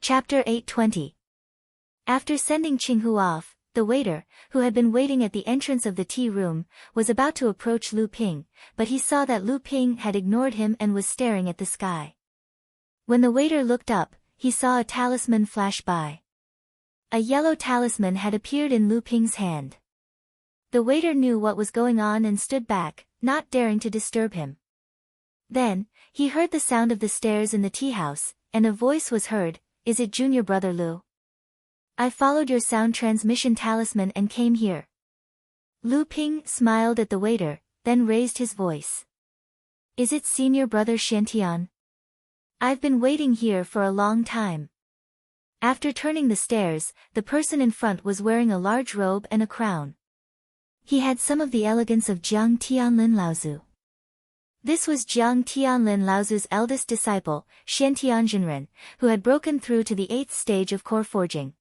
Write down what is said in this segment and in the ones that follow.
Chapter 820. After sending Qinghu off, the waiter, who had been waiting at the entrance of the tea room, was about to approach Lu Ping, but he saw that Lu Ping had ignored him and was staring at the sky. When the waiter looked up, he saw a talisman flash by. A yellow talisman had appeared in Lu Ping's hand. The waiter knew what was going on and stood back, not daring to disturb him. Then, he heard the sound of the stairs in the tea house, and a voice was heard. "Is it Junior Brother Lu? I followed your sound transmission talisman and came here." Lu Ping smiled at the waiter, then raised his voice. "Is it Senior Brother Xiantian? I've been waiting here for a long time." After turning the stairs, the person in front was wearing a large robe and a crown. He had some of the elegance of Jiang Tianlin Laozu. This was Jiang Tianlin Laozu's eldest disciple, Xiantian Zhenren, who had broken through to the 8th stage of core forging.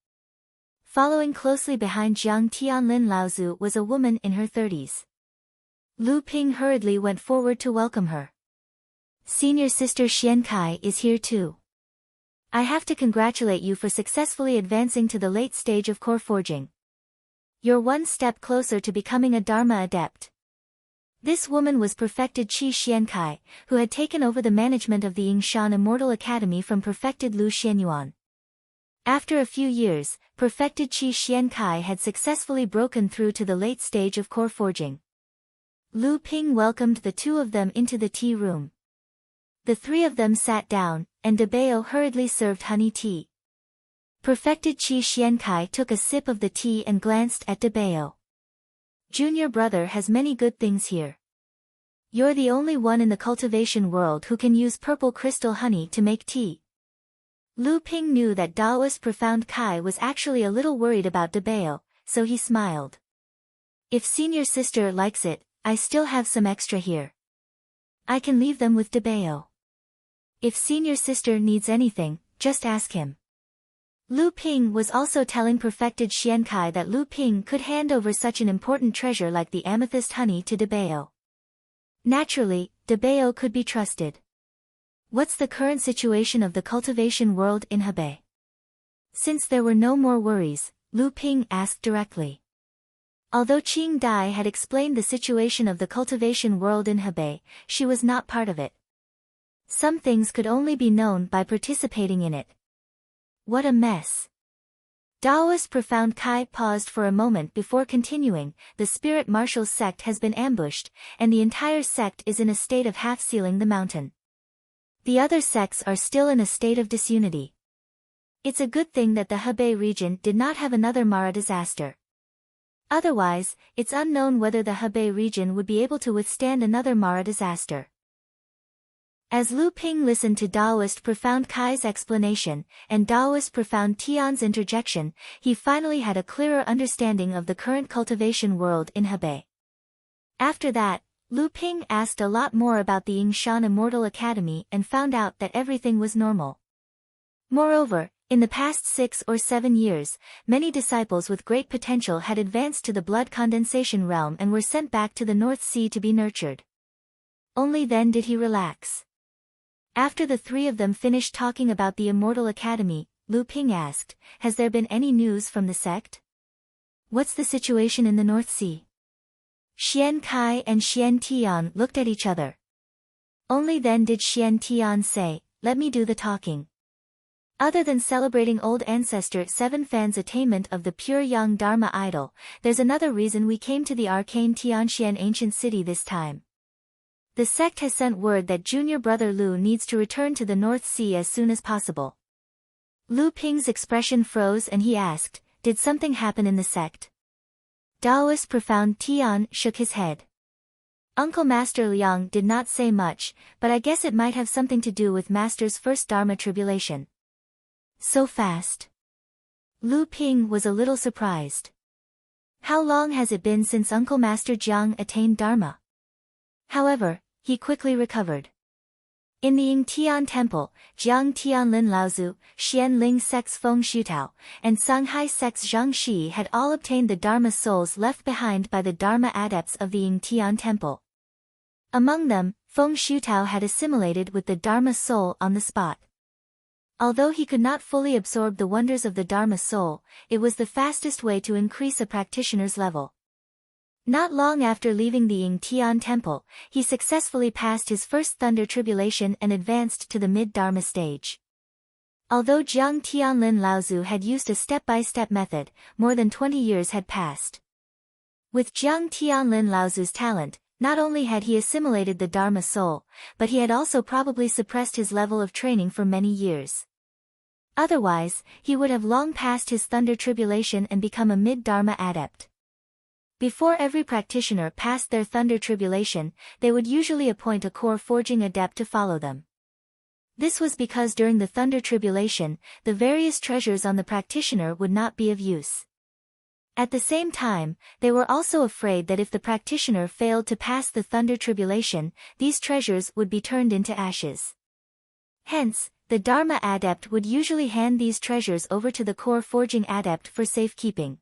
Following closely behind Jiang Tianlin Laozu was a woman in her 30s. Lu Ping hurriedly went forward to welcome her. "Senior Sister Xian Kai is here too. I have to congratulate you for successfully advancing to the late stage of core forging. You're one step closer to becoming a Dharma adept." This woman was Perfected Qi Xiankai, who had taken over the management of the Yingshan Immortal Academy from Perfected Lu Xianyuan. After a few years, Perfected Qi Xiankai had successfully broken through to the late stage of core forging. Lu Ping welcomed the two of them into the tea room. The three of them sat down, and Dabeo hurriedly served honey tea. Perfected Qi Xiankai took a sip of the tea and glanced at Dabeo. "Junior Brother has many good things here. You're the only one in the cultivation world who can use purple crystal honey to make tea." Lu Ping knew that Daoist Profound Kai was actually a little worried about Dabeo, so he smiled. "If Senior Sister likes it, I still have some extra here. I can leave them with Dabeo. If Senior Sister needs anything, just ask him." Lu Ping was also telling Perfected Xiankai that Lu Ping could hand over such an important treasure like the amethyst honey to Dabeo. Naturally, Dabeo could be trusted. "What's the current situation of the cultivation world in Hebei?" Since there were no more worries, Lu Ping asked directly. Although Qing Dai had explained the situation of the cultivation world in Hebei, she was not part of it. Some things could only be known by participating in it. "What a mess." Daoist Profound Kai paused for a moment before continuing. "The Spirit Marshal's sect has been ambushed, and the entire sect is in a state of half-sealing the mountain. The other sects are still in a state of disunity. It's a good thing that the Hebei region did not have another Mara disaster. Otherwise, it's unknown whether the Hebei region would be able to withstand another Mara disaster." As Lu Ping listened to Daoist Profound Kai's explanation, and Daoist Profound Tian's interjection, he finally had a clearer understanding of the current cultivation world in Hebei. After that, Lu Ping asked a lot more about the Yingshan Immortal Academy and found out that everything was normal. Moreover, in the past 6 or 7 years, many disciples with great potential had advanced to the blood condensation realm and were sent back to the North Sea to be nurtured. Only then did he relax. After the three of them finished talking about the Immortal Academy, Lu Ping asked, "Has there been any news from the sect? What's the situation in the North Sea?" Xian Kai and Xian Tian looked at each other. Only then did Xian Tian say, "Let me do the talking. Other than celebrating old ancestor Seven Fan's attainment of the pure young Dharma idol, there's another reason we came to the arcane Tianxian ancient city this time. The sect has sent word that Junior Brother Lu needs to return to the North Sea as soon as possible." Lu Ping's expression froze and he asked, "Did something happen in the sect?" Daoist Profound Tian shook his head. "Uncle Master Liang did not say much, but I guess it might have something to do with Master's first Dharma tribulation." "So fast?" Lu Ping was a little surprised. How long has it been since Uncle Master Jiang attained Dharma? However, he quickly recovered. In the Yingtian Temple, Jiang Tianlin Laozu, Xian Ling sects Feng Shutao, and Sanghai sects Zhang Shi had all obtained the Dharma souls left behind by the Dharma adepts of the Yingtian Temple. Among them, Feng Shutao had assimilated with the Dharma soul on the spot. Although he could not fully absorb the wonders of the Dharma soul, it was the fastest way to increase a practitioner's level. Not long after leaving the Ying Tian temple, he successfully passed his first thunder tribulation and advanced to the mid-Dharma stage. Although Jiang Tianlin Laozu had used a step-by-step method, more than 20 years had passed. With Jiang Tianlin Laozu's talent, not only had he assimilated the Dharma soul, but he had also probably suppressed his level of training for many years. Otherwise, he would have long passed his thunder tribulation and become a mid-Dharma adept. Before every practitioner passed their thunder tribulation, they would usually appoint a core forging adept to follow them. This was because during the thunder tribulation, the various treasures on the practitioner would not be of use. At the same time, they were also afraid that if the practitioner failed to pass the thunder tribulation, these treasures would be turned into ashes. Hence, the Dharma adept would usually hand these treasures over to the core forging adept for safekeeping.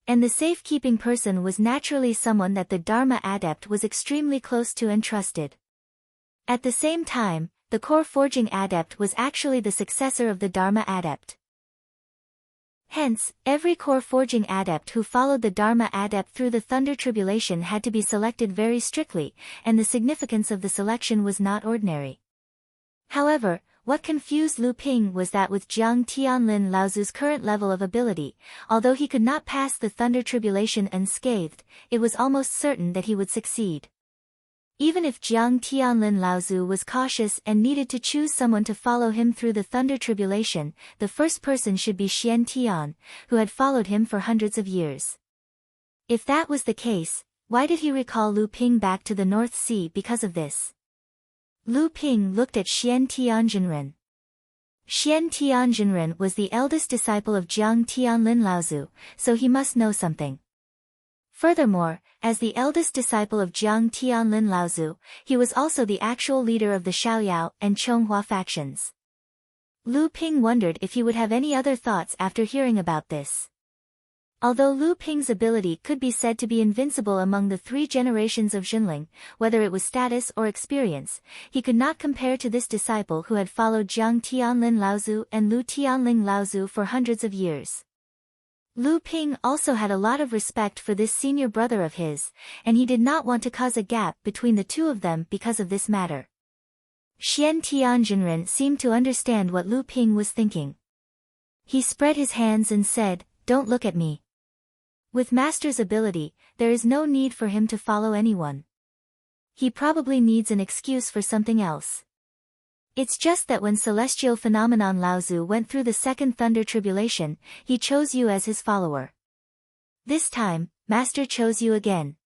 And the safekeeping person was naturally someone that the Dharma adept was extremely close to and trusted. At the same time, the core forging adept was actually the successor of the Dharma adept. Hence, every core forging adept who followed the Dharma adept through the thunder tribulation had to be selected very strictly, and the significance of the selection was not ordinary. However, what confused Lu Ping was that with Jiang Tianlin Laozu's current level of ability, although he could not pass the thunder tribulation unscathed, it was almost certain that he would succeed. Even if Jiang Tianlin Laozu was cautious and needed to choose someone to follow him through the thunder tribulation, the first person should be Xian Tian, who had followed him for hundreds of years. If that was the case, why did he recall Lu Ping back to the North Sea because of this? Lu Ping looked at Xian Tianjinren. Xian Tianjinren was the eldest disciple of Jiang Tianlin Laozu, so he must know something. Furthermore, as the eldest disciple of Jiang Tianlin Laozu, he was also the actual leader of the Xiaoyao and Chonghua factions. Lu Ping wondered if he would have any other thoughts after hearing about this. Although Lu Ping's ability could be said to be invincible among the 3 generations of Jinling, whether it was status or experience, he could not compare to this disciple who had followed Jiang Tianlin Laozu and Lu Tianling Laozu for hundreds of years. Lu Ping also had a lot of respect for this senior brother of his, and he did not want to cause a gap between the two of them because of this matter. Xian Tianjinren seemed to understand what Lu Ping was thinking. He spread his hands and said, "Don't look at me. With Master's ability, there is no need for him to follow anyone. He probably needs an excuse for something else. It's just that when Celestial Phenomenon Laozu went through the second thunder tribulation, he chose you as his follower. This time, Master chose you again.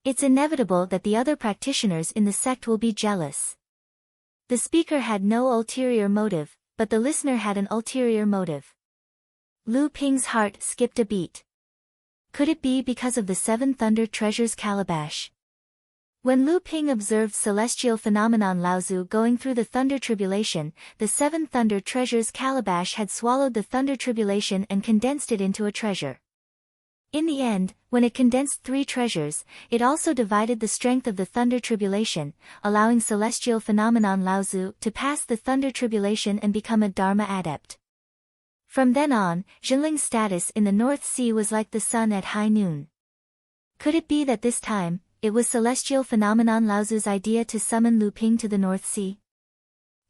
It's inevitable that the other practitioners in the sect will be jealous." The speaker had no ulterior motive, but the listener had an ulterior motive. Lu Ping's heart skipped a beat. Could it be because of the 7 Thunder Treasures calabash? When Lu Ping observed Celestial Phenomenon Laozu going through the Thunder Tribulation, the 7 Thunder Treasures calabash had swallowed the Thunder Tribulation and condensed it into a treasure. In the end, when it condensed 3 treasures, it also divided the strength of the Thunder Tribulation, allowing Celestial Phenomenon Laozu to pass the Thunder Tribulation and become a Dharma adept. From then on, Jinling's status in the North Sea was like the sun at high noon. Could it be that this time, it was Celestial Phenomenon Laozu's idea to summon Lu Ping to the North Sea?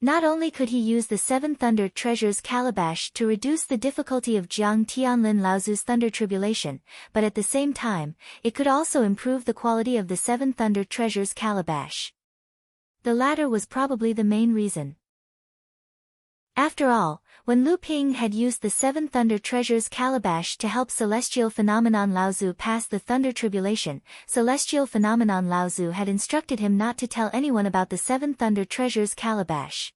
Not only could he use the 7 Thunder Treasures calabash to reduce the difficulty of Jiang Tianlin Laozu's Thunder Tribulation, but at the same time, it could also improve the quality of the 7 Thunder Treasures calabash. The latter was probably the main reason. After all, when Lu Ping had used the 7 Thunder Treasures calabash to help Celestial Phenomenon Laozu pass the Thunder Tribulation, Celestial Phenomenon Laozu had instructed him not to tell anyone about the 7 Thunder Treasures calabash.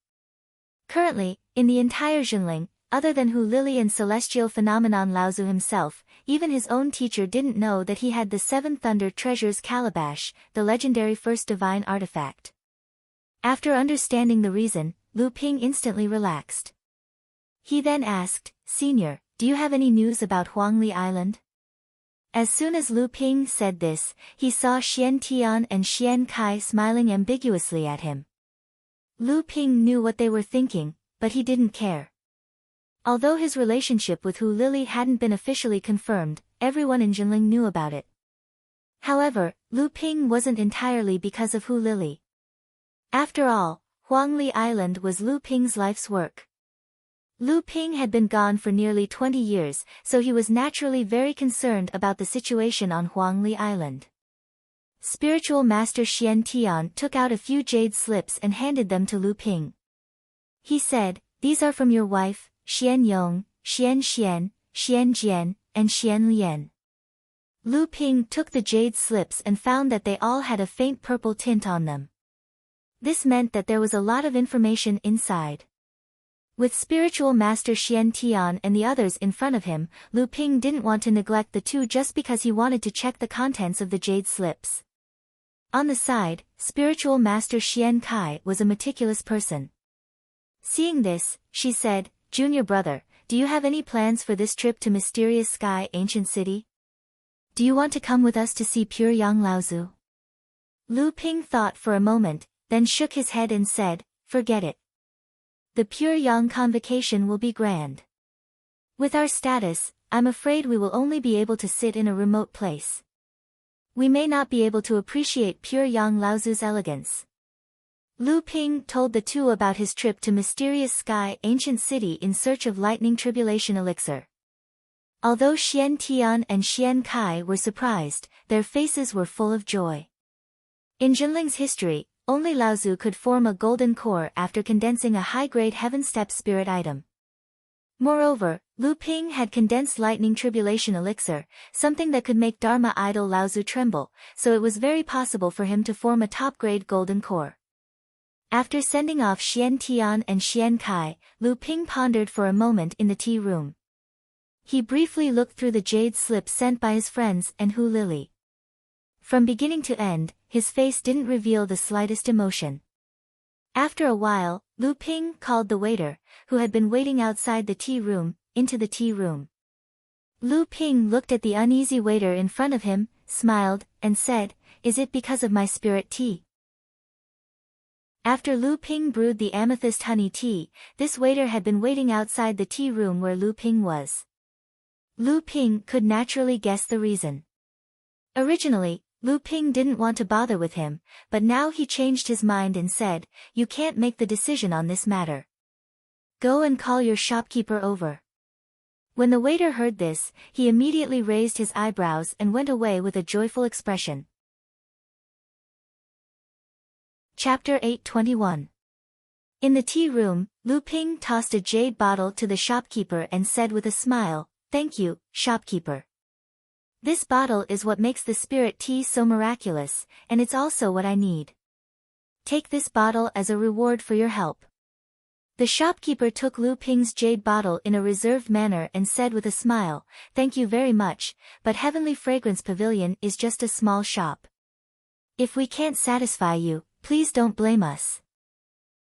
Currently, in the entire Jinling, other than Hu Lili and Celestial Phenomenon Laozu himself, even his own teacher didn't know that he had the 7 Thunder Treasures calabash, the legendary first divine artifact. After understanding the reason, Lu Ping instantly relaxed. He then asked, "Senior, do you have any news about Huangli Island?" As soon as Lu Ping said this, he saw Xian Tian and Xian Kai smiling ambiguously at him. Lu Ping knew what they were thinking, but he didn't care. Although his relationship with Hu Lili hadn't been officially confirmed, everyone in Jinling knew about it. However, Lu Ping wasn't entirely because of Hu Lili. After all, Huangli Island was Lu Ping's life's work. Lu Ping had been gone for nearly 20 years, so he was naturally very concerned about the situation on Huangli Island. Spiritual Master Xian Tian took out a few jade slips and handed them to Lu Ping. He said, "These are from your wife, Xian Yong, Xian Xian, Xian Jian, and Xian Lian." Lu Ping took the jade slips and found that they all had a faint purple tint on them. This meant that there was a lot of information inside. With Spiritual Master Xian Tian and the others in front of him, Lu Ping didn't want to neglect the two just because he wanted to check the contents of the jade slips. On the side, Spiritual Master Xian Kai was a meticulous person. Seeing this, she said, "Junior brother, do you have any plans for this trip to Mysterious Sky Ancient City? Do you want to come with us to see Pure Yang Laozu?" Lu Ping thought for a moment, then shook his head and said, "Forget it. The Pure Yang convocation will be grand. With our status, I'm afraid we will only be able to sit in a remote place. We may not be able to appreciate Pure Yang Laozu's elegance." Lu Ping told the two about his trip to Mysterious Sky Ancient City in search of Lightning Tribulation Elixir. Although Xian Tian and Xian Kai were surprised, their faces were full of joy. In Jinling's history, only Laozu could form a golden core after condensing a high-grade Heaven Step spirit item. Moreover, Lu Ping had condensed Lightning Tribulation Elixir, something that could make Dharma idol Laozu tremble, so it was very possible for him to form a top-grade golden core. After sending off Xian Tian and Xian Kai, Lu Ping pondered for a moment in the tea room. He briefly looked through the jade slips sent by his friends and Hu Lili. From beginning to end, his face didn't reveal the slightest emotion. After a while, Lu Ping called the waiter, who had been waiting outside the tea room, into the tea room. Lu Ping looked at the uneasy waiter in front of him, smiled, and said, "Is it because of my spirit tea?" After Lu Ping brewed the amethyst honey tea, this waiter had been waiting outside the tea room where Lu Ping was. Lu Ping could naturally guess the reason. Originally, Lu Ping didn't want to bother with him, but now he changed his mind and said, "You can't make the decision on this matter. Go and call your shopkeeper over." When the waiter heard this, he immediately raised his eyebrows and went away with a joyful expression. Chapter 821. In the tea room, Lu Ping tossed a jade bottle to the shopkeeper and said with a smile, "Thank you, shopkeeper. This bottle is what makes the spirit tea so miraculous, and it's also what I need. Take this bottle as a reward for your help." The shopkeeper took Lu Ping's jade bottle in a reserved manner and said with a smile, "Thank you very much, but Heavenly Fragrance Pavilion is just a small shop. If we can't satisfy you, please don't blame us."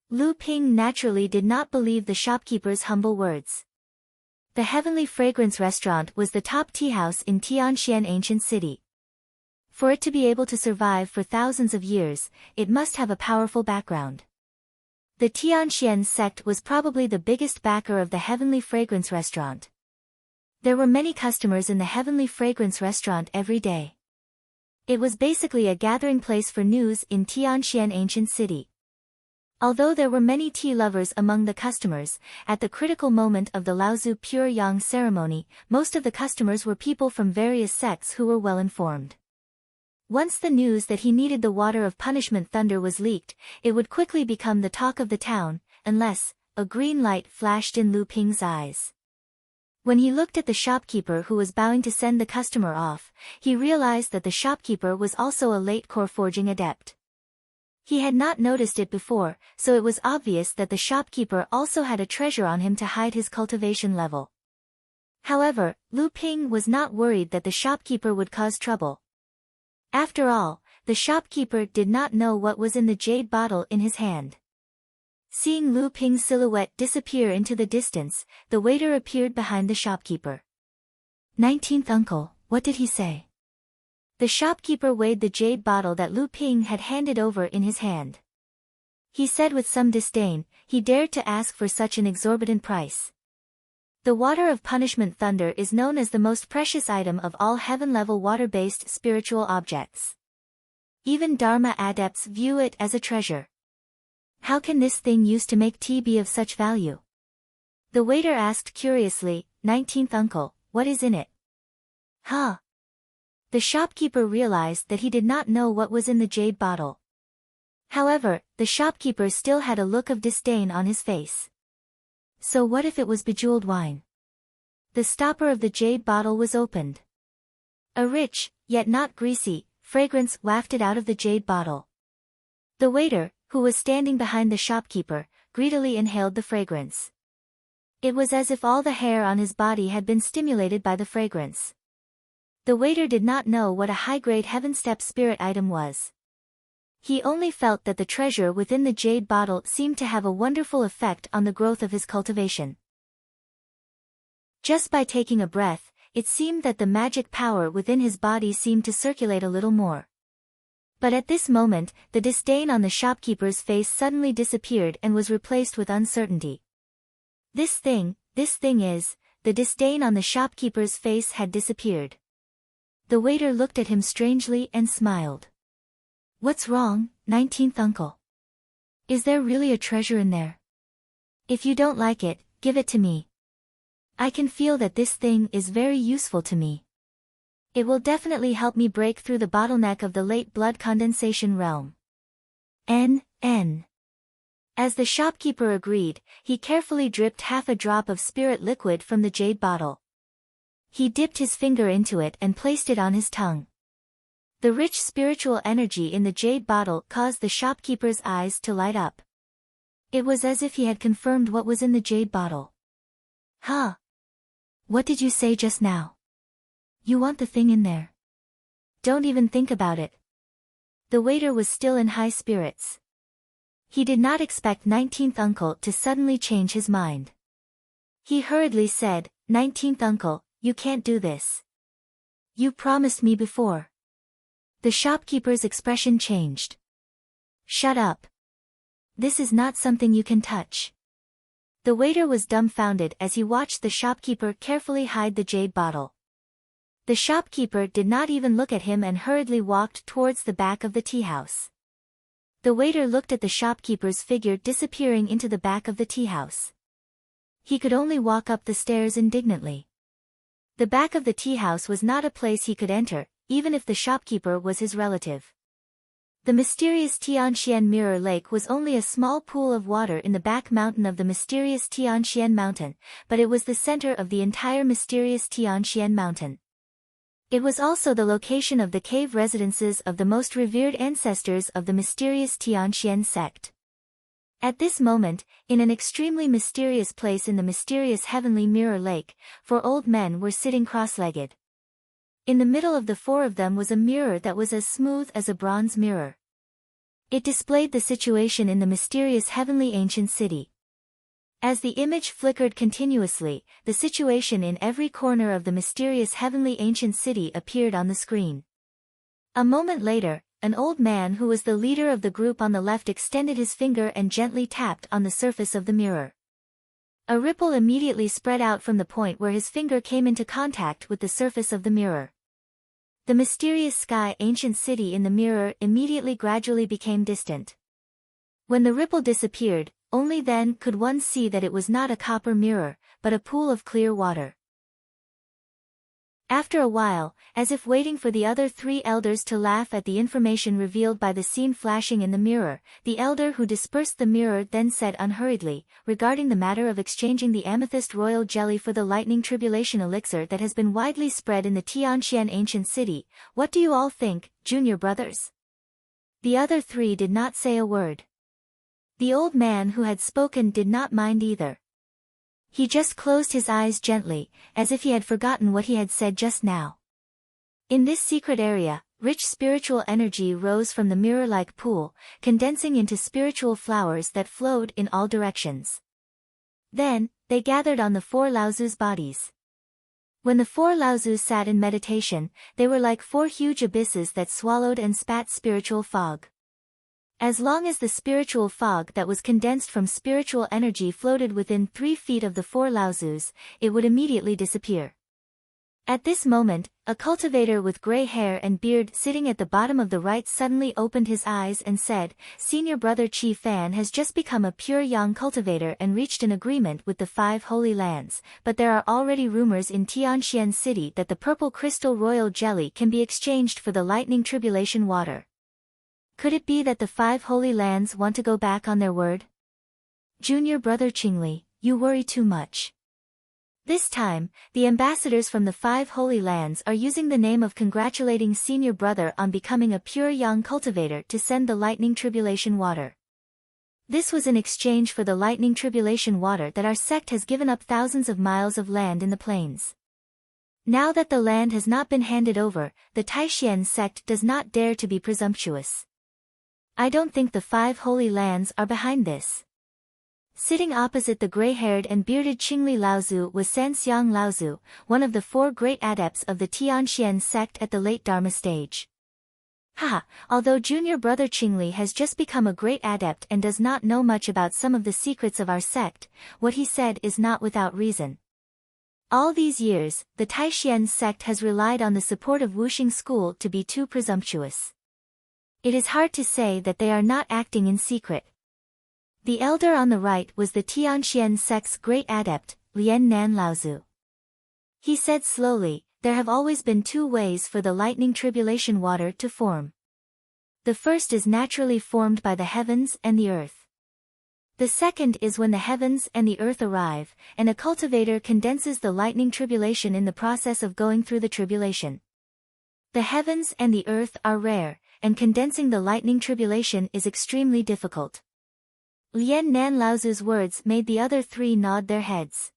Lu Ping naturally did not believe the shopkeeper's humble words. The Heavenly Fragrance Restaurant was the top tea house in Tianxian Ancient City. For it to be able to survive for thousands of years, it must have a powerful background. The Tianxian sect was probably the biggest backer of the Heavenly Fragrance Restaurant. There were many customers in the Heavenly Fragrance Restaurant every day. It was basically a gathering place for news in Tianxian Ancient City. Although there were many tea lovers among the customers, at the critical moment of the Laozu Pure Yang ceremony, most of the customers were people from various sects who were well informed. Once the news that he needed the water of punishment thunder was leaked, it would quickly become the talk of the town, unless a green light flashed in Lu Ping's eyes. When he looked at the shopkeeper who was bowing to send the customer off, he realized that the shopkeeper was also a late core forging adept. He had not noticed it before, so it was obvious that the shopkeeper also had a treasure on him to hide his cultivation level. However, Lu Ping was not worried that the shopkeeper would cause trouble. After all, the shopkeeper did not know what was in the jade bottle in his hand. Seeing Lu Ping's silhouette disappear into the distance, the waiter appeared behind the shopkeeper. 19th uncle, what did he say? The shopkeeper weighed the jade bottle that Lu Ping had handed over in his hand. He said with some disdain, he dared to ask for such an exorbitant price. The water of punishment thunder is known as the most precious item of all heaven-level water-based spiritual objects. Even Dharma adepts view it as a treasure. How can this thing used to make tea be of such value? The waiter asked curiously, 19th uncle, what is in it? Huh? The shopkeeper realized that he did not know what was in the jade bottle. However, the shopkeeper still had a look of disdain on his face. So what if it was bejeweled wine? The stopper of the jade bottle was opened. A rich, yet not greasy, fragrance wafted out of the jade bottle. The waiter, who was standing behind the shopkeeper, greedily inhaled the fragrance. It was as if all the hair on his body had been stimulated by the fragrance. The waiter did not know what a high-grade heaven-step spirit item was. He only felt that the treasure within the jade bottle seemed to have a wonderful effect on the growth of his cultivation. Just by taking a breath, it seemed that the magic power within his body seemed to circulate a little more. But at this moment, the disdain on the shopkeeper's face suddenly disappeared and was replaced with uncertainty. This thing is, the disdain on the shopkeeper's face had disappeared. The waiter looked at him strangely and smiled. What's wrong, 19th uncle? Is there really a treasure in there? If you don't like it, give it to me. I can feel that this thing is very useful to me. It will definitely help me break through the bottleneck of the late blood condensation realm. As the shopkeeper agreed, he carefully dripped half a drop of spirit liquid from the jade bottle. He dipped his finger into it and placed it on his tongue. The rich spiritual energy in the jade bottle caused the shopkeeper's eyes to light up. It was as if he had confirmed what was in the jade bottle. Huh? What did you say just now? You want the thing in there? Don't even think about it. The waiter was still in high spirits. He did not expect 19th uncle to suddenly change his mind. He hurriedly said, 19th uncle, you can't do this. You promised me before. The shopkeeper's expression changed. Shut up. This is not something you can touch. The waiter was dumbfounded as he watched the shopkeeper carefully hide the jade bottle. The shopkeeper did not even look at him and hurriedly walked towards the back of the tea house. The waiter looked at the shopkeeper's figure disappearing into the back of the tea house. He could only walk up the stairs indignantly. The back of the tea house was not a place he could enter, even if the shopkeeper was his relative. The mysterious Tianxian Mirror Lake was only a small pool of water in the back mountain of the mysterious Tianxian Mountain, but it was the center of the entire mysterious Tianxian Mountain. It was also the location of the cave residences of the most revered ancestors of the mysterious Tianxian sect. At this moment, in an extremely mysterious place in the mysterious Heavenly Mirror Lake, 4 old men were sitting cross-legged. In the middle of the 4 of them was a mirror that was as smooth as a bronze mirror. It displayed the situation in the mysterious heavenly ancient city. As the image flickered continuously, the situation in every corner of the mysterious heavenly ancient city appeared on the screen. A moment later, an old man who was the leader of the group on the left extended his finger and gently tapped on the surface of the mirror. A ripple immediately spread out from the point where his finger came into contact with the surface of the mirror. The mysterious sky ancient city in the mirror immediately gradually became distant. When the ripple disappeared, only then could one see that it was not a copper mirror, but a pool of clear water. After a while, as if waiting for the other 3 elders to laugh at the information revealed by the scene flashing in the mirror, the elder who dispersed the mirror then said unhurriedly, regarding the matter of exchanging the amethyst royal jelly for the lightning tribulation elixir that has been widely spread in the Tianxian ancient city, what do you all think, junior brothers? The other 3 did not say a word. The old man who had spoken did not mind either. He just closed his eyes gently, as if he had forgotten what he had said just now. In this secret area, rich spiritual energy rose from the mirror-like pool, condensing into spiritual flowers that flowed in all directions. Then, they gathered on the 4 Laozus bodies. When the 4 Laozus sat in meditation, they were like 4 huge abysses that swallowed and spat spiritual fog. As long as the spiritual fog that was condensed from spiritual energy floated within 3 feet of the 4 Laozus, it would immediately disappear. At this moment, a cultivator with gray hair and beard sitting at the bottom of the right suddenly opened his eyes and said, "Senior brother Qi Fan has just become a pure yang cultivator and reached an agreement with the 5 holy lands, but there are already rumors in Tianxian City that the purple crystal royal jelly can be exchanged for the lightning tribulation water. Could it be that the 5 holy lands want to go back on their word?" "Junior brother Qingli, you worry too much. This time, the ambassadors from the 5 holy lands are using the name of congratulating senior brother on becoming a pure yang cultivator to send the lightning tribulation water. This was in exchange for the lightning tribulation water that our sect has given up thousands of miles of land in the plains. Now that the land has not been handed over, the Taishian sect does not dare to be presumptuous. I don't think the 5 holy lands are behind this." Sitting opposite the gray-haired and bearded Qingli Laozu was Sanxiang Laozu, one of the 4 great adepts of the Tianxian sect at the late Dharma stage. Haha, although junior brother Qingli has just become a great adept and does not know much about some of the secrets of our sect, what he said is not without reason. All these years, the Taishian sect has relied on the support of Wuxing school to be too presumptuous. It is hard to say that they are not acting in secret. The elder on the right was the Tianxian sect's great adept, Lian Nan Laozu. He said slowly, "There have always been 2 ways for the lightning tribulation water to form. The first is naturally formed by the heavens and the earth. The second is when the heavens and the earth arrive, and a cultivator condenses the lightning tribulation in the process of going through the tribulation. The heavens and the earth are rare, and condensing the lightning tribulation is extremely difficult." Lian Nan Laozu's words made the other 3 nod their heads.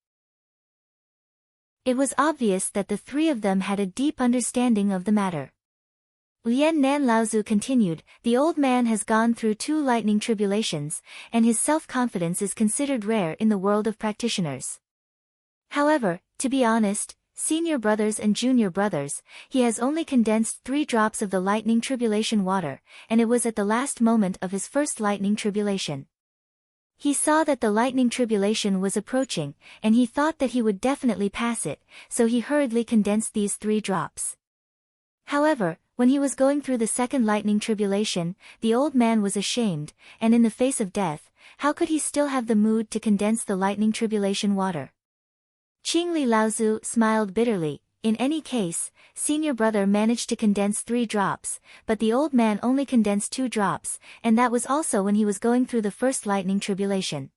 It was obvious that the 3 of them had a deep understanding of the matter. Lian Nan Laozu continued, "The old man has gone through 2 lightning tribulations, and his self-confidence is considered rare in the world of practitioners. However, to be honest, senior brothers and junior brothers, he has only condensed 3 drops of the lightning tribulation water, and it was at the last moment of his first lightning tribulation. He saw that the lightning tribulation was approaching, and he thought that he would definitely pass it, so he hurriedly condensed these 3 drops. However, when he was going through the second lightning tribulation, the old man was ashamed, and in the face of death, how could he still have the mood to condense the lightning tribulation water?" Qingli Laozu smiled bitterly. In any case, senior brother managed to condense 3 drops, but the old man only condensed 2 drops, and that was also when he was going through the first lightning tribulation.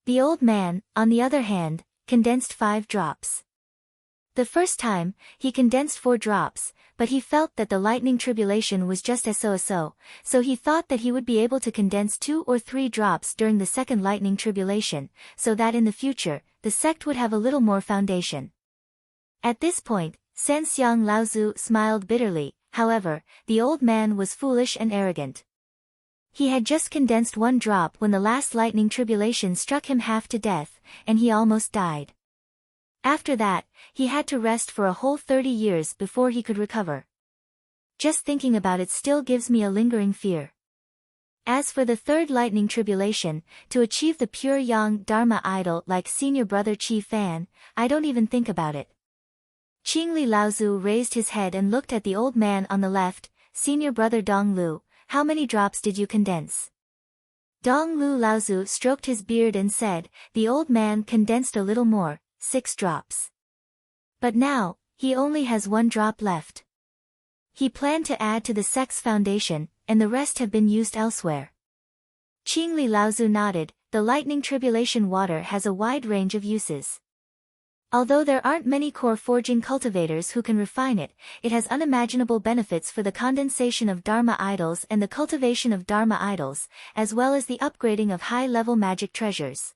The old man, on the other hand, condensed 5 drops. The first time, he condensed 4 drops, but he felt that the lightning tribulation was just so, so he thought that he would be able to condense 2 or 3 drops during the second lightning tribulation, so that in the future, the sect would have a little more foundation. At this point, Sanxiang Laozu smiled bitterly. However, the old man was foolish and arrogant. He had just condensed 1 drop when the last lightning tribulation struck him half to death, and he almost died. After that, he had to rest for a whole 30 years before he could recover. Just thinking about it still gives me a lingering fear. As for the third lightning tribulation, to achieve the pure yang Dharma idol like senior brother Qi Fan, I don't even think about it." Qingli Laozu raised his head and looked at the old man on the left. "Senior brother Dong Lu, how many drops did you condense?" Dong Lu Laozu stroked his beard and said, "The old man condensed a little more, 6 drops. But now, he only has 1 drop left. He planned to add to the sect's foundation, and the rest have been used elsewhere." Qingli Laozu nodded. The lightning tribulation water has a wide range of uses. Although there aren't many core forging cultivators who can refine it, it has unimaginable benefits for the condensation of Dharma idols and the cultivation of Dharma idols, as well as the upgrading of high-level magic treasures.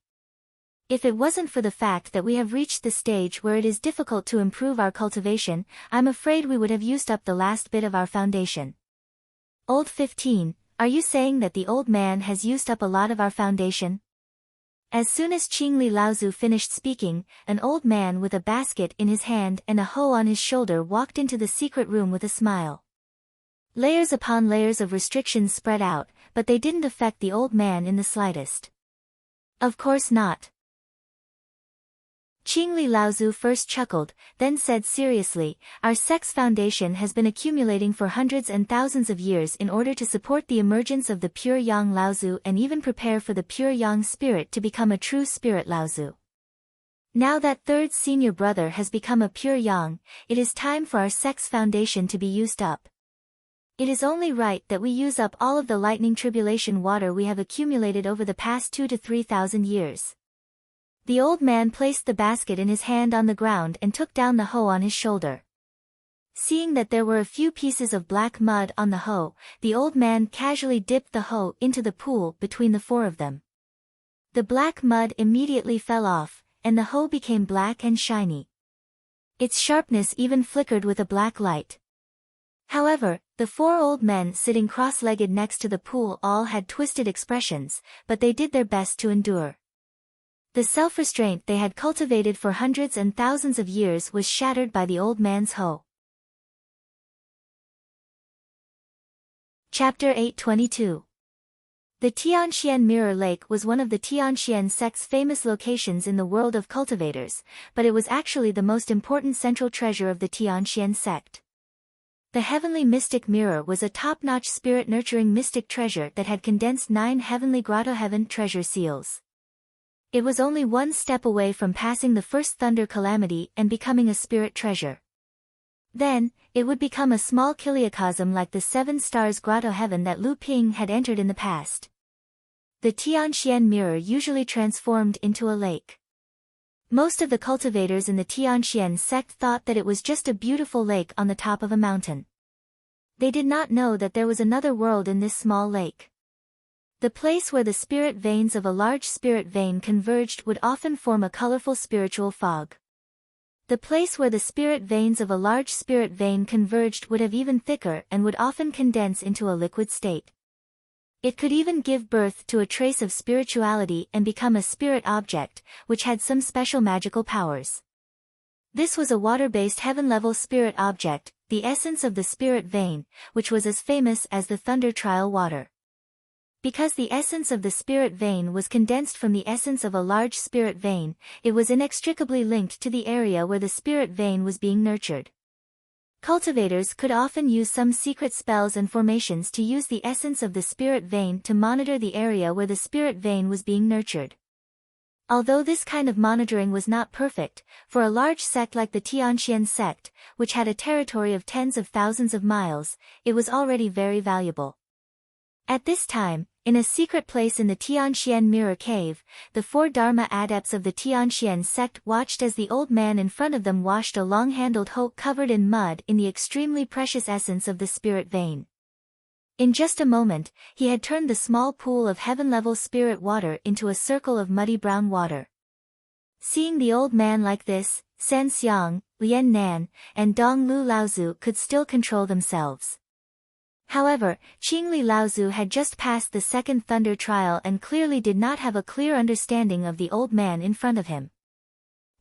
If it wasn't for the fact that we have reached the stage where it is difficult to improve our cultivation, I'm afraid we would have used up the last bit of our foundation. Old 15, are you saying that the old man has used up a lot of our foundation? As soon as Qingli Laozu finished speaking, an old man with a basket in his hand and a hoe on his shoulder walked into the secret room with a smile. Layers upon layers of restrictions spread out, but they didn't affect the old man in the slightest. Of course not. Qingli Laozu first chuckled, then said seriously, our sect's foundation has been accumulating for hundreds and thousands of years in order to support the emergence of the pure yang Laozu and even prepare for the pure yang spirit to become a true spirit Laozu. Now that third senior brother has become a pure yang, it is time for our sect's foundation to be used up. It is only right that we use up all of the lightning tribulation water we have accumulated over the past 2,000 to 3,000 years. The old man placed the basket in his hand on the ground and took down the hoe on his shoulder. Seeing that there were a few pieces of black mud on the hoe, the old man casually dipped the hoe into the pool between the four of them. The black mud immediately fell off, and the hoe became black and shiny. Its sharpness even flickered with a black light. However, the four old men sitting cross-legged next to the pool all had twisted expressions, but they did their best to endure. The self-restraint they had cultivated for hundreds and thousands of years was shattered by the old man's hoe. Chapter 822. The Tianxian Mirror Lake was one of the Tianxian sect's famous locations in the world of cultivators, but it was actually the most important central treasure of the Tianxian sect. The heavenly mystic mirror was a top-notch spirit-nurturing mystic treasure that had condensed 9 heavenly grotto heaven treasure seals. It was only one step away from passing the first thunder calamity and becoming a spirit treasure. Then, it would become a small kiliacosm like the 7 stars grotto heaven that Lu Ping had entered in the past. The Tianxian mirror usually transformed into a lake. Most of the cultivators in the Tianxian sect thought that it was just a beautiful lake on the top of a mountain. They did not know that there was another world in this small lake. The place where the spirit veins of a large spirit vein converged would often form a colorful spiritual fog. The place where the spirit veins of a large spirit vein converged would have even thicker and would often condense into a liquid state. It could even give birth to a trace of spirituality and become a spirit object, which had some special magical powers. This was a water-based heaven-level spirit object, the essence of the spirit vein, which was as famous as the thunder trial water. Because the essence of the spirit vein was condensed from the essence of a large spirit vein, it was inextricably linked to the area where the spirit vein was being nurtured. Cultivators could often use some secret spells and formations to use the essence of the spirit vein to monitor the area where the spirit vein was being nurtured. Although this kind of monitoring was not perfect, for a large sect like the Tianxian sect, which had a territory of tens of thousands of miles, it was already very valuable. At this time, in a secret place in the Tianxian Mirror Cave, the 4 Dharma adepts of the Tianxian sect watched as the old man in front of them washed a long-handled hoe covered in mud in the extremely precious essence of the spirit vein. In just a moment, he had turned the small pool of heaven-level spirit water into a circle of muddy brown water. Seeing the old man like this, San Xiang, Lian Nan, and Dong Lu Laozu could still control themselves. However, Qingli Laozu had just passed the second thunder trial and clearly did not have a clear understanding of the old man in front of him.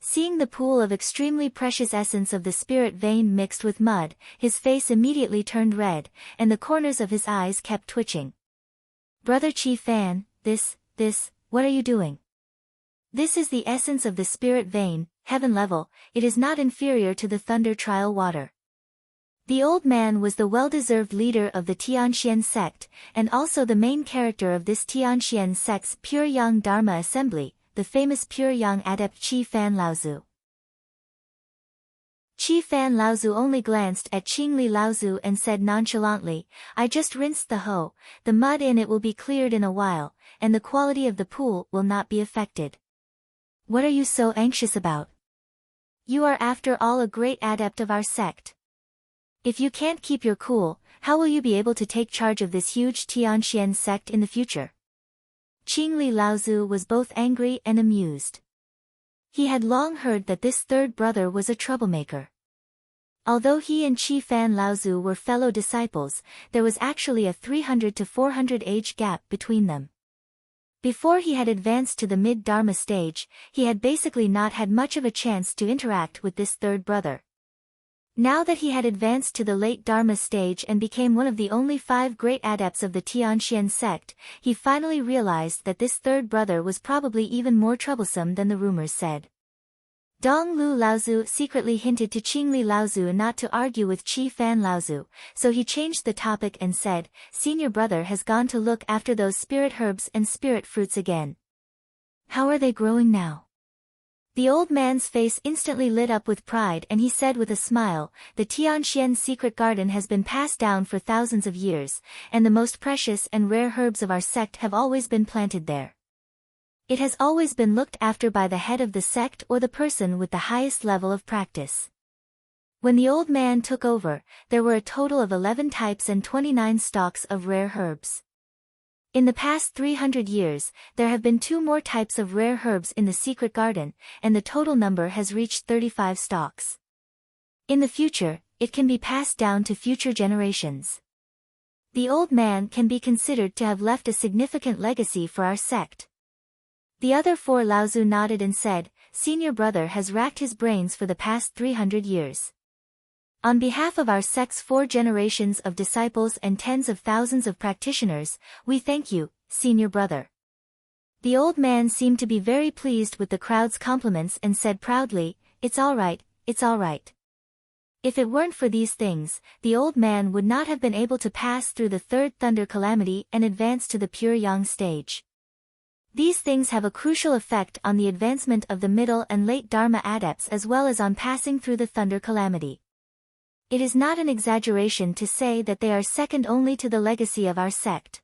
Seeing the pool of extremely precious essence of the spirit vein mixed with mud, his face immediately turned red, and the corners of his eyes kept twitching. Brother Qi Fan, what are you doing? This is the essence of the spirit vein, heaven level, it is not inferior to the thunder trial water. The old man was the well-deserved leader of the Tianxian sect, and also the main character of this Tianxian sect's Pure Yang Dharma assembly, the famous Pure Yang adept Qi Fan Laozu. Qi Fan Laozu only glanced at Qingli Laozu and said nonchalantly, I just rinsed the hoe, the mud in it will be cleared in a while, and the quality of the pool will not be affected. What are you so anxious about? You are after all a great adept of our sect. If you can't keep your cool, how will you be able to take charge of this huge Tianxian sect in the future? Qingli Laozu was both angry and amused. He had long heard that this third brother was a troublemaker. Although he and Qi Fan Laozu were fellow disciples, there was actually a 300 to 400 age gap between them. Before he had advanced to the mid-Dharma stage, he had basically not had much of a chance to interact with this third brother. Now that he had advanced to the late Dharma stage and became one of the only 5 great adepts of the Tianxian sect, he finally realized that this third brother was probably even more troublesome than the rumors said. Dong Lu Laozu secretly hinted to Qingli Laozu not to argue with Qi Fan Laozu, so he changed the topic and said, "Senior brother has gone to look after those spirit herbs and spirit fruits again. How are they growing now?" The old man's face instantly lit up with pride and he said with a smile, "The Tianxian secret garden has been passed down for thousands of years, and the most precious and rare herbs of our sect have always been planted there. It has always been looked after by the head of the sect or the person with the highest level of practice." When the old man took over, there were a total of 11 types and 29 stalks of rare herbs. In the past 300 years, there have been 2 more types of rare herbs in the secret garden, and the total number has reached 35 stalks. In the future, it can be passed down to future generations. The old man can be considered to have left a significant legacy for our sect. The other 4 Laozu nodded and said, "Senior brother has racked his brains for the past 300 years. On behalf of our sect's 4 generations of disciples and tens of thousands of practitioners, we thank you, senior brother." The old man seemed to be very pleased with the crowd's compliments and said proudly, "It's all right, it's all right." If it weren't for these things, the old man would not have been able to pass through the 3rd thunder calamity and advance to the pure yang stage. These things have a crucial effect on the advancement of the middle and late Dharma adepts as well as on passing through the thunder calamity. It is not an exaggeration to say that they are second only to the legacy of our sect.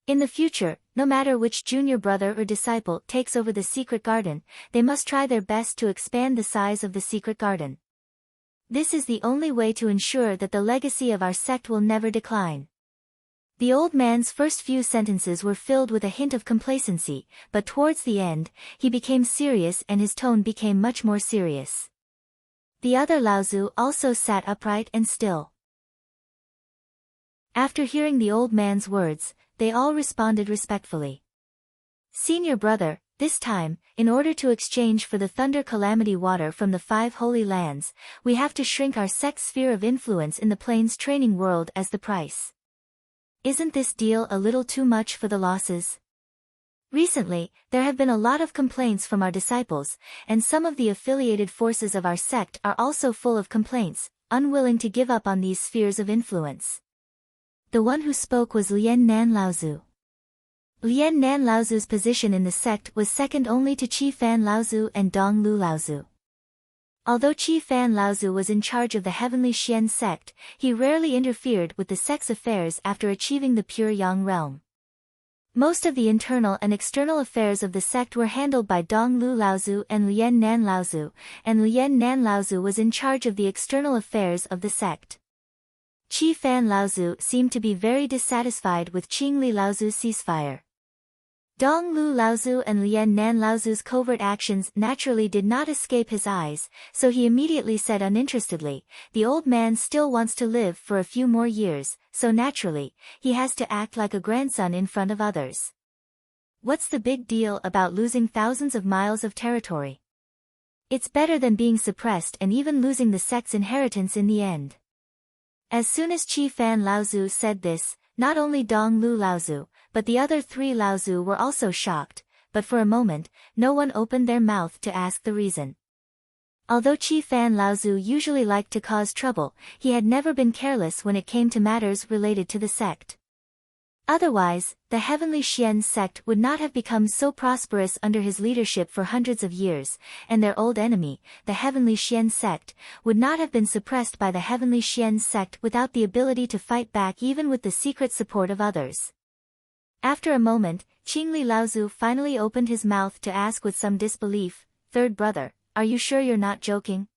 In the future, no matter which junior brother or disciple takes over the secret garden, they must try their best to expand the size of the secret garden. This is the only way to ensure that the legacy of our sect will never decline. The old man's first few sentences were filled with a hint of complacency, but towards the end, he became serious and his tone became much more serious. The other Laozu also sat upright and still. After hearing the old man's words, they all responded respectfully. "Senior brother, this time, in order to exchange for the thunder calamity water from the 5 holy lands, we have to shrink our sect's sphere of influence in the plains training world as the price. Isn't this deal a little too much for the losses? Recently, there have been a lot of complaints from our disciples, and some of the affiliated forces of our sect are also full of complaints, unwilling to give up on these spheres of influence." The one who spoke was Lian Nan Laozu. Lian Nan Laozu's position in the sect was second only to Qi Fan Laozu and Dong Lu Laozu. Although Qi Fan Laozu was in charge of the Heavenly Xian sect, he rarely interfered with the sect's affairs after achieving the pure Yang realm. Most of the internal and external affairs of the sect were handled by Dong Lu Laozu and Lian Nan Laozu, and Lian Nan Laozu was in charge of the external affairs of the sect. Qi Fan Laozu seemed to be very dissatisfied with Qingli Laozu's ceasefire. Dong Lu Laozu and Lian Nan Laozu's covert actions naturally did not escape his eyes, so he immediately said uninterestedly, "The old man still wants to live for a few more years, so naturally, he has to act like a grandson in front of others. What's the big deal about losing thousands of miles of territory? It's better than being suppressed and even losing the sect's inheritance in the end." As soon as Qi Fan Laozu said this, not only Dong Lu Laozu, but the other 3 Laozu were also shocked, but for a moment, no one opened their mouth to ask the reason. Although Qi Fan Laozu usually liked to cause trouble, he had never been careless when it came to matters related to the sect. Otherwise, the Heavenly Xian sect would not have become so prosperous under his leadership for hundreds of years, and their old enemy, the Heavenly Xian sect, would not have been suppressed by the Heavenly Xian sect without the ability to fight back even with the secret support of others. After a moment, Qingli Laozu finally opened his mouth to ask with some disbelief, "Third brother, are you sure you're not joking?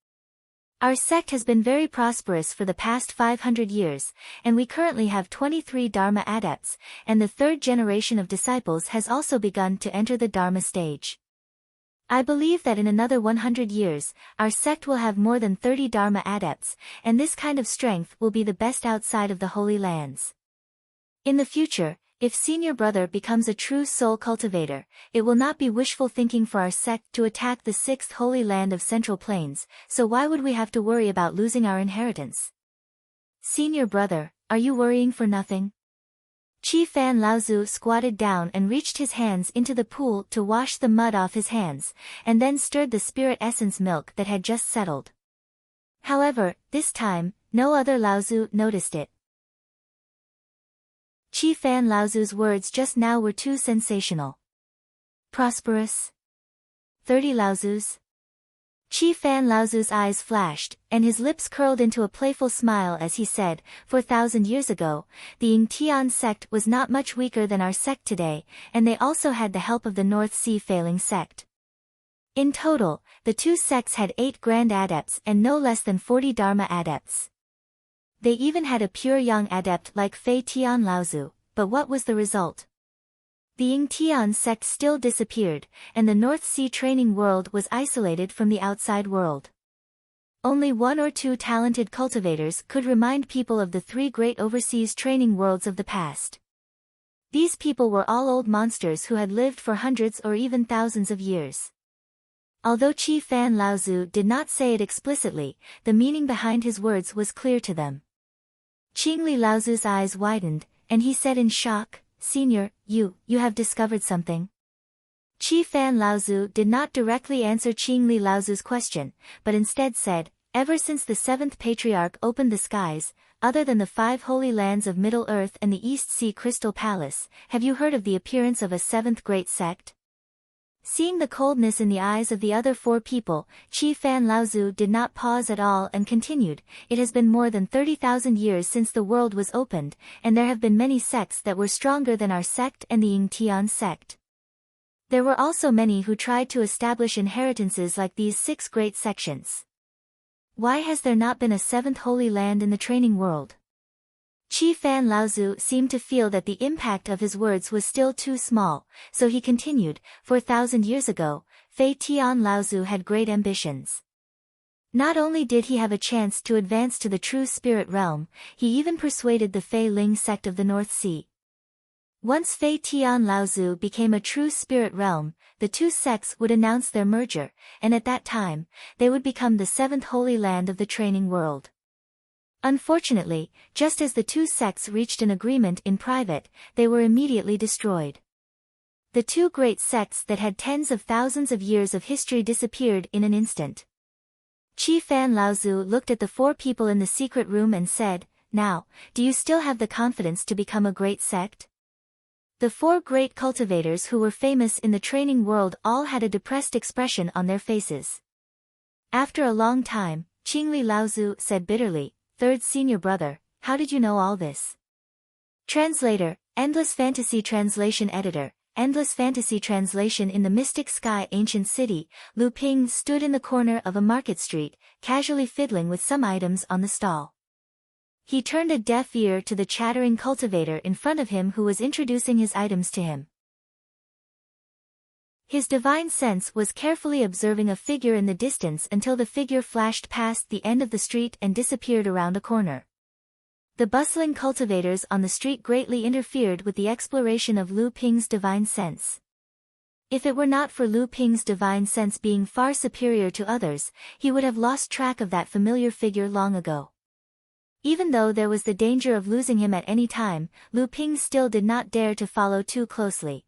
Our sect has been very prosperous for the past 500 years, and we currently have 23 Dharma adepts, and the 3rd generation of disciples has also begun to enter the Dharma stage. I believe that in another 100 years, our sect will have more than 30 Dharma adepts, and this kind of strength will be the best outside of the Holy Lands. In the future, If senior brother becomes a true soul cultivator, it will not be wishful thinking for our sect to attack the sixth holy land of Central Plains, so why would we have to worry about losing our inheritance? Senior brother, are you worrying for nothing? Chi Fan Laozu squatted down and reached his hands into the pool to wash the mud off his hands, and then stirred the spirit essence milk that had just settled. However, this time, no other Laozu noticed it. Chi Fan Laozu's words just now were too sensational. Prosperous? 30 Laozus? Chi Fan Laozu's eyes flashed, and his lips curled into a playful smile as he said, 4,000 years ago, the Yingtian sect was not much weaker than our sect today, and they also had the help of the North Sea failing sect. In total, the two sects had 8 grand adepts and no less than 40 Dharma adepts. They even had a pure young adept like Fei Tian Laozu, but what was the result? The Yingtian sect still disappeared, and the North Sea training world was isolated from the outside world. Only 1 or 2 talented cultivators could remind people of the 3 great overseas training worlds of the past. These people were all old monsters who had lived for hundreds or even thousands of years. Although Chi Fan Laozu did not say it explicitly, the meaning behind his words was clear to them. Qingli Laozu's eyes widened, and he said in shock, Senior, you have discovered something. Chi Fan Laozu did not directly answer Qingli Laozu's question, but instead said, ever since the 7th Patriarch opened the skies, other than the 5 holy lands of Middle Earth and the East Sea Crystal Palace, have you heard of the appearance of a 7th great sect? Seeing the coldness in the eyes of the other 4 people, Chi Fan Laozu did not pause at all and continued, it has been more than 30,000 years since the world was opened, and there have been many sects that were stronger than our sect and the Yingtian sect. There were also many who tried to establish inheritances like these 6 great sections. Why has there not been a 7th holy land in the training world? Chi Fan Laozu seemed to feel that the impact of his words was still too small, so he continued, 4,000 years ago, Fei Tian Laozu had great ambitions. Not only did he have a chance to advance to the true spirit realm, he even persuaded the Fei Ling sect of the North Sea. Once Fei Tian Laozu became a true spirit realm, the 2 sects would announce their merger, and at that time, they would become the 7th holy land of the training world. Unfortunately, just as the 2 sects reached an agreement in private, they were immediately destroyed. The 2 great sects that had tens of thousands of years of history disappeared in an instant. Chi Fan Laozu looked at the 4 people in the secret room and said, now, do you still have the confidence to become a great sect? The 4 great cultivators who were famous in the training world all had a depressed expression on their faces. After a long time, Qingli Laozu said bitterly, 3rd senior brother, how did you know all this? Translator, Endless Fantasy Translation Editor, Endless Fantasy Translation. In the Mystic Sky ancient city, Lu Ping stood in the corner of a market street, casually fiddling with some items on the stall. He turned a deaf ear to the chattering cultivator in front of him who was introducing his items to him. His divine sense was carefully observing a figure in the distance until the figure flashed past the end of the street and disappeared around a corner. The bustling cultivators on the street greatly interfered with the exploration of Lu Ping's divine sense. If it were not for Lu Ping's divine sense being far superior to others, he would have lost track of that familiar figure long ago. Even though there was the danger of losing him at any time, Lu Ping still did not dare to follow too closely.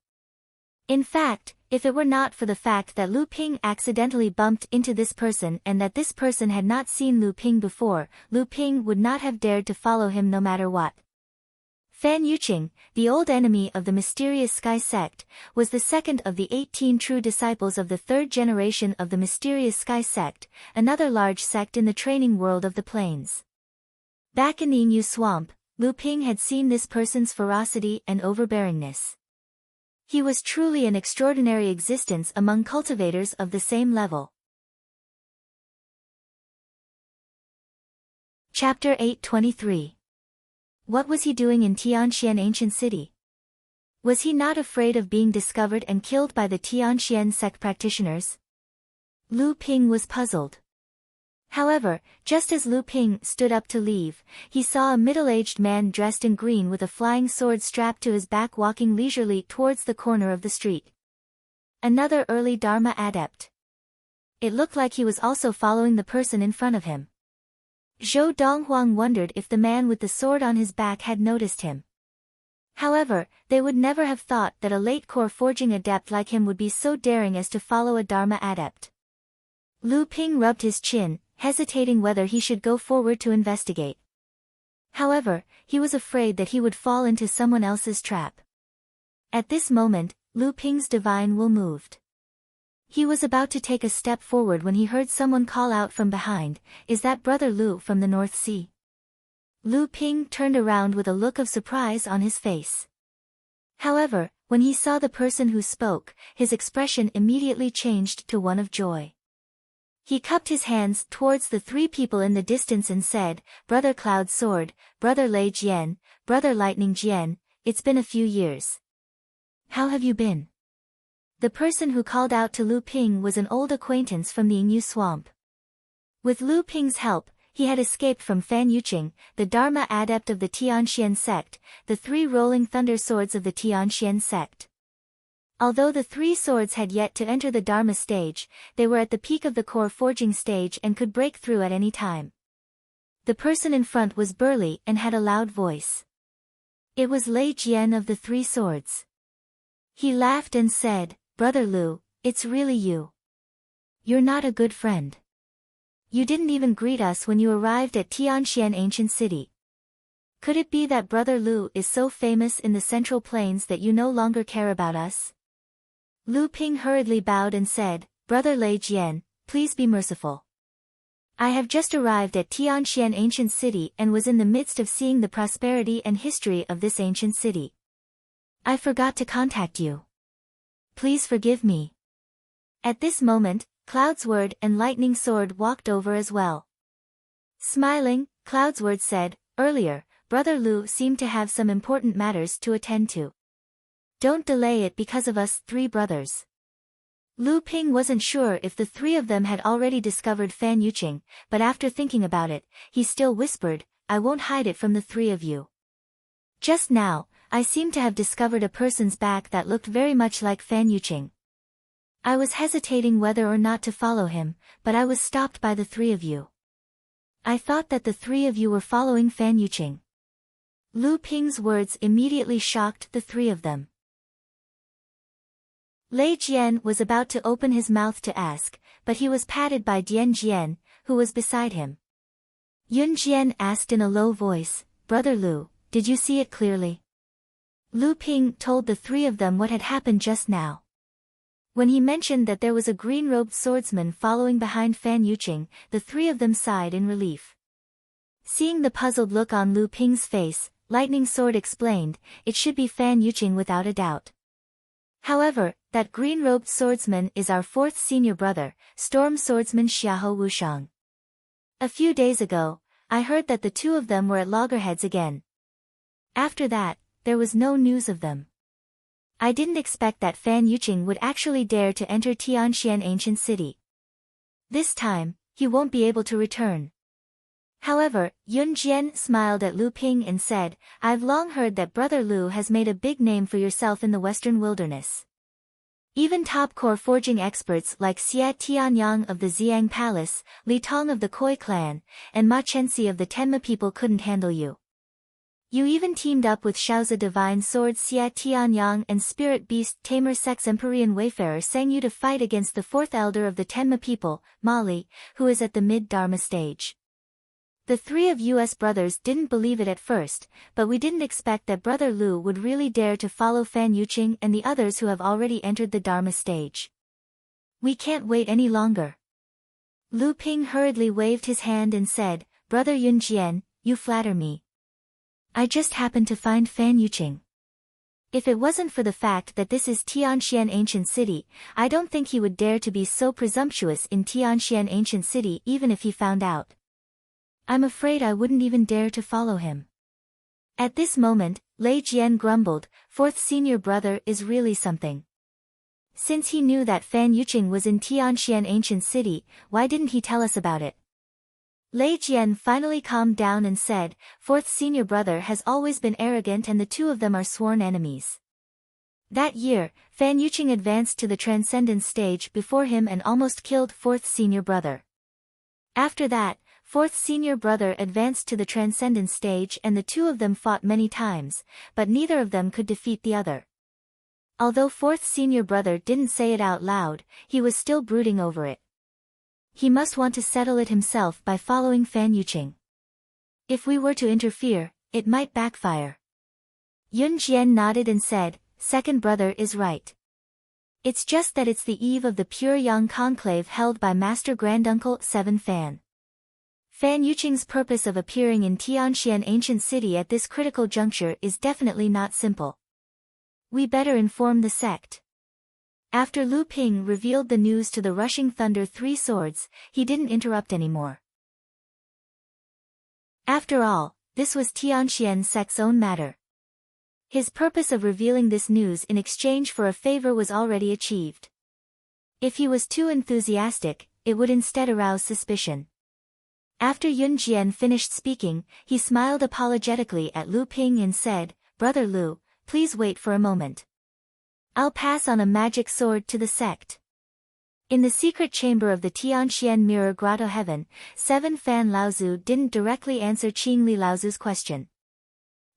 In fact, if it were not for the fact that Lu Ping accidentally bumped into this person and that this person had not seen Lu Ping before, Lu Ping would not have dared to follow him no matter what. Fan Yuqing, the old enemy of the mysterious Sky sect, was the 2nd of the 18 true disciples of the 3rd generation of the mysterious Sky sect, another large sect in the training world of the plains. Back in the Yingyu swamp, Lu Ping had seen this person's ferocity and overbearingness. He was truly an extraordinary existence among cultivators of the same level. Chapter 823. What was he doing in Tianxian ancient city? Was he not afraid of being discovered and killed by the Tianxian sect practitioners? Lu Ping was puzzled. However, just as Lu Ping stood up to leave, he saw a middle-aged man dressed in green with a flying sword strapped to his back walking leisurely towards the corner of the street. Another early Dharma adept. It looked like he was also following the person in front of him. Zhou Donghuang wondered if the man with the sword on his back had noticed him. However, they would never have thought that a late core forging adept like him would be so daring as to follow a Dharma adept. Lu Ping rubbed his chin, hesitating whether he should go forward to investigate. However, he was afraid that he would fall into someone else's trap. At this moment, Lu Ping's divine will moved. He was about to take a step forward when he heard someone call out from behind, "Is that Brother Lu from the North Sea?" Lu Ping turned around with a look of surprise on his face. However, when he saw the person who spoke, his expression immediately changed to one of joy. He cupped his hands towards the three people in the distance and said, "Brother Cloud Sword, Brother Lei Jian, Brother Lightning Jian, it's been a few years. How have you been?" The person who called out to Lu Ping was an old acquaintance from the Yingyu swamp. With Lu Ping's help, he had escaped from Fan Yuqing, the Dharma adept of the Tianxian sect, the three rolling thunder swords of the Tianxian sect. Although the three swords had yet to enter the Dharma stage, they were at the peak of the core forging stage and could break through at any time. The person in front was burly and had a loud voice. It was Lei Jian of the three swords. He laughed and said, "Brother Lu, it's really you. You're not a good friend. You didn't even greet us when you arrived at Tianxian Ancient City. Could it be that Brother Lu is so famous in the Central Plains that you no longer care about us?" Lu Ping hurriedly bowed and said, "Brother Lei Jian, please be merciful. I have just arrived at Tianxian Ancient City and was in the midst of seeing the prosperity and history of this ancient city. I forgot to contact you. Please forgive me." At this moment, Cloudsword and Lightning Sword walked over as well. Smiling, Cloudsword said, "Earlier, Brother Lu seemed to have some important matters to attend to. Don't delay it because of us three brothers." Lu Ping wasn't sure if the three of them had already discovered Fan Yuqing, but after thinking about it, he still whispered, "I won't hide it from the three of you. Just now, I seem to have discovered a person's back that looked very much like Fan Yuqing. I was hesitating whether or not to follow him, but I was stopped by the three of you. I thought that the three of you were following Fan Yuqing." Lu Ping's words immediately shocked the three of them. Lei Jian was about to open his mouth to ask, but he was patted by Dian Jian, who was beside him. Yun Jian asked in a low voice, "Brother Lu, did you see it clearly?" Lu Ping told the three of them what had happened just now. When he mentioned that there was a green-robed swordsman following behind Fan Yuqing, the three of them sighed in relief. Seeing the puzzled look on Lu Ping's face, Lightning Sword explained, "It should be Fan Yuqing without a doubt. However, that green-robed swordsman is our fourth senior brother, Storm Swordsman Xiahou Wushang. A few days ago, I heard that the two of them were at loggerheads again. After that, there was no news of them. I didn't expect that Fan Yuqing would actually dare to enter Tianxian Ancient City. This time, he won't be able to return." However, Yun Jian smiled at Lu Ping and said, "I've long heard that Brother Lu has made a big name for yourself in the Western Wilderness. Even top core forging experts like Xie Tianyang of the Xiang Palace, Li Tong of the Koi clan, and Ma Chenxi of the Tenma people couldn't handle you. You even teamed up with Shaozi Divine Sword Xie Tianyang and Spirit Beast Tamer Sex Empyrean Wayfarer Sangyu to fight against the fourth elder of the Tenma people, Mali, who is at the mid-Dharma stage. The three of us brothers didn't believe it at first, but we didn't expect that Brother Lu would really dare to follow Fan Yuqing and the others who have already entered the Dharma stage. We can't wait any longer." Lu Ping hurriedly waved his hand and said, "Brother Yun Jian, you flatter me. I just happened to find Fan Yuqing. If it wasn't for the fact that this is Tianxian Ancient City, I don't think he would dare to be so presumptuous in Tianxian Ancient City even if he found out. I'm afraid I wouldn't even dare to follow him." At this moment, Lei Jian grumbled, "Fourth senior brother is really something. Since he knew that Fan Yuqing was in Tianxian Ancient City, why didn't he tell us about it? Lei Jian finally calmed down and said, "Fourth senior brother has always been arrogant and the two of them are sworn enemies." That year, Fan Yuqing advanced to the transcendence stage before him and almost killed fourth senior brother. After that, fourth senior brother advanced to the transcendence stage and the two of them fought many times, but neither of them could defeat the other. Although fourth senior brother didn't say it out loud, he was still brooding over it. He must want to settle it himself by following Fan Yuqing. If we were to interfere, it might backfire. Yun Jian nodded and said, "Second brother is right. It's just that it's the eve of the Pure Yang conclave held by Master Granduncle 7 Fan. Fan Yuqing's purpose of appearing in Tianxian ancient city at this critical juncture is definitely not simple. We better inform the sect." After Lu Ping revealed the news to the Rushing Thunder Three Swords, he didn't interrupt anymore. After all, this was Tianxian sect's own matter. His purpose of revealing this news in exchange for a favor was already achieved. If he was too enthusiastic, it would instead arouse suspicion. After Yun Jian finished speaking, he smiled apologetically at Lu Ping and said, "Brother Lu, please wait for a moment. I'll pass on a magic sword to the sect." In the secret chamber of the Tianxian Mirror Grotto Heaven, 7 Fan Laozu didn't directly answer Qingli Laozu's question.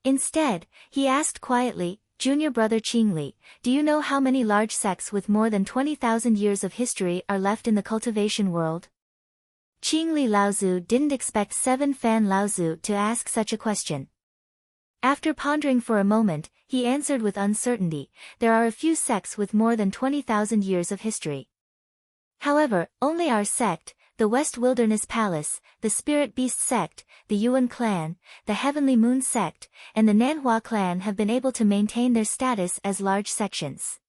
Instead, he asked quietly, "Junior brother Qingli, do you know how many large sects with more than 20,000 years of history are left in the cultivation world?" Qingli Laozu didn't expect 7 Fan Laozu to ask such a question. After pondering for a moment, he answered with uncertainty, "There are a few sects with more than 20,000 years of history. However, only our sect, the West Wilderness Palace, the Spirit Beast sect, the Yuan clan, the Heavenly Moon sect, and the Nanhua clan have been able to maintain their status as large sections.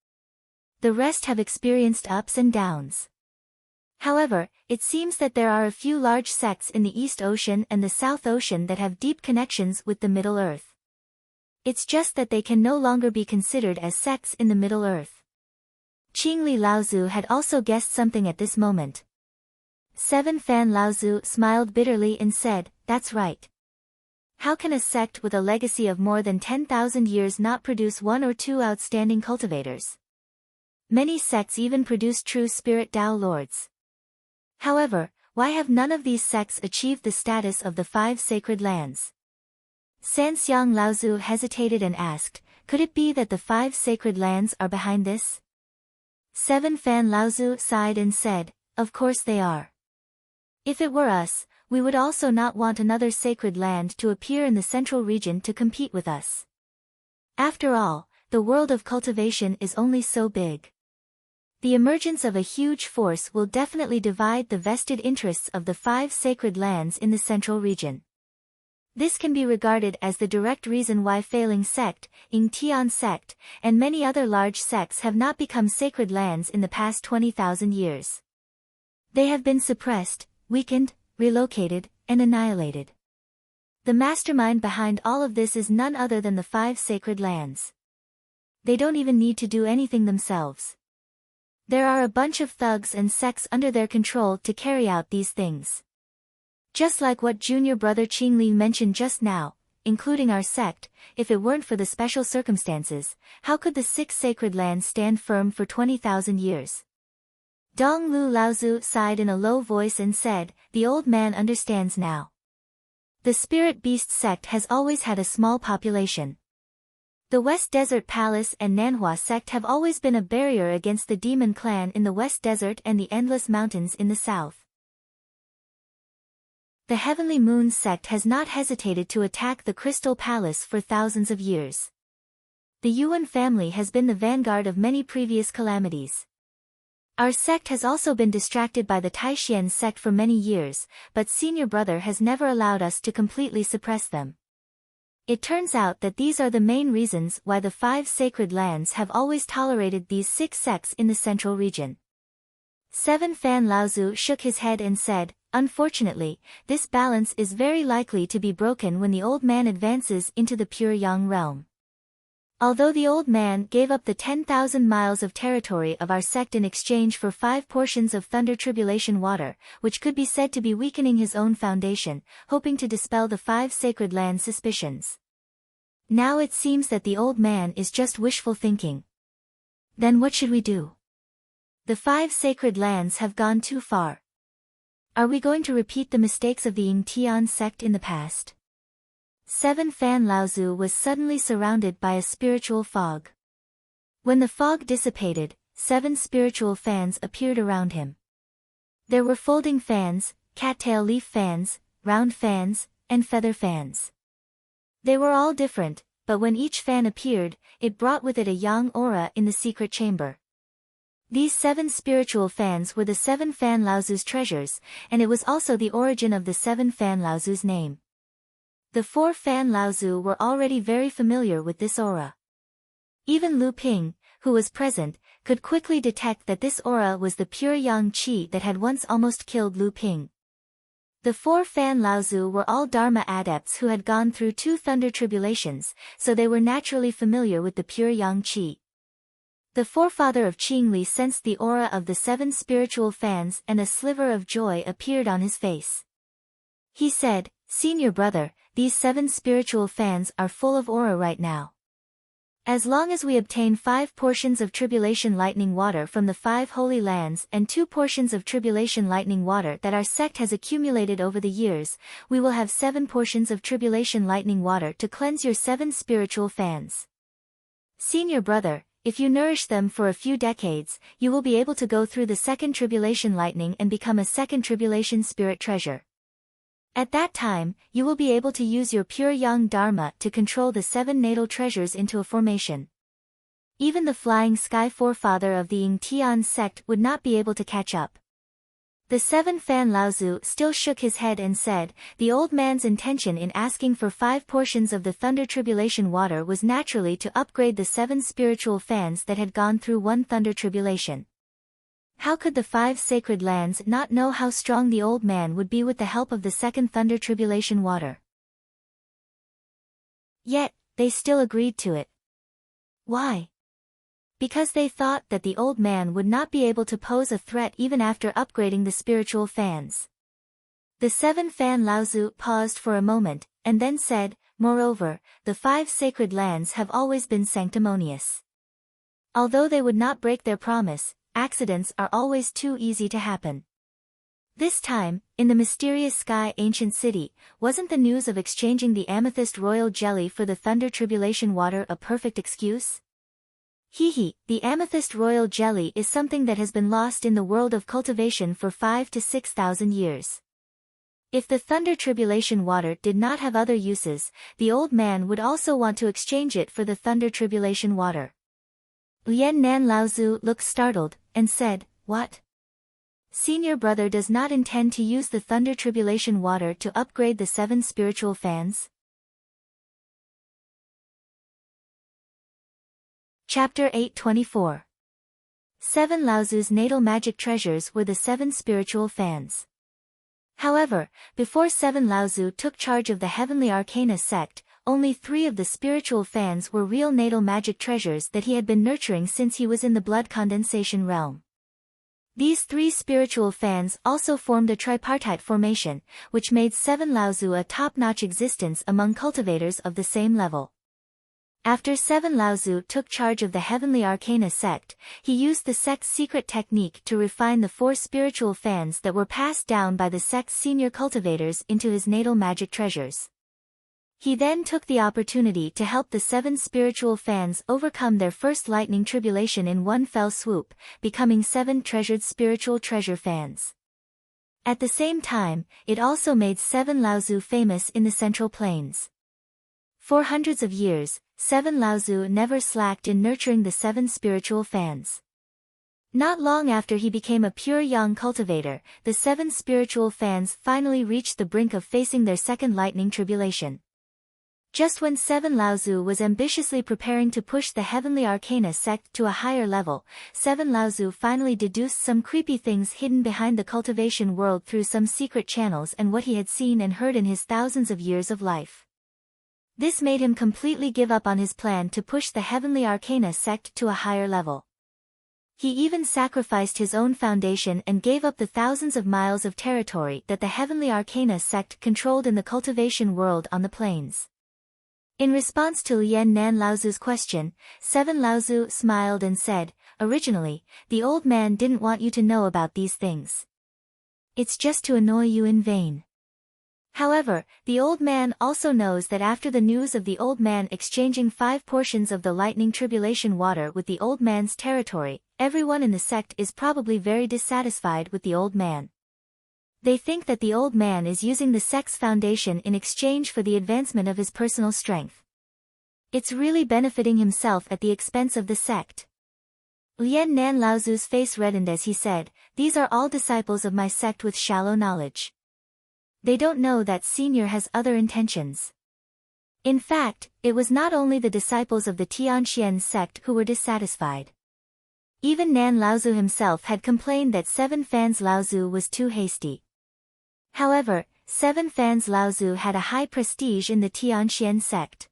The rest have experienced ups and downs. However, it seems that there are a few large sects in the East Ocean and the South Ocean that have deep connections with the Middle Earth. It's just that they can no longer be considered as sects in the Middle Earth." Qingli Laozu had also guessed something at this moment. 7 Fan Laozu smiled bitterly and said, "That's right. How can a sect with a legacy of more than 10,000 years not produce one or two outstanding cultivators? Many sects even produce true spirit Tao lords. However, why have none of these sects achieved the status of the 5 sacred lands?" Sanxiang Laozu hesitated and asked, "Could it be that the 5 sacred lands are behind this?" 7 Fan Laozu sighed and said, "Of course they are. If it were us, we would also not want another sacred land to appear in the central region to compete with us. After all, the world of cultivation is only so big. The emergence of a huge force will definitely divide the vested interests of the 5 sacred lands in the central region. This can be regarded as the direct reason why Failing Sect, Yingtian Sect, and many other large sects have not become sacred lands in the past 20,000 years. They have been suppressed, weakened, relocated, and annihilated. The mastermind behind all of this is none other than the 5 sacred lands. They don't even need to do anything themselves. There are a bunch of thugs and sects under their control to carry out these things. Just like what junior brother Qingli mentioned just now, including our sect, if it weren't for the special circumstances, how could the 6 sacred lands stand firm for 20,000 years? Dong Lu Laozu sighed in a low voice and said, "The old man understands now. The Spirit Beast sect has always had a small population. The West Desert Palace and Nanhua sect have always been a barrier against the Demon clan in the West Desert and the Endless Mountains in the South. The Heavenly Moon sect has not hesitated to attack the Crystal Palace for thousands of years. The Yuan family has been the vanguard of many previous calamities. Our sect has also been distracted by the Taishian sect for many years, but senior brother has never allowed us to completely suppress them. It turns out that these are the main reasons why the 5 sacred lands have always tolerated these 6 sects in the central region." 7 Fan Laozu shook his head and said, "Unfortunately, this balance is very likely to be broken when the old man advances into the pure Yang realm. Although the old man gave up the 10,000 miles of territory of our sect in exchange for 5 portions of thunder tribulation water, which could be said to be weakening his own foundation, hoping to dispel the 5 sacred lands' suspicions. Now it seems that the old man is just wishful thinking. Then what should we do? The 5 sacred lands have gone too far. Are we going to repeat the mistakes of the Ying-Tian sect in the past? 7 Fan Laozu was suddenly surrounded by a spiritual fog. When the fog dissipated, 7 spiritual fans appeared around him. There were folding fans, cattail leaf fans, round fans, and feather fans. They were all different, but when each fan appeared, it brought with it a yang aura in the secret chamber. These 7 spiritual fans were the 7 Fan Laozu's treasures, and it was also the origin of the 7 Fan Laozu's name. The 4 Fan Laozu were already very familiar with this aura. Even Lu Ping, who was present, could quickly detect that this aura was the pure yang qi that had once almost killed Lu Ping. The 4 Fan Laozu were all Dharma adepts who had gone through 2 thunder tribulations, so they were naturally familiar with the pure yang qi. The forefather of Qingli sensed the aura of the 7 spiritual fans and a sliver of joy appeared on his face. He said, "Senior brother, these 7 spiritual fans are full of aura right now. As long as we obtain 5 portions of tribulation lightning water from the 5 holy lands and 2 portions of tribulation lightning water that our sect has accumulated over the years, we will have 7 portions of tribulation lightning water to cleanse your 7 spiritual fans. Senior brother, if you nourish them for a few decades, you will be able to go through the 2nd tribulation lightning and become a 2nd tribulation spirit treasure. At that time, you will be able to use your pure yang dharma to control the 7 natal treasures into a formation. Even the flying sky forefather of the Ying-Tian sect would not be able to catch up." The 7 Fan Laozu still shook his head and said, the old man's intention in asking for 5 portions of the thunder tribulation water was naturally to upgrade the 7 spiritual fans that had gone through 1 thunder tribulation. How could the 5 sacred lands not know how strong the old man would be with the help of the 2nd thunder tribulation water? Yet, they still agreed to it. Why? Because they thought that the old man would not be able to pose a threat even after upgrading the spiritual fans. The 7 Fan Laozu paused for a moment, and then said, "Moreover, the 5 sacred lands have always been sanctimonious. Although they would not break their promise, accidents are always too easy to happen. This time, in the mysterious sky ancient city, wasn't the news of exchanging the amethyst royal jelly for the thunder tribulation water a perfect excuse? The amethyst royal jelly is something that has been lost in the world of cultivation for 5 to 6,000 years. If the thunder tribulation water did not have other uses, the old man would also want to exchange it for the thunder tribulation water." Lian Nan Laozu looked startled, and said, "What? Senior brother does not intend to use the thunder tribulation water to upgrade the 7 spiritual fans?" Chapter 824. 7 Laozu's natal magic treasures were the 7 spiritual fans. However, before 7 Laozu took charge of the Heavenly Arcana sect, only 3 of the spiritual fans were real natal magic treasures that he had been nurturing since he was in the blood condensation realm. These 3 spiritual fans also formed a tripartite formation, which made 7 Laozu a top-notch existence among cultivators of the same level. After 7 Laozu took charge of the Heavenly Arcana sect, he used the sect's secret technique to refine the 4 spiritual fans that were passed down by the sect's senior cultivators into his natal magic treasures. He then took the opportunity to help the 7 spiritual fans overcome their first lightning tribulation in one fell swoop, becoming 7 treasured spiritual treasure fans. At the same time, it also made 7 Laozu famous in the Central Plains. For hundreds of years, 7 Laozu never slacked in nurturing the 7 spiritual fans. Not long after he became a pure yang cultivator, the 7 spiritual fans finally reached the brink of facing their second lightning tribulation. Just when 7 Laozu was ambitiously preparing to push the Heavenly Arcana sect to a higher level, 7 Laozu finally deduced some creepy things hidden behind the cultivation world through some secret channels and what he had seen and heard in his thousands of years of life. This made him completely give up on his plan to push the Heavenly Arcana sect to a higher level. He even sacrificed his own foundation and gave up the thousands of miles of territory that the Heavenly Arcana sect controlled in the cultivation world on the plains. In response to Lian Nan Laozu's question, 7 Laozu smiled and said, "Originally, the old man didn't want you to know about these things. It's just to annoy you in vain." However, the old man also knows that after the news of the old man exchanging 5 portions of the lightning tribulation water with the old man's territory, everyone in the sect is probably very dissatisfied with the old man. They think that the old man is using the sect's foundation in exchange for the advancement of his personal strength. It's really benefiting himself at the expense of the sect. Lian Nan Laozu's face reddened as he said, "These are all disciples of my sect with shallow knowledge. They don't know that Senior has other intentions." In fact, it was not only the disciples of the Tianxian sect who were dissatisfied. Even Nan Laozu himself had complained that 7 Fans Laozu was too hasty. However, 7 Fans Laozu had a high prestige in the Tianxian sect.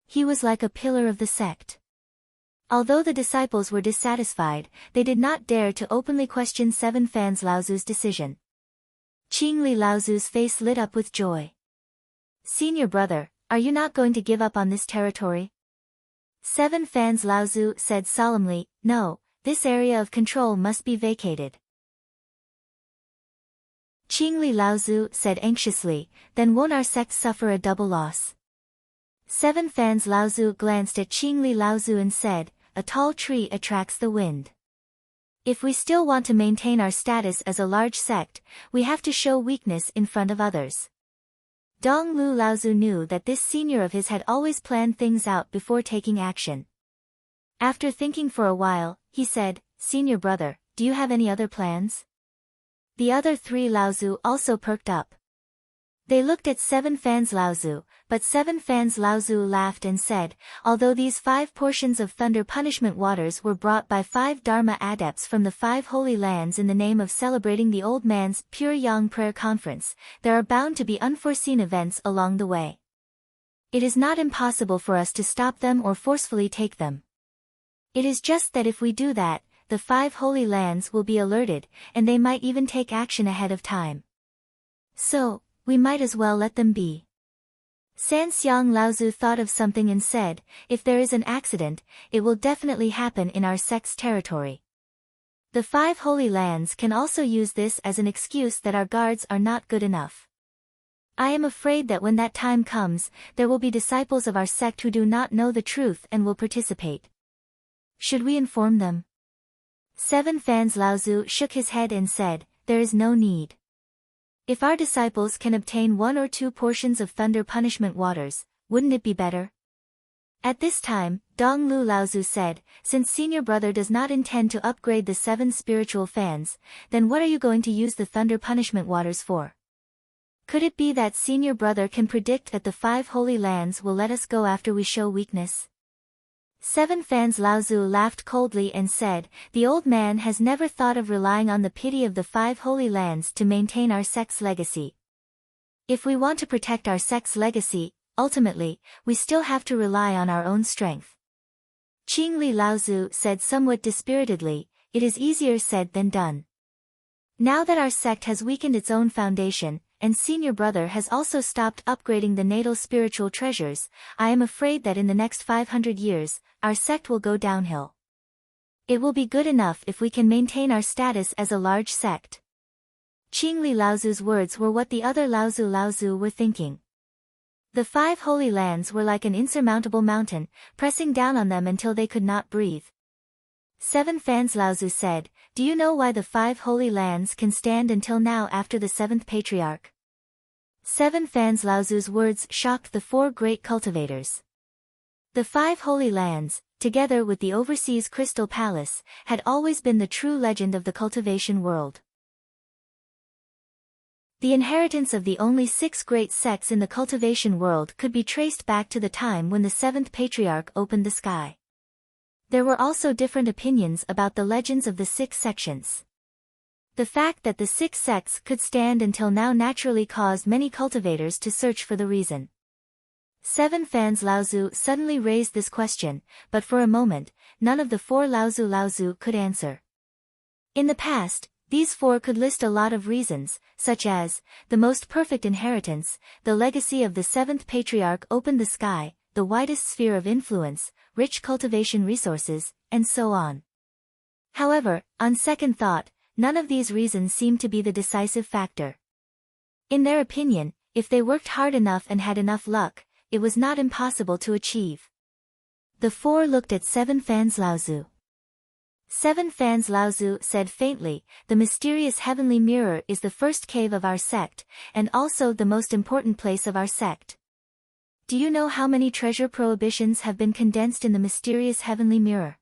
He was like a pillar of the sect. Although the disciples were dissatisfied, they did not dare to openly question 7 Fans Laozu's decision. Qingli Laozu's face lit up with joy. "Senior brother, are you not going to give up on this territory?" 7 Fans Laozu said solemnly, "No, this area of control must be vacated." Qingli Laozu said anxiously, "Then won't our sect suffer a double loss?" 7 Fans Laozu glanced at Qingli Laozu and said, "A tall tree attracts the wind. If we still want to maintain our status as a large sect, we have to show weakness in front of others." Dong Lu Laozu knew that this senior of his had always planned things out before taking action. After thinking for a while, he said, "Senior brother, do you have any other plans?" The other 3 Laozu also perked up. They looked at 7 Fans Laozu, but 7 Fans Laozu laughed and said, "Although these 5 portions of thunder punishment waters were brought by 5 Dharma adepts from the 5 holy lands in the name of celebrating the old man's Pure Yang prayer conference, there are bound to be unforeseen events along the way. It is not impossible for us to stop them or forcefully take them. It is just that if we do that, the 5 holy lands will be alerted, and they might even take action ahead of time. So, we might as well let them be." Sanxiang Laozu thought of something and said, "If there is an accident, it will definitely happen in our sect's territory. The 5 holy lands can also use this as an excuse that our guards are not good enough. I am afraid that when that time comes, there will be disciples of our sect who do not know the truth and will participate. Should we inform them?" 7 Fans Laozu shook his head and said, "There is no need. If our disciples can obtain 1 or 2 portions of thunder punishment waters, wouldn't it be better?" At this time, Dong Lu Laozu said, "Since senior brother does not intend to upgrade the 7 spiritual fans, then what are you going to use the thunder punishment waters for? Could it be that senior brother can predict that the 5 holy lands will let us go after we show weakness?" 7 Fans Laozu laughed coldly and said, "The old man has never thought of relying on the pity of the 5 holy lands to maintain our sect's legacy. If we want to protect our sect's legacy, ultimately, we still have to rely on our own strength." Qingli Laozu said somewhat dispiritedly, "It is easier said than done. Now that our sect has weakened its own foundation, and senior brother has also stopped upgrading the natal spiritual treasures, I am afraid that in the next 500 years, our sect will go downhill. It will be good enough if we can maintain our status as a large sect." Qingli Laozu's words were what the other Laozu were thinking. The 5 holy lands were like an insurmountable mountain, pressing down on them until they could not breathe. 7 Fans Laozu said, "Do you know why the 5 holy lands can stand until now after the 7th patriarch?" 7 Fans Laozu's words shocked the 4 great cultivators. The 5 holy lands, together with the overseas Crystal Palace, had always been the true legend of the cultivation world. The inheritance of the only 6 great sects in the cultivation world could be traced back to the time when the 7th patriarch opened the sky. There were also different opinions about the legends of the 6 sections. The fact that the 6 sects could stand until now naturally caused many cultivators to search for the reason. 7 fans Laozu suddenly raised this question, but for a moment, none of the 4 Laozu could answer. In the past, these 4 could list a lot of reasons, such as, the most perfect inheritance, the legacy of the 7th patriarch opened the sky, the widest sphere of influence, rich cultivation resources, and so on. However, on second thought, none of these reasons seemed to be the decisive factor. In their opinion, if they worked hard enough and had enough luck, it was not impossible to achieve. The 4 looked at 7 fans Laozu. 7 fans Laozu said faintly, the mysterious heavenly mirror is the first cave of our sect, and also the most important place of our sect. Do you know how many treasure prohibitions have been condensed in the mysterious heavenly mirror?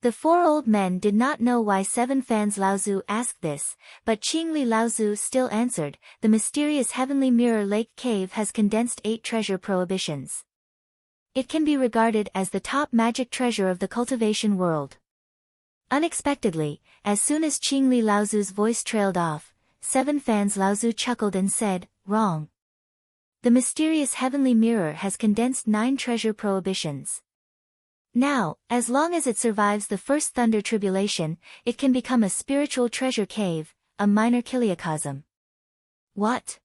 The 4 old men did not know why 7 fans Laozu asked this, but Qingli Laozu still answered, the mysterious heavenly mirror lake cave has condensed 8 treasure prohibitions. It can be regarded as the top magic treasure of the cultivation world. Unexpectedly, as soon as Qingli Laozu's voice trailed off, 7 fans Laozu chuckled and said, wrong. The mysterious heavenly mirror has condensed 9 treasure prohibitions. Now, as long as it survives the first thunder tribulation, it can become a spiritual treasure cave, a minor kiliacosm. What?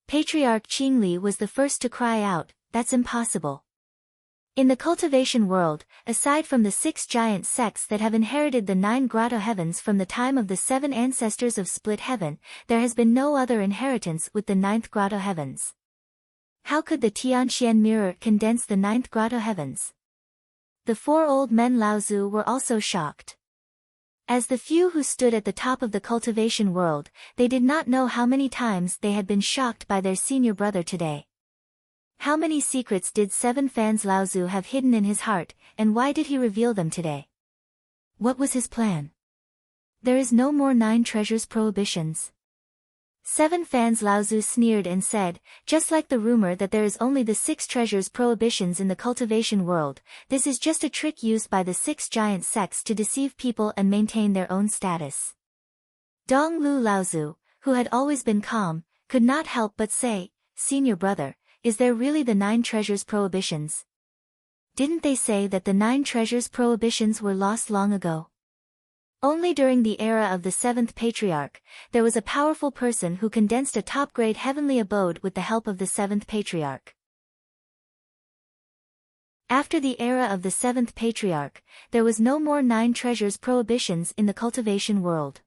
Patriarch Qingli was the first to cry out, that's impossible. In the cultivation world, aside from the 6 giant sects that have inherited the 9 grotto heavens from the time of the 7 ancestors of split heaven, there has been no other inheritance with the 9th grotto heavens. How could the Tianxian mirror condense the 9th grotto heavens? The 4 old men Laozu were also shocked. As the few who stood at the top of the cultivation world, they did not know how many times they had been shocked by their senior brother today. How many secrets did 7 fans Laozu have hidden in his heart, and why did he reveal them today? What was his plan? There is no more 9 treasures prohibitions. 7 fans Laozu sneered and said, just like the rumor that there is only the 6 treasures prohibitions in the cultivation world, this is just a trick used by the 6 giant sects to deceive people and maintain their own status. Dong Lu Laozu, who had always been calm, could not help but say, senior brother, is there really the 9 treasures prohibitions? Didn't they say that the 9 treasures prohibitions were lost long ago? Only during the era of the 7th patriarch, there was a powerful person who condensed a top-grade heavenly abode with the help of the 7th patriarch. After the era of the 7th patriarch, there was no more 9 treasures prohibitions in the cultivation world.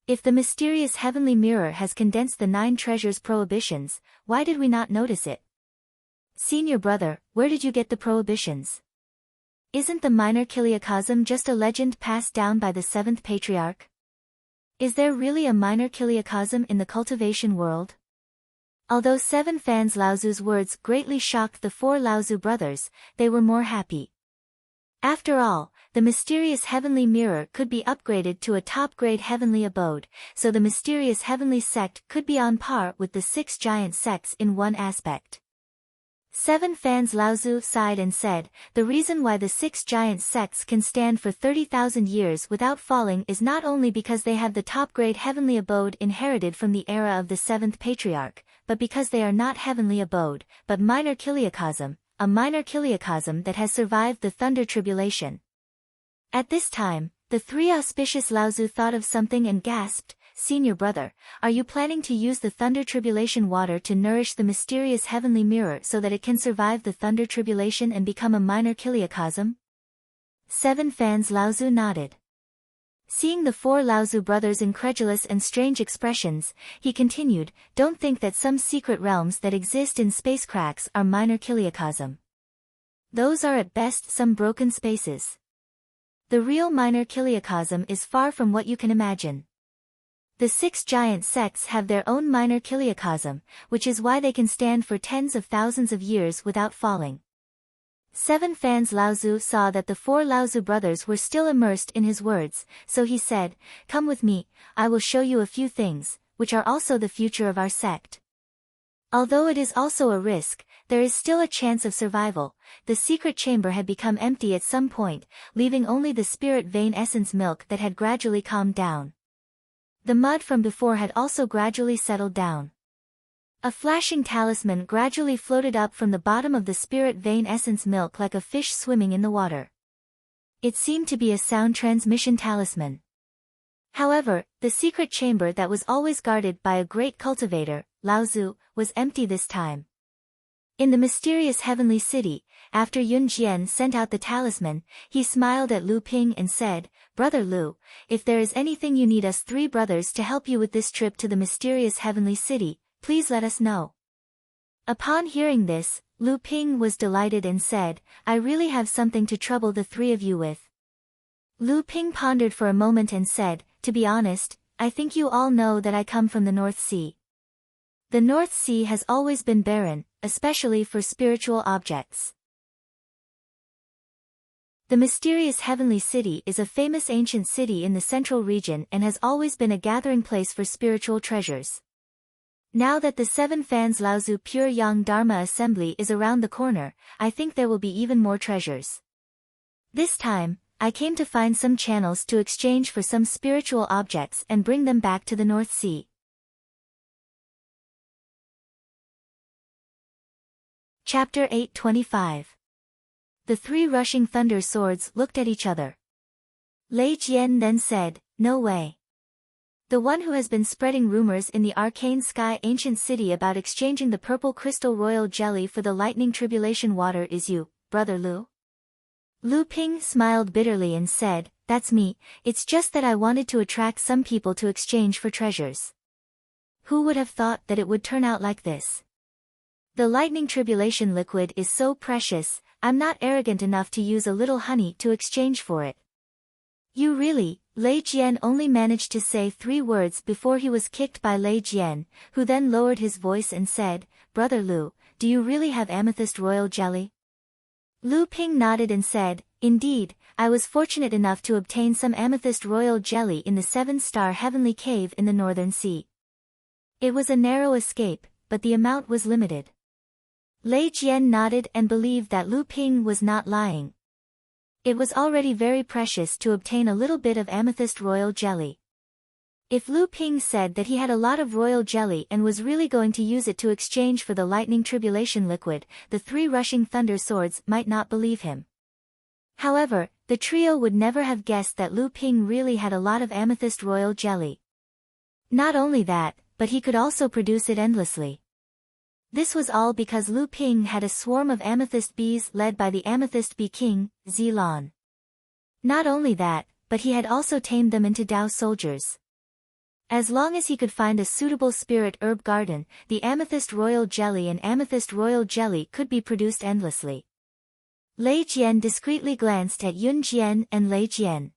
If the mysterious heavenly mirror has condensed the 9 treasures prohibitions, why did we not notice it? Senior brother, where did you get the prohibitions? Isn't the minor kiliacosm just a legend passed down by the 7th patriarch? Is there really a minor kiliacosm in the cultivation world? Although 7 fans Laozu's words greatly shocked the 4 Laozu brothers, they were more happy. After all, the mysterious heavenly mirror could be upgraded to a top-grade heavenly abode, so the mysterious heavenly sect could be on par with the 6 giant sects in one aspect. 7 fans Laozu sighed and said, the reason why the 6 giant sects can stand for 30,000 years without falling is not only because they have the top-grade heavenly abode inherited from the era of the 7th patriarch, but because they are not heavenly abode, but minor kiliacosm, a minor kiliacosm that has survived the thunder tribulation. At this time, the 3 auspicious Laozu thought of something and gasped, senior brother, are you planning to use the thunder tribulation water to nourish the mysterious heavenly mirror so that it can survive the thunder tribulation and become a minor kiliacosm? 7 fans Laozu nodded. Seeing the 4 Laozu brothers' incredulous and strange expressions, he continued, don't think that some secret realms that exist in space cracks are minor kiliacosm. Those are at best some broken spaces. The real minor kiliacosm is far from what you can imagine. The 6 giant sects have their own minor kiliacosm, which is why they can stand for tens of thousands of years without falling. 7 fans Laozu saw that the 4 Laozu brothers were still immersed in his words, so he said, come with me, I will show you a few things, which are also the future of our sect. Although it is also a risk, there is still a chance of survival. The secret chamber had become empty at some point, leaving only the spirit vein essence milk that had gradually calmed down. The mud from before had also gradually settled down. A flashing talisman gradually floated up from the bottom of the spirit vein essence milk like a fish swimming in the water. It seemed to be a sound transmission talisman. However, the secret chamber that was always guarded by a great cultivator, Lao Tzu, was empty this time. In the mysterious heavenly city, after Yun Jian sent out the talisman, he smiled at Lu Ping and said, "Brother Lu, if there is anything you need us three brothers to help you with this trip to the mysterious heavenly city, please let us know." Upon hearing this, Lu Ping was delighted and said, "I really have something to trouble the three of you with." Lu Ping pondered for a moment and said, "To be honest, I think you all know that I come from the North Sea. The North Sea has always been barren, especially for spiritual objects. The mysterious heavenly city is a famous ancient city in the central region and has always been a gathering place for spiritual treasures. Now that the Seven Fans Laozu Pure Yang Dharma Assembly is around the corner, I think there will be even more treasures. This time, I came to find some channels to exchange for some spiritual objects and bring them back to the North Sea." Chapter 825. The three rushing thunder swords looked at each other. Lei Jian then said, "No way. The one who has been spreading rumors in the arcane sky ancient city about exchanging the purple crystal royal jelly for the lightning tribulation water is you, Brother Lu?" Lu Ping smiled bitterly and said, "That's me, it's just that I wanted to attract some people to exchange for treasures. Who would have thought that it would turn out like this? The lightning tribulation liquid is so precious, I'm not arrogant enough to use a little honey to exchange for it." "You really," Lei Jian only managed to say 3 words before he was kicked by Lei Jian, who then lowered his voice and said, "Brother Lu, do you really have amethyst royal jelly?" Lu Ping nodded and said, "Indeed, I was fortunate enough to obtain some amethyst royal jelly in the 7-star heavenly cave in the northern sea. It was a narrow escape, but the amount was limited." Lei Jian nodded and believed that Lu Ping was not lying. It was already very precious to obtain a little bit of amethyst royal jelly. If Lu Ping said that he had a lot of royal jelly and was really going to use it to exchange for the lightning tribulation liquid, the 3 rushing thunder swords might not believe him. However, the trio would never have guessed that Lu Ping really had a lot of amethyst royal jelly. Not only that, but he could also produce it endlessly. This was all because Lu Ping had a swarm of amethyst bees led by the amethyst bee king, Zilan. Not only that, but he had also tamed them into Dao soldiers. As long as he could find a suitable spirit herb garden, the amethyst royal jelly and amethyst royal jelly could be produced endlessly. Lei Jian discreetly glanced at Yun Jian and Lei Jian.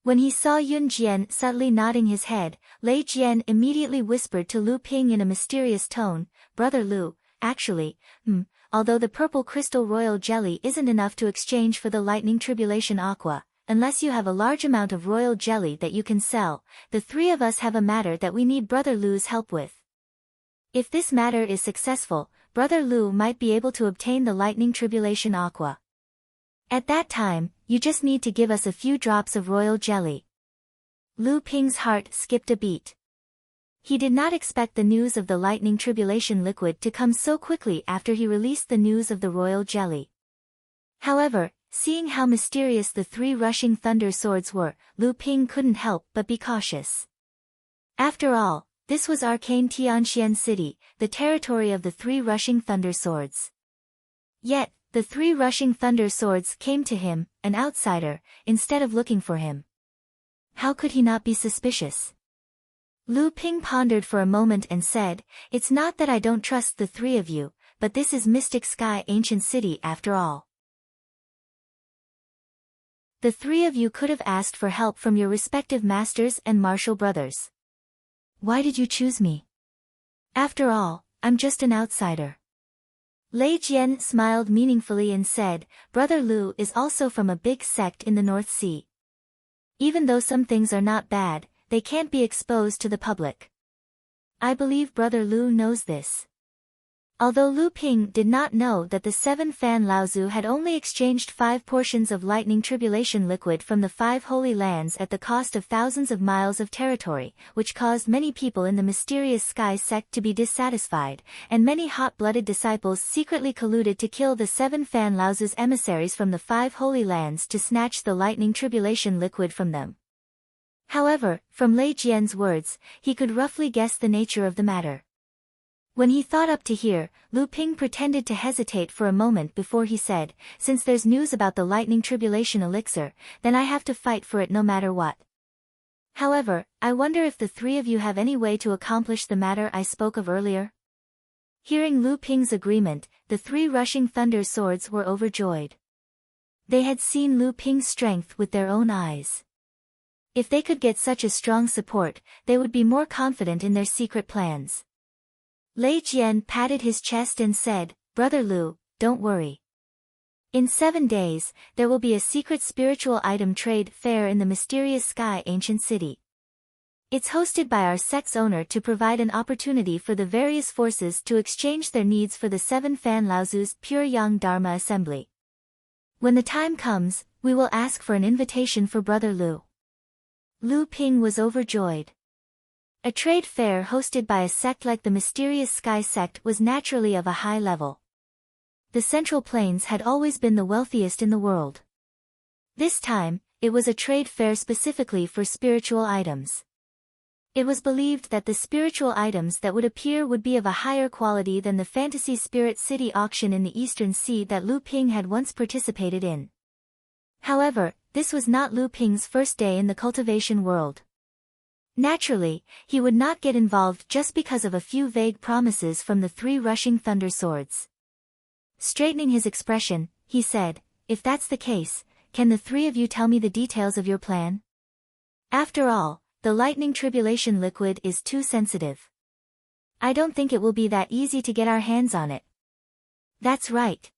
When he saw Yun Jian subtly nodding his head, Lei Jian immediately whispered to Lu Ping in a mysterious tone, "Brother Lu, actually, although the purple crystal royal jelly isn't enough to exchange for the lightning tribulation aqua, unless you have a large amount of royal jelly that you can sell, the 3 of us have a matter that we need Brother Lu's help with. If this matter is successful, Brother Lu might be able to obtain the lightning tribulation aqua. At that time, you just need to give us a few drops of royal jelly." Lu Ping's heart skipped a beat. He did not expect the news of the lightning tribulation liquid to come so quickly after he released the news of the royal jelly. However, seeing how mysterious the 3 rushing thunder swords were, Lu Ping couldn't help but be cautious. After all, this was arcane Tianxian City, the territory of the 3 rushing thunder swords. Yet, the 3 rushing thunder swords came to him, an outsider, instead of looking for him. How could he not be suspicious? Lu Ping pondered for a moment and said, "It's not that I don't trust the 3 of you, but this is Mystic Sky Ancient City after all. The 3 of you could have asked for help from your respective masters and martial brothers. Why did you choose me? After all, I'm just an outsider." Lei Jian smiled meaningfully and said, "Brother Lu is also from a big sect in the North Sea. Even though some things are not bad, they can't be exposed to the public. I believe Brother Lu knows this. Although Lu Ping did not know that the 7 Fan Laozu had only exchanged 5 portions of lightning tribulation liquid from the 5 holy lands at the cost of thousands of miles of territory, which caused many people in the mysterious sky sect to be dissatisfied, and many hot-blooded disciples secretly colluded to kill the 7 Fan Laozu's emissaries from the 5 holy lands to snatch the lightning tribulation liquid from them. However, from Lei Jian's words, he could roughly guess the nature of the matter. When he thought up to here, Lu Ping pretended to hesitate for a moment before he said, "Since there's news about the lightning tribulation elixir, then I have to fight for it no matter what. However, I wonder if the 3 of you have any way to accomplish the matter I spoke of earlier?" Hearing Lu Ping's agreement, the 3 rushing thunder swords were overjoyed. They had seen Lu Ping's strength with their own eyes. If they could get such a strong support, they would be more confident in their secret plans. Lei Jian patted his chest and said, "Brother Lu, don't worry. In 7 days, there will be a secret spiritual item trade fair in the mysterious sky ancient city. It's hosted by our sect's owner to provide an opportunity for the various forces to exchange their needs for the 7 Fan Laozu's pure Yang Dharma assembly. When the time comes, we will ask for an invitation for Brother Lu." Lu Ping was overjoyed. A trade fair hosted by a sect like the mysterious sky sect was naturally of a high level. The Central Plains had always been the wealthiest in the world. This time, it was a trade fair specifically for spiritual items. It was believed that the spiritual items that would appear would be of a higher quality than the Fantasy Spirit City auction in the Eastern Sea that Lu Ping had once participated in. However, this was not Lu Ping's first day in the cultivation world. Naturally, he would not get involved just because of a few vague promises from the 3 rushing thunder swords. Straightening his expression, he said, "If that's the case, can the 3 of you tell me the details of your plan? After all, the lightning tribulation liquid is too sensitive. I don't think it will be that easy to get our hands on it." "That's right."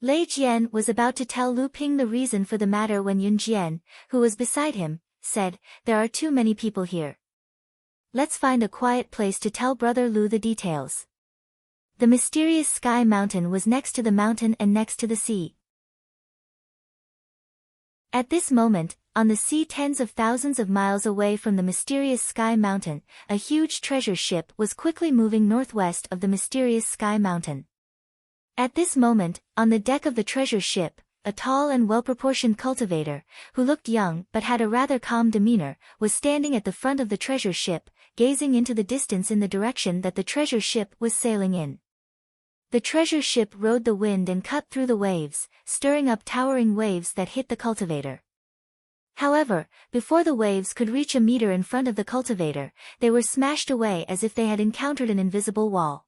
Lei Jian was about to tell Lu Ping the reason for the matter when Yun Jian, who was beside him, said, "There are too many people here. Let's find a quiet place to tell Brother Lu the details." The mysterious sky mountain was next to the mountain and next to the sea. At this moment, on the sea tens of thousands of miles away from the mysterious sky mountain, a huge treasure ship was quickly moving northwest of the mysterious sky mountain. At this moment, on the deck of the treasure ship, a tall and well-proportioned cultivator, who looked young but had a rather calm demeanor, was standing at the front of the treasure ship, gazing into the distance in the direction that the treasure ship was sailing in. The treasure ship rode the wind and cut through the waves, stirring up towering waves that hit the cultivator. However, before the waves could reach a meter in front of the cultivator, they were smashed away as if they had encountered an invisible wall.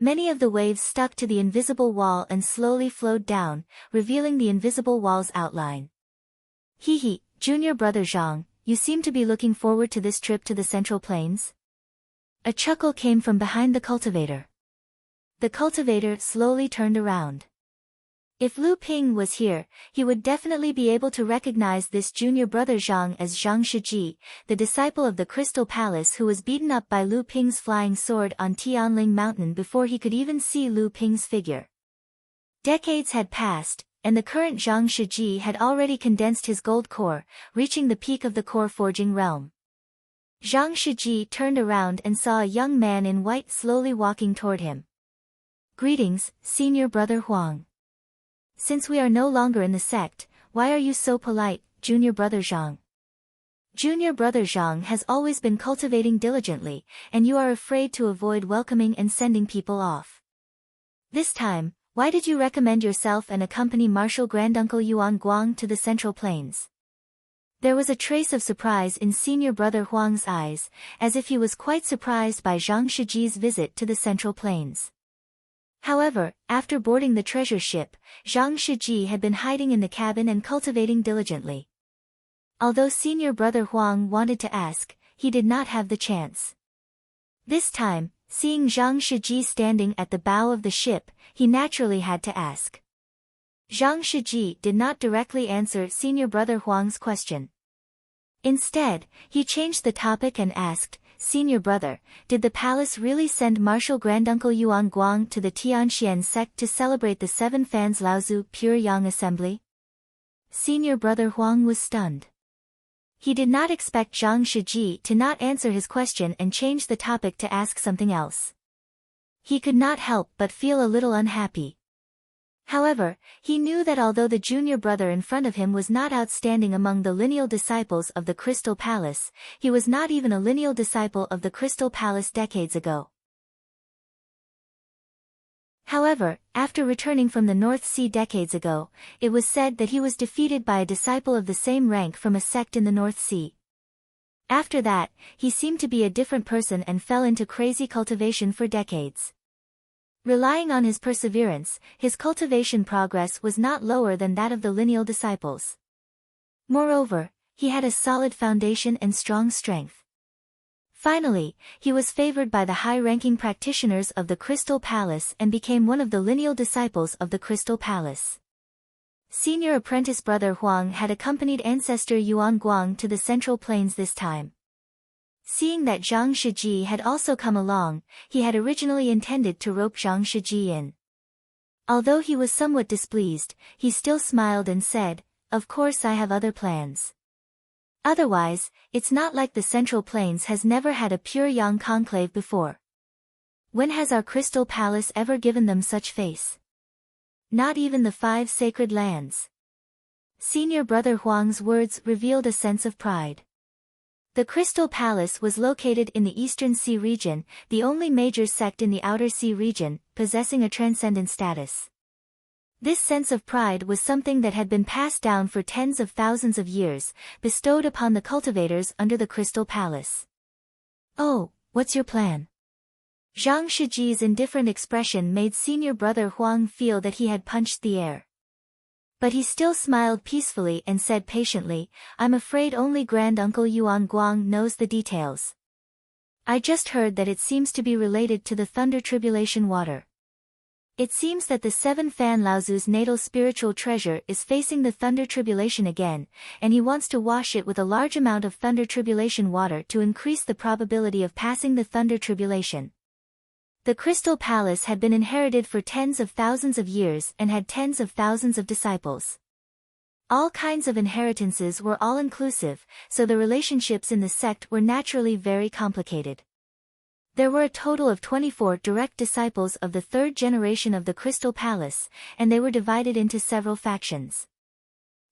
Many of the waves stuck to the invisible wall and slowly flowed down, revealing the invisible wall's outline. "Hee, Junior Brother Zhang, you seem to be looking forward to this trip to the Central Plains?" A chuckle came from behind the cultivator. The cultivator slowly turned around. If Lu Ping was here, he would definitely be able to recognize this junior brother Zhang as Zhang Shiji, the disciple of the Crystal Palace who was beaten up by Lu Ping's flying sword on Tianling Mountain before he could even see Lu Ping's figure. Decades had passed, and the current Zhang Shiji had already condensed his gold core, reaching the peak of the core forging realm. Zhang Shiji turned around and saw a young man in white slowly walking toward him. "Greetings, Senior Brother Huang. Since we are no longer in the sect, why are you so polite, Junior Brother Zhang? Junior Brother Zhang has always been cultivating diligently, and you are afraid to avoid welcoming and sending people off. This time, why did you recommend yourself and accompany Martial Granduncle Yuan Guang to the Central Plains?" There was a trace of surprise in Senior Brother Huang's eyes, as if he was quite surprised by Zhang Shiji's visit to the Central Plains. However, after boarding the treasure ship, Zhang Shiji had been hiding in the cabin and cultivating diligently. Although Senior Brother Huang wanted to ask, he did not have the chance. This time, seeing Zhang Shiji standing at the bow of the ship, he naturally had to ask. Zhang Shiji did not directly answer Senior Brother Huang's question. Instead, he changed the topic and asked, Senior Brother, did the palace really send Martial Granduncle Yuan Guang to the Tianxian sect to celebrate the 7 Fans Laozu Pure Yang Assembly? Senior Brother Huang was stunned. He did not expect Zhang Shiji to not answer his question and change the topic to ask something else. He could not help but feel a little unhappy. However, he knew that although the junior brother in front of him was not outstanding among the lineal disciples of the Crystal Palace, he was not even a lineal disciple of the Crystal Palace decades ago. However, after returning from the North Sea decades ago, it was said that he was defeated by a disciple of the same rank from a sect in the North Sea. After that, he seemed to be a different person and fell into crazy cultivation for decades. Relying on his perseverance, his cultivation progress was not lower than that of the lineal disciples. Moreover, he had a solid foundation and strong strength. Finally, he was favored by the high-ranking practitioners of the Crystal Palace and became one of the lineal disciples of the Crystal Palace. Senior apprentice brother Huang had accompanied ancestor Yuan Guang to the Central Plains this time. Seeing that Zhang Shiji had also come along, he had originally intended to rope Zhang Shiji in. Although he was somewhat displeased, he still smiled and said, "Of course I have other plans. Otherwise, it's not like the Central Plains has never had a pure Yang conclave before. When has our Crystal Palace ever given them such face? Not even the 5 sacred lands." Senior brother Huang's words revealed a sense of pride. The Crystal Palace was located in the Eastern Sea region, the only major sect in the Outer Sea region, possessing a transcendent status. This sense of pride was something that had been passed down for tens of thousands of years, bestowed upon the cultivators under the Crystal Palace. "Oh, what's your plan?" Zhang Shiji's indifferent expression made senior brother Huang feel that he had punched the air. But he still smiled peacefully and said patiently, "I'm afraid only Granduncle Yuan Guang knows the details. I just heard that it seems to be related to the Thunder Tribulation water. It seems that the 7 Fan Laozu's natal spiritual treasure is facing the Thunder Tribulation again, and he wants to wash it with a large amount of Thunder Tribulation water to increase the probability of passing the Thunder Tribulation." The Crystal Palace had been inherited for tens of thousands of years and had tens of thousands of disciples. All kinds of inheritances were all-inclusive, so the relationships in the sect were naturally very complicated. There were a total of 24 direct disciples of the 3rd generation of the Crystal Palace, and they were divided into several factions.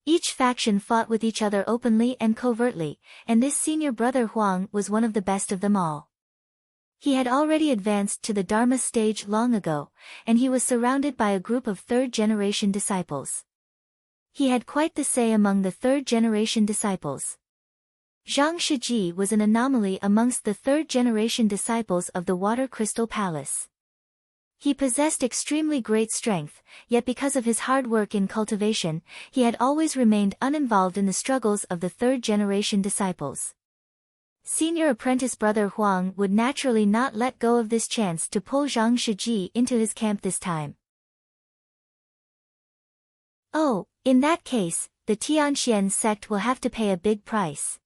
Each faction fought with each other openly and covertly, and this senior brother Huang was one of the best of them all. He had already advanced to the Dharma stage long ago, and he was surrounded by a group of 3rd-generation disciples. He had quite the say among the 3rd-generation disciples. Zhang Shiji was an anomaly amongst the 3rd-generation disciples of the Water Crystal Palace. He possessed extremely great strength, yet because of his hard work in cultivation, he had always remained uninvolved in the struggles of the 3rd-generation disciples. Senior apprentice brother Huang would naturally not let go of this chance to pull Zhang Shiji into his camp this time. "Oh, in that case, the Tianxian sect will have to pay a big price."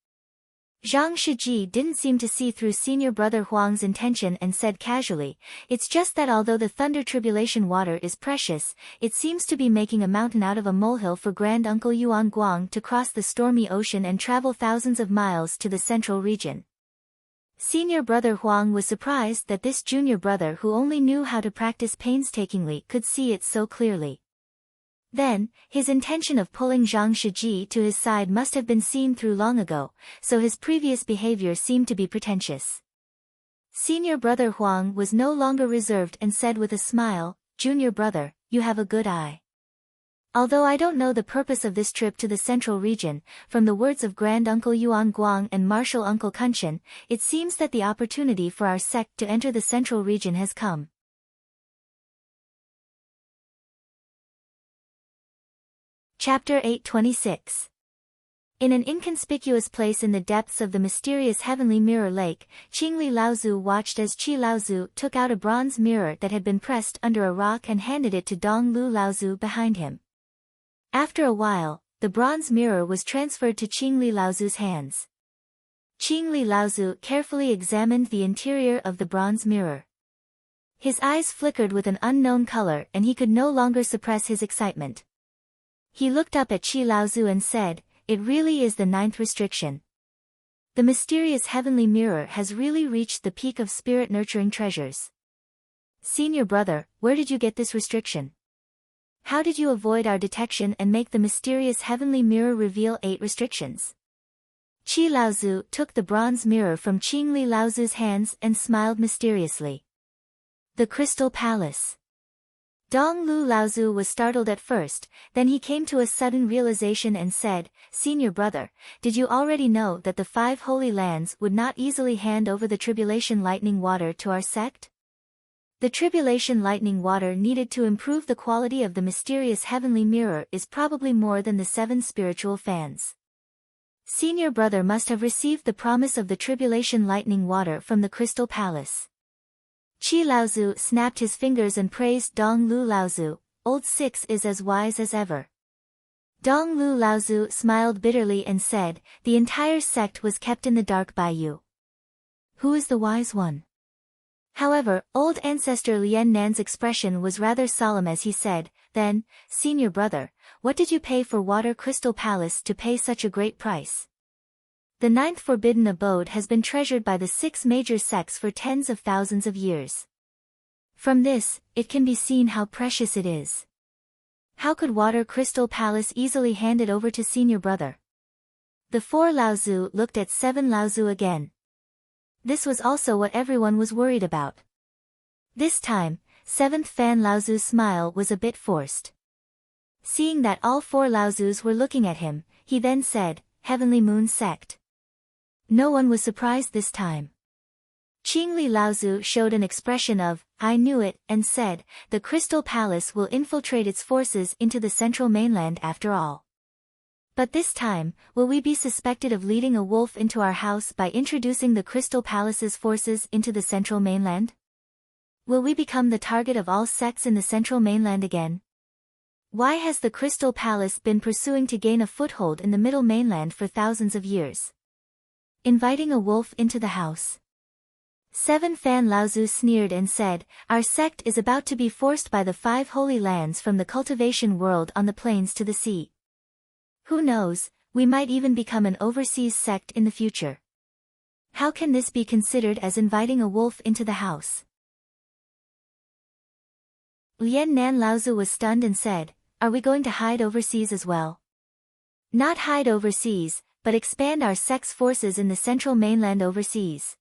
Zhang Shiji didn't seem to see through senior brother Huang's intention and said casually, "It's just that although the Thunder Tribulation water is precious, it seems to be making a mountain out of a molehill for Granduncle Yuan Guang to cross the stormy ocean and travel thousands of miles to the central region." Senior brother Huang was surprised that this junior brother who only knew how to practice painstakingly could see it so clearly. Then, his intention of pulling Zhang Shiji to his side must have been seen through long ago, so his previous behavior seemed to be pretentious. Senior brother Huang was no longer reserved and said with a smile, "Junior brother, you have a good eye. Although I don't know the purpose of this trip to the central region, from the words of Granduncle Yuan Guang and Martial Uncle Kunshan, it seems that the opportunity for our sect to enter the central region has come." Chapter 826. In an inconspicuous place in the depths of the mysterious heavenly mirror lake, Qingli Laozu watched as Qi Laozu took out a bronze mirror that had been pressed under a rock and handed it to Dong Lu Laozu behind him. After a while, the bronze mirror was transferred to Qingli Laozu's hands. Qingli Laozu carefully examined the interior of the bronze mirror. His eyes flickered with an unknown color and he could no longer suppress his excitement. He looked up at Qi Laozu and said, "It really is the 9th restriction. The mysterious heavenly mirror has really reached the peak of spirit-nurturing treasures. Senior brother, where did you get this restriction? How did you avoid our detection and make the mysterious heavenly mirror reveal 8 restrictions?" Qi Laozu took the bronze mirror from Qingli Laozu's hands and smiled mysteriously. The Crystal Palace. Donglu Laozu was startled at first, then he came to a sudden realization and said, "Senior brother, did you already know that the 5 holy lands would not easily hand over the tribulation lightning water to our sect? The tribulation lightning water needed to improve the quality of the mysterious heavenly mirror is probably more than the 7 spiritual fans. Senior brother must have received the promise of the tribulation lightning water from the Crystal Palace." Qi Laozu snapped his fingers and praised Donglu Laozu, "Old 6 is as wise as ever." Donglu Laozu smiled bitterly and said, "The entire sect was kept in the dark by you. Who is the wise one?" However, old ancestor Lian Nan's expression was rather solemn as he said, "Then, senior brother, what did you pay for Water Crystal Palace to pay such a great price? The 9th forbidden abode has been treasured by the 6 major sects for tens of thousands of years. From this, it can be seen how precious it is. How could Water Crystal Palace easily hand it over to senior brother?" The 4 Laozu looked at 7 Laozu again. This was also what everyone was worried about. This time, 7th Fan Laozu's smile was a bit forced. Seeing that all 4 Laozus were looking at him, he then said, "Heavenly Moon Sect." No one was surprised this time. Qingli Laozu showed an expression of, "I knew it," and said, "The Crystal Palace will infiltrate its forces into the central mainland after all. But this time, will we be suspected of leading a wolf into our house by introducing the Crystal Palace's forces into the central mainland? Will we become the target of all sects in the central mainland again? Why has the Crystal Palace been pursuing to gain a foothold in the middle mainland for thousands of years? Inviting a wolf into the house." 7 Fan Laozu sneered and said, "Our sect is about to be forced by the 5 holy lands from the cultivation world on the plains to the sea. Who knows, we might even become an overseas sect in the future. How can this be considered as inviting a wolf into the house?" Lian Nan Laozu was stunned and said, "Are we going to hide overseas as well? Not hide overseas, but expand our sect's forces in the central mainland overseas."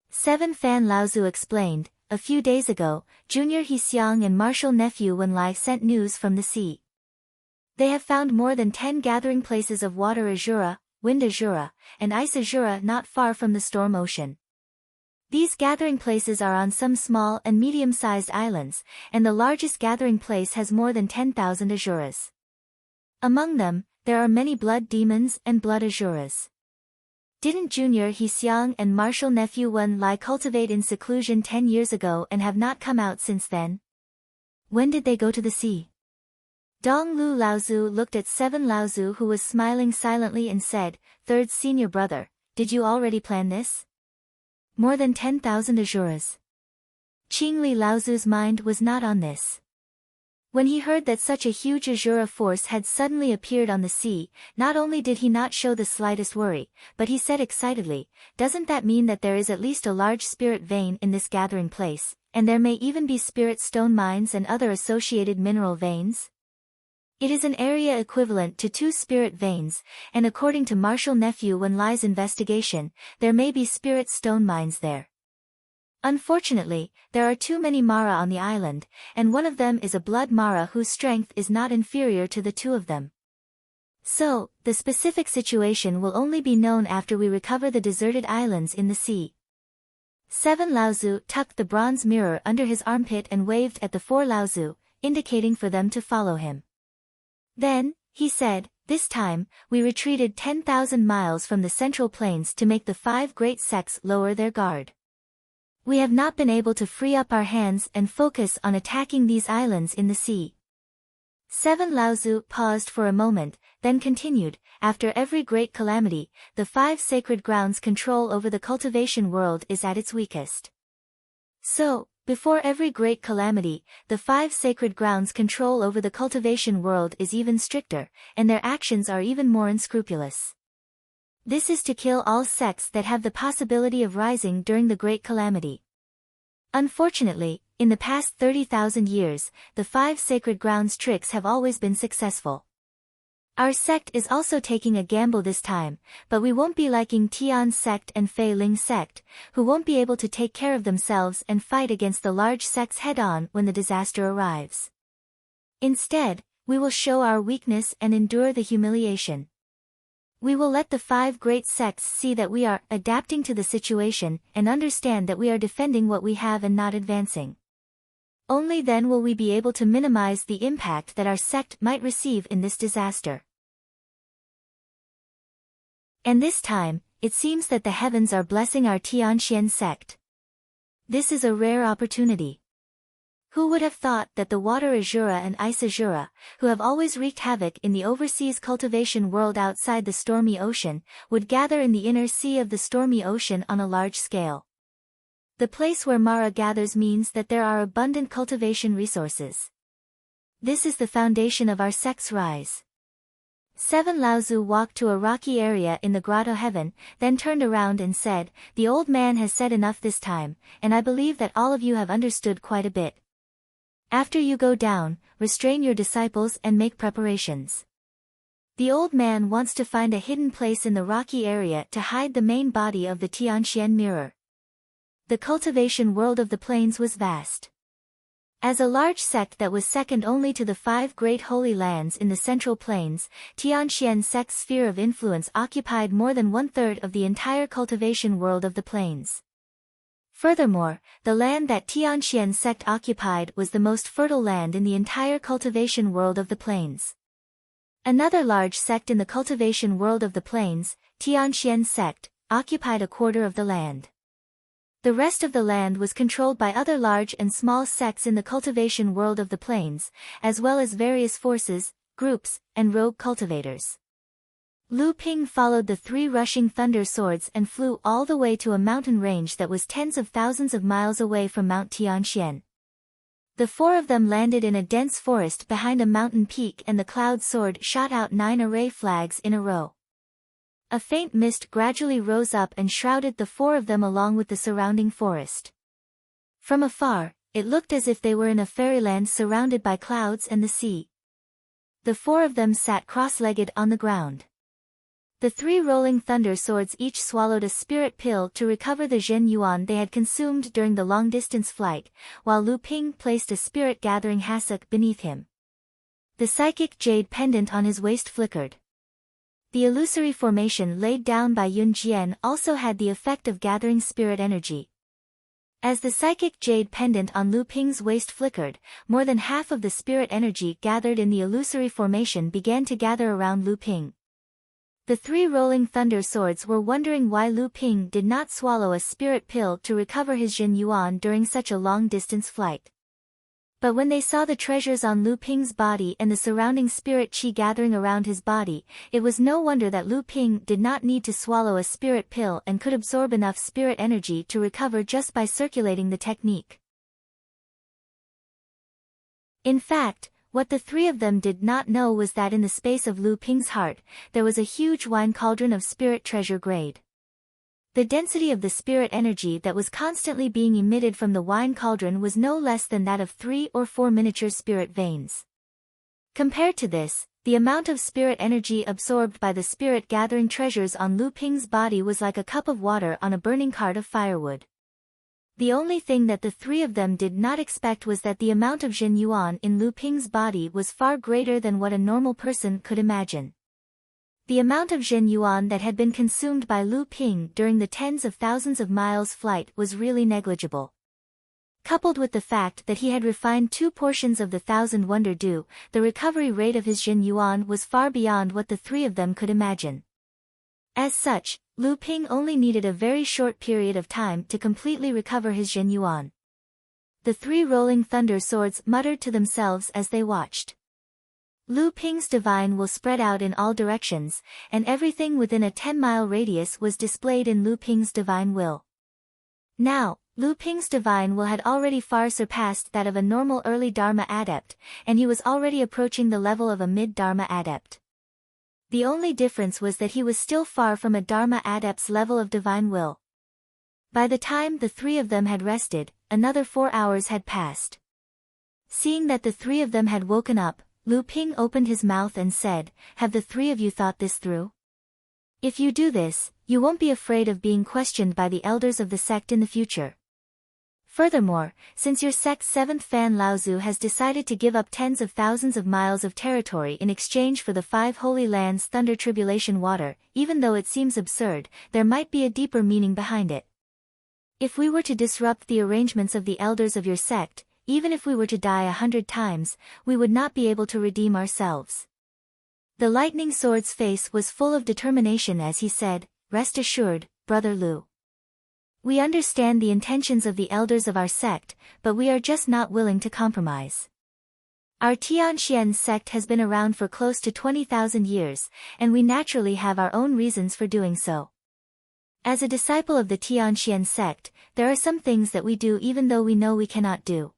7 Fan Laozu explained, "A few days ago, Junior Hexiang and Martial Nephew Wen Lai sent news from the sea. They have found more than 10 gathering places of water azura, wind azura, and ice azura not far from the storm ocean. These gathering places are on some small and medium-sized islands, and the largest gathering place has more than 10,000 azuras. Among them, there are many blood demons and blood azuras. Didn't Junior Hexiang and Martial Nephew Wen Lai cultivate in seclusion 10 years ago and have not come out since then? When did they go to the sea?" Donglu Laozu looked at 7 Laozu who was smiling silently and said, "Third senior brother, did you already plan this? More than 10,000 azuras." Qingli Laozu's mind was not on this. When he heard that such a huge azura force had suddenly appeared on the sea, not only did he not show the slightest worry, but he said excitedly, "Doesn't that mean that there is at least a large spirit vein in this gathering place, and there may even be spirit stone mines and other associated mineral veins? It is an area equivalent to 2 spirit veins, and according to Martial Nephew Wen Lai's investigation, there may be spirit stone mines there. Unfortunately, there are too many Mara on the island, and one of them is a blood Mara whose strength is not inferior to the 2 of them. So, the specific situation will only be known after we recover the deserted islands in the sea." 7 Laozu tucked the bronze mirror under his armpit and waved at the 4 Laozu, indicating for them to follow him. Then, he said, "This time, we retreated 10,000 miles from the central plains to make the 5 great sects lower their guard. We have not been able to free up our hands and focus on attacking these islands in the sea. 7 Laozu paused for a moment, then continued, after every great calamity, the 5 sacred grounds' control over the cultivation world is at its weakest. So, before every great calamity, the 5 sacred grounds' control over the cultivation world is even stricter, and their actions are even more unscrupulous. This is to kill all sects that have the possibility of rising during the great calamity. Unfortunately, in the past 30,000 years, the 5 sacred grounds tricks have always been successful. Our sect is also taking a gamble this time, but we won't be liking Tian's sect and Fei Ling's sect, who won't be able to take care of themselves and fight against the large sects head-on when the disaster arrives. Instead, we will show our weakness and endure the humiliation. We will let the 5 great sects see that we are adapting to the situation and understand that we are defending what we have and not advancing. Only then will we be able to minimize the impact that our sect might receive in this disaster. And this time, it seems that the heavens are blessing our Tianxian sect. This is a rare opportunity. Who would have thought that the water Azura and ice Azura, who have always wreaked havoc in the overseas cultivation world outside the stormy ocean, would gather in the inner sea of the stormy ocean on a large scale? The place where Mara gathers means that there are abundant cultivation resources. This is the foundation of our sect's rise. 7 Laozu walked to a rocky area in the grotto heaven, then turned around and said, "The old man has said enough this time, and I believe that all of you have understood quite a bit. After you go down, restrain your disciples and make preparations." The old man wants to find a hidden place in the rocky area to hide the main body of the Tianxian mirror. The cultivation world of the plains was vast. As a large sect that was second only to the 5 great holy lands in the central plains, Tianxian sect's sphere of influence occupied more than 1/3 of the entire cultivation world of the plains. Furthermore, the land that Tianxian sect occupied was the most fertile land in the entire cultivation world of the plains. Another large sect in the cultivation world of the plains, Tianxian sect, occupied a quarter of the land. The rest of the land was controlled by other large and small sects in the cultivation world of the plains, as well as various forces, groups, and rogue cultivators. Lu Ping followed the 3 rushing thunder swords and flew all the way to a mountain range that was tens of thousands of miles away from Mount Tianxian. The 4 of them landed in a dense forest behind a mountain peak, and the cloud sword shot out 9 array flags in a row. A faint mist gradually rose up and shrouded the 4 of them along with the surrounding forest. From afar, it looked as if they were in a fairyland surrounded by clouds and the sea. The 4 of them sat cross-legged on the ground. The 3 rolling thunder swords each swallowed a spirit pill to recover the Zhen Yuan they had consumed during the long-distance flight, while Lu Ping placed a spirit-gathering hassock beneath him. The psychic jade pendant on his waist flickered. The illusory formation laid down by Yun Jian also had the effect of gathering spirit energy. As the psychic jade pendant on Lu Ping's waist flickered, more than half of the spirit energy gathered in the illusory formation began to gather around Lu Ping. The 3 rolling thunder swords were wondering why Lu Ping did not swallow a spirit pill to recover his Zhen Yuan during such a long-distance flight. But when they saw the treasures on Lu Ping's body and the surrounding spirit qi gathering around his body, it was no wonder that Lu Ping did not need to swallow a spirit pill and could absorb enough spirit energy to recover just by circulating the technique. In fact, what the 3 of them did not know was that in the space of Lu Ping's heart, there was a huge wine cauldron of spirit treasure grade. The density of the spirit energy that was constantly being emitted from the wine cauldron was no less than that of 3 or 4 miniature spirit veins. Compared to this, the amount of spirit energy absorbed by the spirit-gathering treasures on Lu Ping's body was like a cup of water on a burning cart of firewood. The only thing that the 3 of them did not expect was that the amount of Zhen Yuan in Lu Ping's body was far greater than what a normal person could imagine. The amount of Zhen Yuan that had been consumed by Lu Ping during the tens of thousands of miles flight was really negligible. Coupled with the fact that he had refined 2 portions of the 1,000 Wonder Dew, the recovery rate of his Zhen Yuan was far beyond what the 3 of them could imagine. As such, Lu Ping only needed a very short period of time to completely recover his Zhen Yuan. The 3 rolling thunder swords muttered to themselves as they watched. Lu Ping's divine will spread out in all directions, and everything within a 10-mile radius was displayed in Lu Ping's divine will. Now, Lu Ping's divine will had already far surpassed that of a normal early Dharma adept, and he was already approaching the level of a mid-Dharma adept. The only difference was that he was still far from a Dharma adept's level of divine will. By the time the three of them had rested, another 4 hours had passed. Seeing that the three of them had woken up, Lu Ping opened his mouth and said, "Have the three of you thought this through? If you do this, you won't be afraid of being questioned by the elders of the sect in the future. Furthermore, since your sect's 7th Fan Laozu has decided to give up tens of thousands of miles of territory in exchange for the 5 Holy Lands' Thunder Tribulation water, even though it seems absurd, there might be a deeper meaning behind it. If we were to disrupt the arrangements of the elders of your sect, even if we were to die 100 times, we would not be able to redeem ourselves." The lightning sword's face was full of determination as he said, "Rest assured, Brother Lu. We understand the intentions of the elders of our sect, but we are just not willing to compromise. Our Tianxian sect has been around for close to 20,000 years, and we naturally have our own reasons for doing so. As a disciple of the Tianxian sect, there are some things that we do even though we know we cannot do.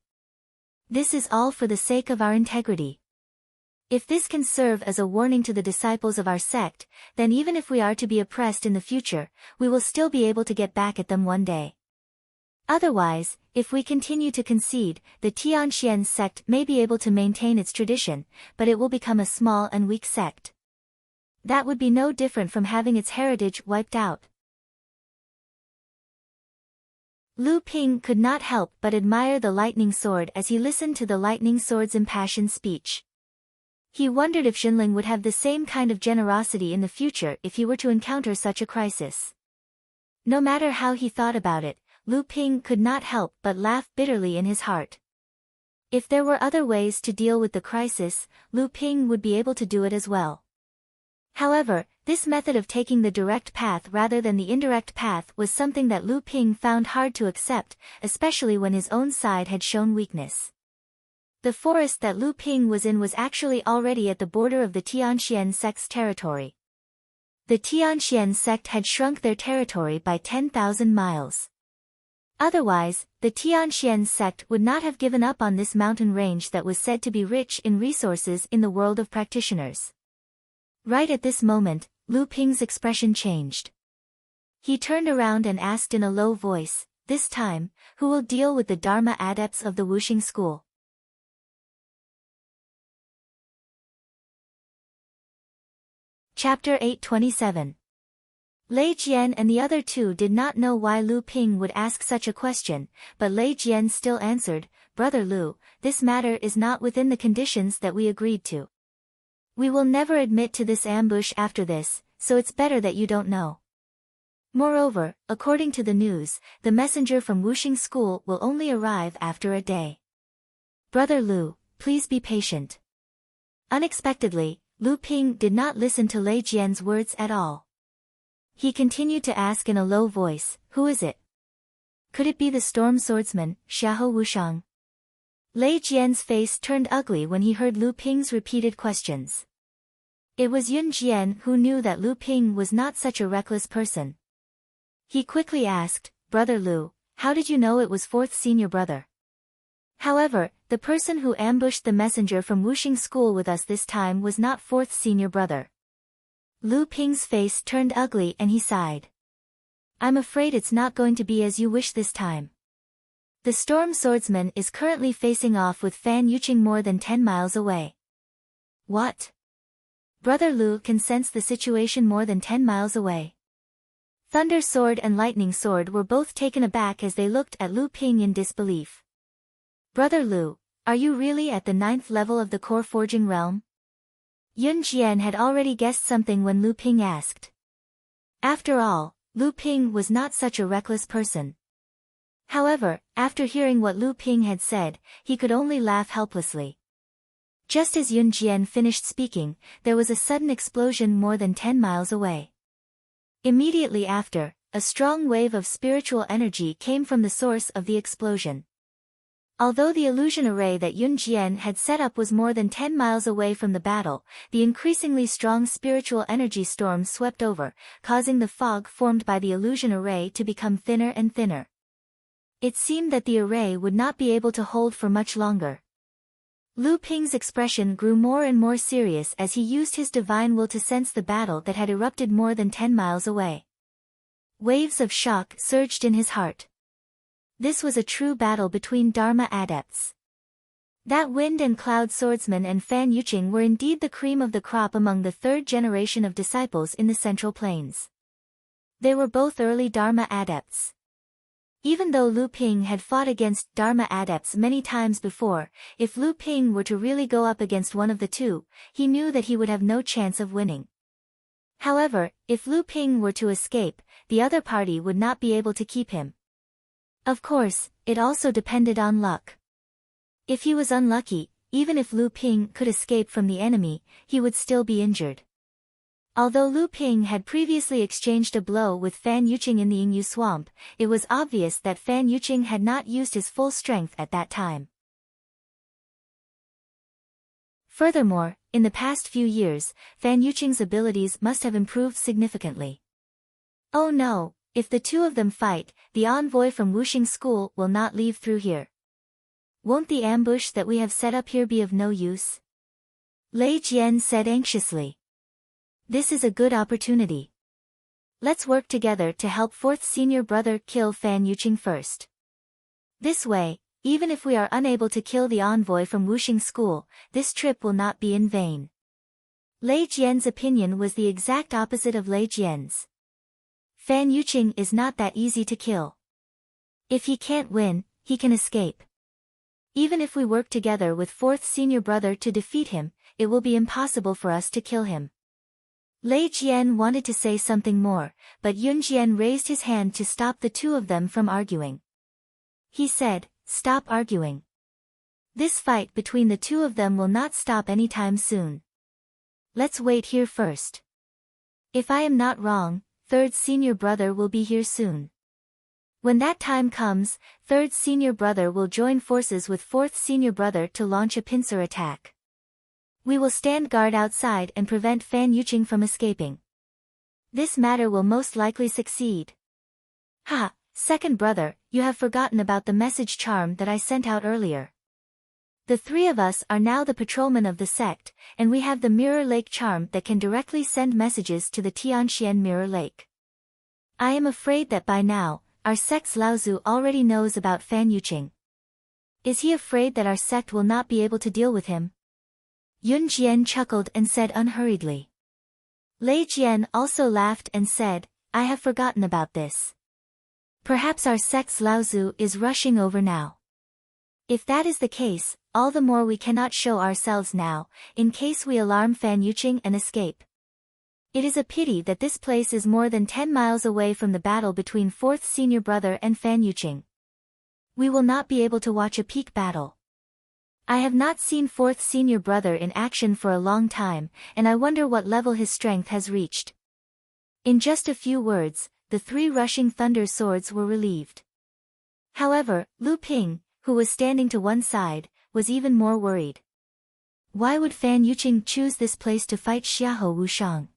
This is all for the sake of our integrity. If this can serve as a warning to the disciples of our sect, then even if we are to be oppressed in the future, we will still be able to get back at them one day. Otherwise, if we continue to concede, the Tianxian sect may be able to maintain its tradition, but it will become a small and weak sect. That would be no different from having its heritage wiped out." Lu Ping could not help but admire the lightning sword as he listened to the lightning sword's impassioned speech. He wondered if Xunling would have the same kind of generosity in the future if he were to encounter such a crisis. No matter how he thought about it, Lu Ping could not help but laugh bitterly in his heart. If there were other ways to deal with the crisis, Lu Ping would be able to do it as well. However, this method of taking the direct path rather than the indirect path was something that Lu Ping found hard to accept, especially when his own side had shown weakness. The forest that Lu Ping was in was actually already at the border of the Tianxian sect's territory. The Tianxian sect had shrunk their territory by 10,000 miles. Otherwise, the Tianxian sect would not have given up on this mountain range that was said to be rich in resources in the world of practitioners. Right at this moment, Lu Ping's expression changed. He turned around and asked in a low voice, "This time, who will deal with the Dharma adepts of the Wuxing school?" Chapter 827. Lei Jian and the other two did not know why Lu Ping would ask such a question, but Lei Jian still answered, "Brother Lu, this matter is not within the conditions that we agreed to. We will never admit to this ambush after this, so it's better that you don't know. Moreover, according to the news, the messenger from Wuxing School will only arrive after a day. Brother Lu, please be patient." Unexpectedly, Lu Ping did not listen to Lei Jian's words at all. He continued to ask in a low voice, "Who is it? Could it be the storm swordsman, Xiahou Wushang?" Lei Jian's face turned ugly when he heard Lu Ping's repeated questions. It was Yun Jian who knew that Lu Ping was not such a reckless person. He quickly asked, "Brother Lu, how did you know it was 4th senior brother?" However, the person who ambushed the messenger from Wuxing School with us this time was not 4th senior brother. Lu Ping's face turned ugly and he sighed. "I'm afraid it's not going to be as you wish this time. The storm swordsman is currently facing off with Fan Yuqing more than 10 miles away." "What? Brother Lu can sense the situation more than 10 miles away?" Thunder Sword and Lightning Sword were both taken aback as they looked at Lu Ping in disbelief. "Brother Lu, are you really at the 9th level of the core forging realm?" Yun Jian had already guessed something when Lu Ping asked. After all, Lu Ping was not such a reckless person. However, after hearing what Lu Ping had said, he could only laugh helplessly. Just as Yun Jian finished speaking, there was a sudden explosion more than 10 miles away. Immediately after, a strong wave of spiritual energy came from the source of the explosion. Although the illusion array that Yun Jian had set up was more than 10 miles away from the battle, the increasingly strong spiritual energy storm swept over, causing the fog formed by the illusion array to become thinner and thinner. It seemed that the array would not be able to hold for much longer. Lu Ping's expression grew more and more serious as he used his divine will to sense the battle that had erupted more than 10 miles away. Waves of shock surged in his heart. This was a true battle between Dharma adepts. That wind and cloud swordsman and Fan Yuqing were indeed the cream of the crop among the third generation of disciples in the Central Plains. They were both early Dharma adepts. Even though Lu Ping had fought against Dharma adepts many times before, if Lu Ping were to really go up against one of the two, he knew that he would have no chance of winning. However, if Lu Ping were to escape, the other party would not be able to keep him. Of course, it also depended on luck. If he was unlucky, even if Lu Ping could escape from the enemy, he would still be injured. Although Lu Ping had previously exchanged a blow with Fan Yuqing in the Yingyu swamp, it was obvious that Fan Yuqing had not used his full strength at that time. Furthermore, in the past few years, Fan Yuqing's abilities must have improved significantly. Oh no, if the two of them fight, the envoy from Wuxing School will not leave through here. Won't the ambush that we have set up here be of no use? Lei Jian said anxiously. This is a good opportunity. Let's work together to help fourth senior brother kill Fan Yuqing first. This way, even if we are unable to kill the envoy from Wuxing School, this trip will not be in vain. Lei Jian's opinion was the exact opposite of Lei Jian's. Fan Yuqing is not that easy to kill. If he can't win, he can escape. Even if we work together with fourth senior brother to defeat him, it will be impossible for us to kill him. Lei Jian wanted to say something more, but Yun Jian raised his hand to stop the two of them from arguing. He said, "Stop arguing. This fight between the two of them will not stop anytime soon. Let's wait here first. If I am not wrong, third senior brother will be here soon. When that time comes, third senior brother will join forces with fourth senior brother to launch a pincer attack. We will stand guard outside and prevent Fan Yuqing from escaping. This matter will most likely succeed." "Ha, second brother, you have forgotten about the message charm that I sent out earlier. The three of us are now the patrolmen of the sect, and we have the Mirror Lake charm that can directly send messages to the Tianxian Mirror Lake. I am afraid that by now, our sect's Laozu already knows about Fan Yuqing. Is he afraid that our sect will not be able to deal with him?" Yun Jian chuckled and said unhurriedly. Lei Jian also laughed and said, "I have forgotten about this. Perhaps our sect's Laozu is rushing over now. If that is the case, all the more we cannot show ourselves now, in case we alarm Fan Yuqing and escape. It is a pity that this place is more than 10 miles away from the battle between fourth senior brother and Fan Yuqing. We will not be able to watch a peak battle. I have not seen fourth senior brother in action for a long time, and I wonder what level his strength has reached." In just a few words, the three rushing thunder swords were relieved. However, Lu Ping, who was standing to one side, was even more worried. Why would Fan Yuqing choose this place to fight Xiahou Wushang?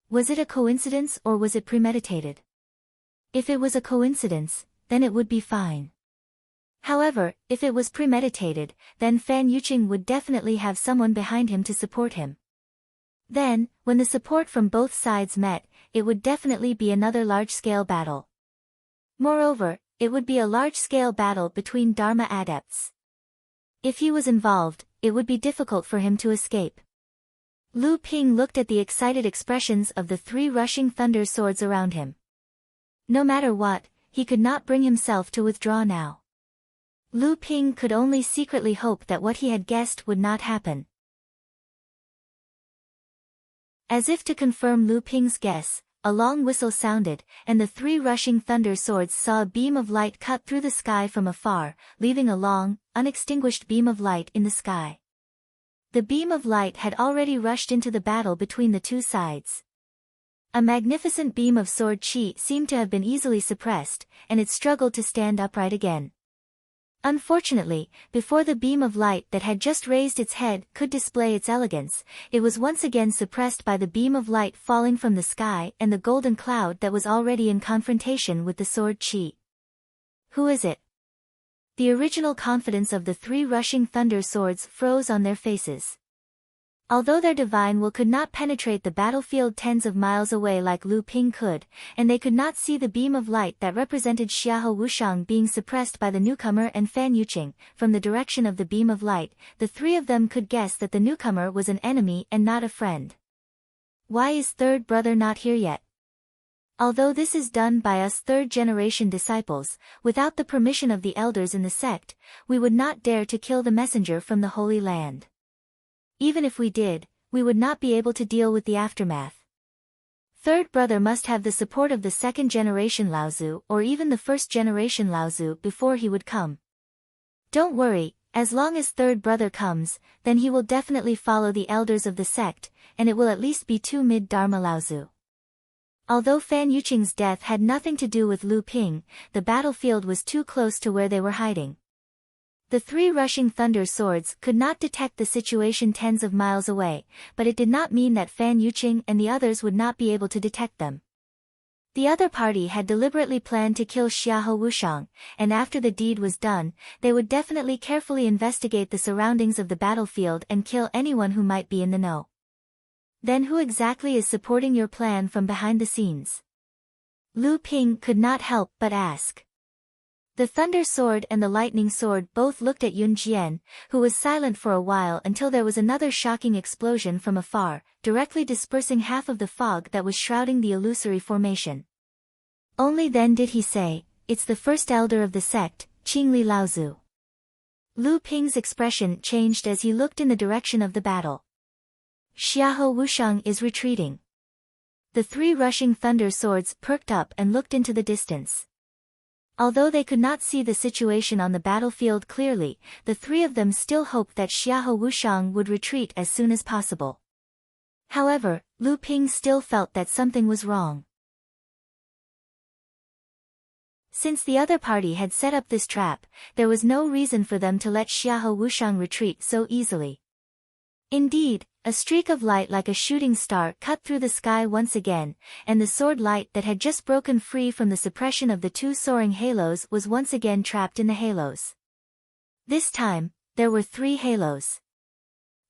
Was it a coincidence or was it premeditated? If it was a coincidence, then it would be fine. However, if it was premeditated, then Fan Yuqing would definitely have someone behind him to support him. Then, when the support from both sides met, it would definitely be another large-scale battle. Moreover, it would be a large-scale battle between Dharma adepts. If he was involved, it would be difficult for him to escape. Lu Ping looked at the excited expressions of the three rushing thunder swords around him. No matter what, he could not bring himself to withdraw now. Lu Ping could only secretly hope that what he had guessed would not happen. As if to confirm Lu Ping's guess, a long whistle sounded, and the three rushing thunder swords saw a beam of light cut through the sky from afar, leaving a long, unextinguished beam of light in the sky. The beam of light had already rushed into the battle between the two sides. A magnificent beam of sword chi seemed to have been easily suppressed, and it struggled to stand upright again. Unfortunately, before the beam of light that had just raised its head could display its elegance, it was once again suppressed by the beam of light falling from the sky and the golden cloud that was already in confrontation with the sword Qi. Who is it? The original confidence of the three rushing thunder swords froze on their faces. Although their divine will could not penetrate the battlefield tens of miles away like Lu Ping could, and they could not see the beam of light that represented Xiahou Wushang being suppressed by the newcomer and Fan Yuqing, from the direction of the beam of light, the three of them could guess that the newcomer was an enemy and not a friend. Why is third brother not here yet? Although this is done by us third-generation disciples, without the permission of the elders in the sect, we would not dare to kill the messenger from the Holy Land. Even if we did, we would not be able to deal with the aftermath. Third brother must have the support of the second-generation Laozu or even the first-generation Laozu before he would come. Don't worry, as long as third brother comes, then he will definitely follow the elders of the sect, and it will at least be two mid-dharma Laozu. Although Fan Yuqing's death had nothing to do with Lu Ping, the battlefield was too close to where they were hiding. The three rushing thunder swords could not detect the situation tens of miles away, but it did not mean that Fan Yuqing and the others would not be able to detect them. The other party had deliberately planned to kill Xiahou Wushang, and after the deed was done, they would definitely carefully investigate the surroundings of the battlefield and kill anyone who might be in the know. Then who exactly is supporting your plan from behind the scenes? Lu Ping could not help but ask. The Thunder Sword and the Lightning Sword both looked at Yun Jian, who was silent for a while until there was another shocking explosion from afar, directly dispersing half of the fog that was shrouding the illusory formation. Only then did he say, "It's the first elder of the sect, Qingli Laozu." Lu Ping's expression changed as he looked in the direction of the battle. Xiahou Wushang is retreating. The three rushing thunder swords perked up and looked into the distance. Although they could not see the situation on the battlefield clearly, the three of them still hoped that Xiahou Wushang would retreat as soon as possible. However, Lu Ping still felt that something was wrong. Since the other party had set up this trap, there was no reason for them to let Xiahou Wushang retreat so easily. Indeed, a streak of light like a shooting star cut through the sky once again, and the sword light that had just broken free from the suppression of the two soaring halos was once again trapped in the halos. This time, there were three halos.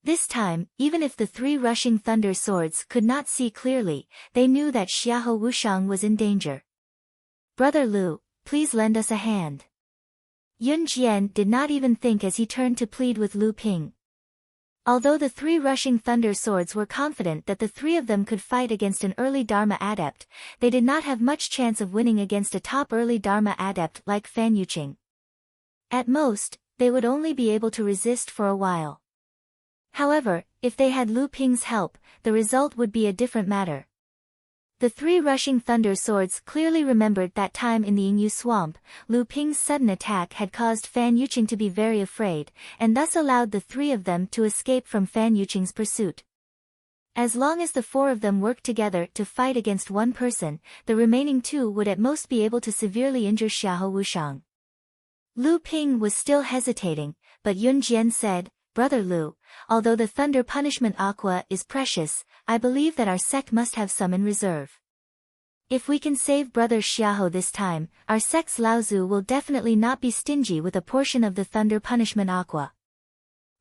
This time, even if the three rushing thunder swords could not see clearly, they knew that Xiahou Wushang was in danger. "Brother Lu, please lend us a hand." Yun Jian did not even think as he turned to plead with Lu Ping. Although the three rushing thunder swords were confident that the three of them could fight against an early Dharma adept, they did not have much chance of winning against a top early Dharma adept like Fan Yuqing. At most, they would only be able to resist for a while. However, if they had Lu Ping's help, the result would be a different matter. The three rushing thunder swords clearly remembered that time in the Yingyu swamp, Lu Ping's sudden attack had caused Fan Yuqing to be very afraid, and thus allowed the three of them to escape from Fan Yuqing's pursuit. As long as the four of them worked together to fight against one person, the remaining two would at most be able to severely injure Xiahou Wushang. Lu Ping was still hesitating, but Yun Jian said, "Brother Lu, although the Thunder Punishment Aqua is precious, I believe that our sect must have some in reserve. If we can save Brother Xiahou this time, our sect's Laozu will definitely not be stingy with a portion of the Thunder Punishment Aqua."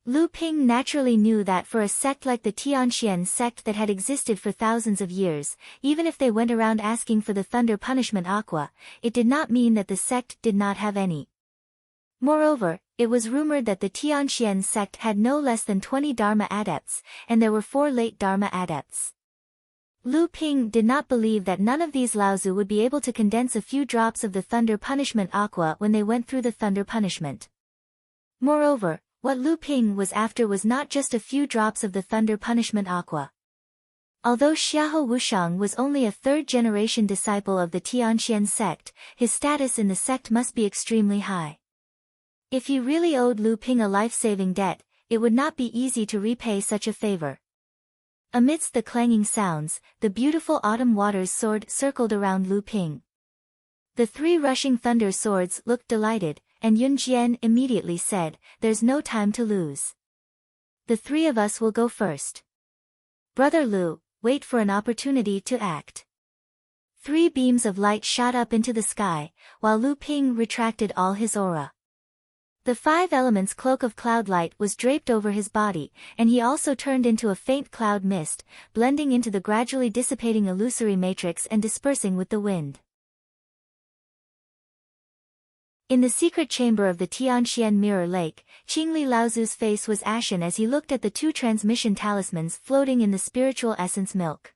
Lu Ping naturally knew that for a sect like the Tianxian sect that had existed for thousands of years, even if they went around asking for the Thunder Punishment Aqua, it did not mean that the sect did not have any. Moreover, it was rumored that the Tianxian sect had no less than 20 Dharma adepts, and there were 4 late Dharma adepts. Lu Ping did not believe that none of these Laozu would be able to condense a few drops of the Thunder Punishment Aqua when they went through the Thunder Punishment. Moreover, what Lu Ping was after was not just a few drops of the Thunder Punishment Aqua. Although Xiahou Wushang was only a third-generation disciple of the Tianxian sect, his status in the sect must be extremely high. If he really owed Lu Ping a life-saving debt, it would not be easy to repay such a favor. Amidst the clanging sounds, the beautiful autumn waters sword circled around Lu Ping. The 3 rushing thunder swords looked delighted, and Yunjian immediately said, "There's no time to lose. The three of us will go first. Brother Lu, wait for an opportunity to act." 3 beams of light shot up into the sky, while Lu Ping retracted all his aura. The 5 elements cloak of cloud light was draped over his body, and he also turned into a faint cloud mist, blending into the gradually dissipating illusory matrix and dispersing with the wind. In the secret chamber of the Tianxian Mirror Lake, Qingli Laozu's face was ashen as he looked at the 2 transmission talismans floating in the spiritual essence milk.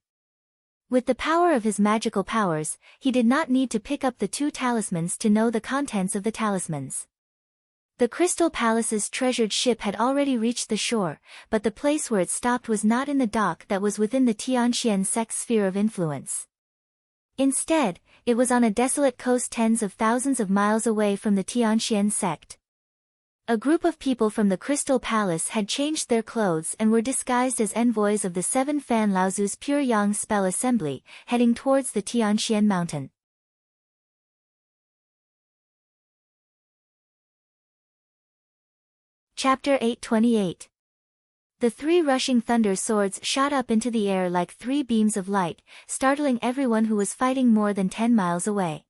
With the power of his magical powers, he did not need to pick up the 2 talismans to know the contents of the talismans. The Crystal Palace's treasured ship had already reached the shore, but the place where it stopped was not in the dock that was within the Tianxian sect's sphere of influence. Instead, it was on a desolate coast tens of thousands of miles away from the Tianxian sect. A group of people from the Crystal Palace had changed their clothes and were disguised as envoys of the 7 Fan Laozu's Pure Yang Spell Assembly, heading towards the Tianxian mountain. Chapter 828. The 3 rushing thunder swords shot up into the air like 3 beams of light, startling everyone who was fighting more than 10 miles away.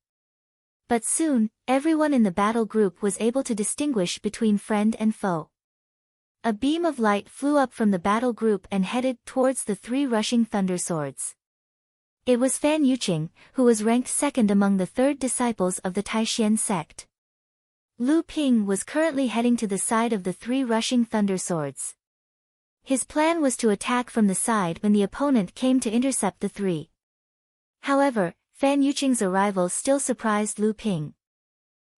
But soon, everyone in the battle group was able to distinguish between friend and foe. A beam of light flew up from the battle group and headed towards the 3 rushing thunder swords. It was Fan Yuqing, who was ranked 2nd among the 3rd disciples of the Taishan sect. Lu Ping was currently heading to the side of the 3 rushing thunder swords. His plan was to attack from the side when the opponent came to intercept the 3. However, Fan Yuqing's arrival still surprised Lu Ping.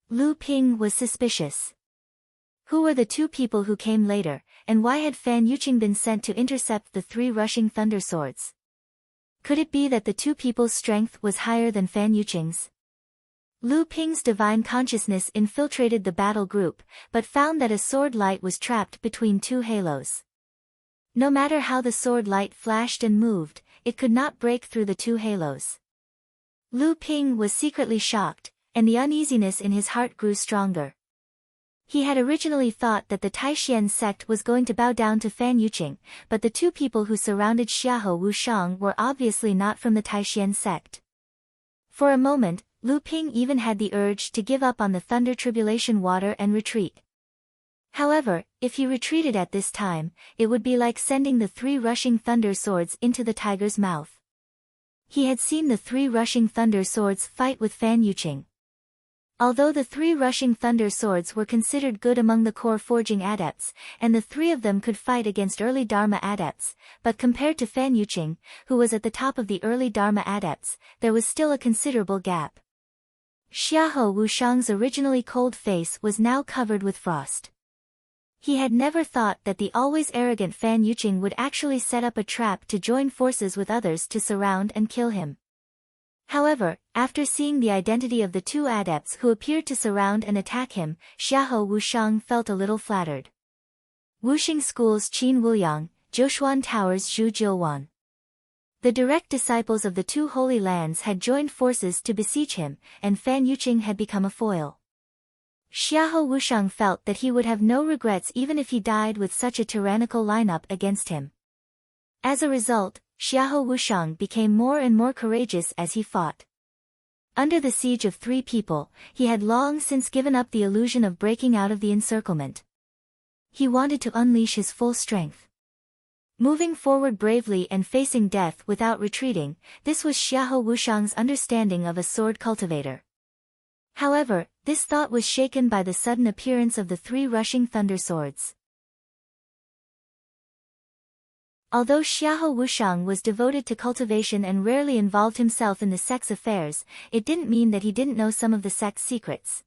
Lu Ping was suspicious. Who were the 2 people who came later, and why had Fan Yuqing been sent to intercept the 3 rushing thunder swords? Could it be that the 2 people's strength was higher than Fan Yuqing's? Lu Ping's divine consciousness infiltrated the battle group, but found that a sword light was trapped between 2 halos. No matter how the sword light flashed and moved, it could not break through the 2 halos. Lu Ping was secretly shocked, and the uneasiness in his heart grew stronger. He had originally thought that the Taishan sect was going to bow down to Fan Yuqing, but the 2 people who surrounded Xiahou Wushang were obviously not from the Taishan sect. For a moment, Lu Ping even had the urge to give up on the Thunder Tribulation Water and retreat. However, if he retreated at this time, it would be like sending the 3 rushing thunder swords into the tiger's mouth. He had seen the 3 rushing thunder swords fight with Fan Yuqing. Although the 3 rushing thunder swords were considered good among the core forging adepts, and the 3 of them could fight against early Dharma adepts, but compared to Fan Yuqing, who was at the top of the early Dharma adepts, there was still a considerable gap. Xiahou Wushang's originally cold face was now covered with frost. He had never thought that the always arrogant Fan Yuqing would actually set up a trap to join forces with others to surround and kill him. However, after seeing the identity of the 2 adepts who appeared to surround and attack him, Xiahou Wushang felt a little flattered. Wuxing School's Qin Wuyang, Zhoushuan Tower's Zhu Jilwan. The direct disciples of the 2 holy lands had joined forces to besiege him, and Fan Yuqing had become a foil. Xiahou Wushang felt that he would have no regrets even if he died with such a tyrannical lineup against him. As a result, Xiahou Wushang became more and more courageous as he fought. Under the siege of 3 people, he had long since given up the illusion of breaking out of the encirclement. He wanted to unleash his full strength. Moving forward bravely and facing death without retreating, this was Xiahou Wushang's understanding of a sword cultivator. However, this thought was shaken by the sudden appearance of the 3 rushing thunder swords. Although Xiahou Wushang was devoted to cultivation and rarely involved himself in the sect's affairs, it didn't mean that he didn't know some of the sect's secrets.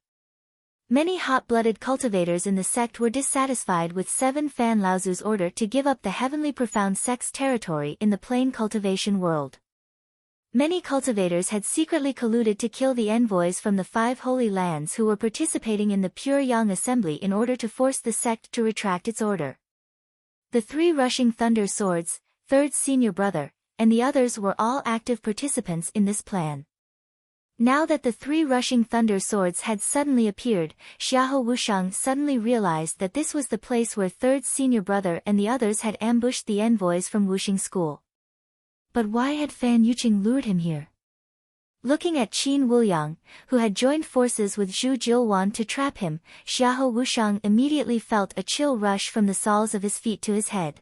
Many hot-blooded cultivators in the sect were dissatisfied with 7 Fan Laozu's order to give up the heavenly profound sect's territory in the plain cultivation world. Many cultivators had secretly colluded to kill the envoys from the 5 holy lands who were participating in the Pure Yang Assembly in order to force the sect to retract its order. The 3 rushing thunder swords, 3rd senior brother, and the others were all active participants in this plan. Now that the three rushing thunder swords had suddenly appeared, Xiahou Wushang suddenly realized that this was the place where third senior brother and the others had ambushed the envoys from Wuxing School. But why had Fan Yuqing lured him here? Looking at Qin Wuliang, who had joined forces with Zhu Jilwan to trap him, Xiahou Wushang immediately felt a chill rush from the soles of his feet to his head.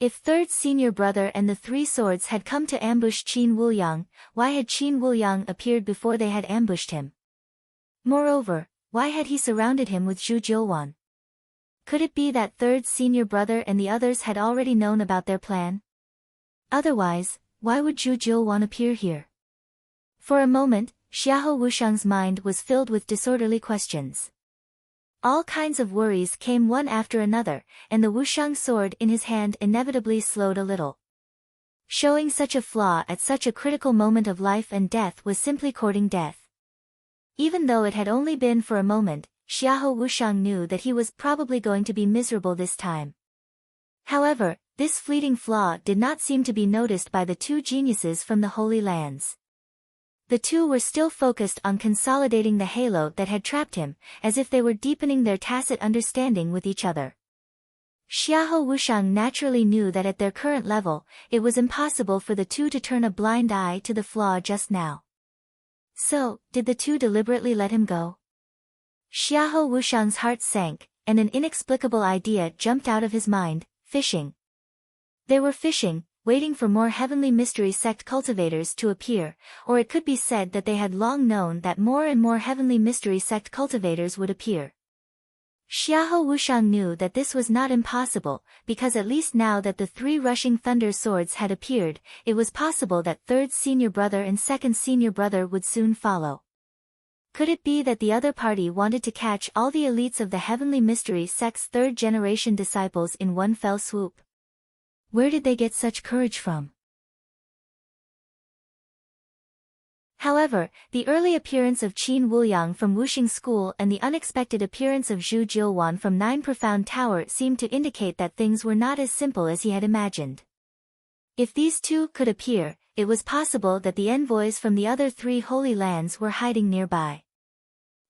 If third senior brother and the three swords had come to ambush Qin Wuliang, why had Qin Wuliang appeared before they had ambushed him? Moreover, why had he surrounded him with Zhu Jilwan? Could it be that third senior brother and the others had already known about their plan? Otherwise, why would Zhu Jilwan appear here? For a moment, Xiahou Wushang's mind was filled with disorderly questions. All kinds of worries came one after another, and the Wushang sword in his hand inevitably slowed a little. Showing such a flaw at such a critical moment of life and death was simply courting death. Even though it had only been for a moment, Xiahou Wushang knew that he was probably going to be miserable this time. However, this fleeting flaw did not seem to be noticed by the two geniuses from the Holy Lands. The two were still focused on consolidating the halo that had trapped him, as if they were deepening their tacit understanding with each other. Xiahou Wushang naturally knew that at their current level, it was impossible for the two to turn a blind eye to the flaw just now. So, did the two deliberately let him go? Xiahou Wushang's heart sank, and an inexplicable idea jumped out of his mind: fishing. They were fishing, waiting for more Heavenly Mystery Sect cultivators to appear, or it could be said that they had long known that more and more Heavenly Mystery Sect cultivators would appear. Xiahou Wushang knew that this was not impossible, because at least now that the three rushing thunder swords had appeared, it was possible that third senior brother and second senior brother would soon follow. Could it be that the other party wanted to catch all the elites of the Heavenly Mystery Sect's third-generation disciples in one fell swoop? Where did they get such courage from? However, the early appearance of Qin Wuliang from Wuxing School and the unexpected appearance of Zhu Jilwan from Nine Profound Tower seemed to indicate that things were not as simple as he had imagined. If these two could appear, it was possible that the envoys from the other three Holy Lands were hiding nearby.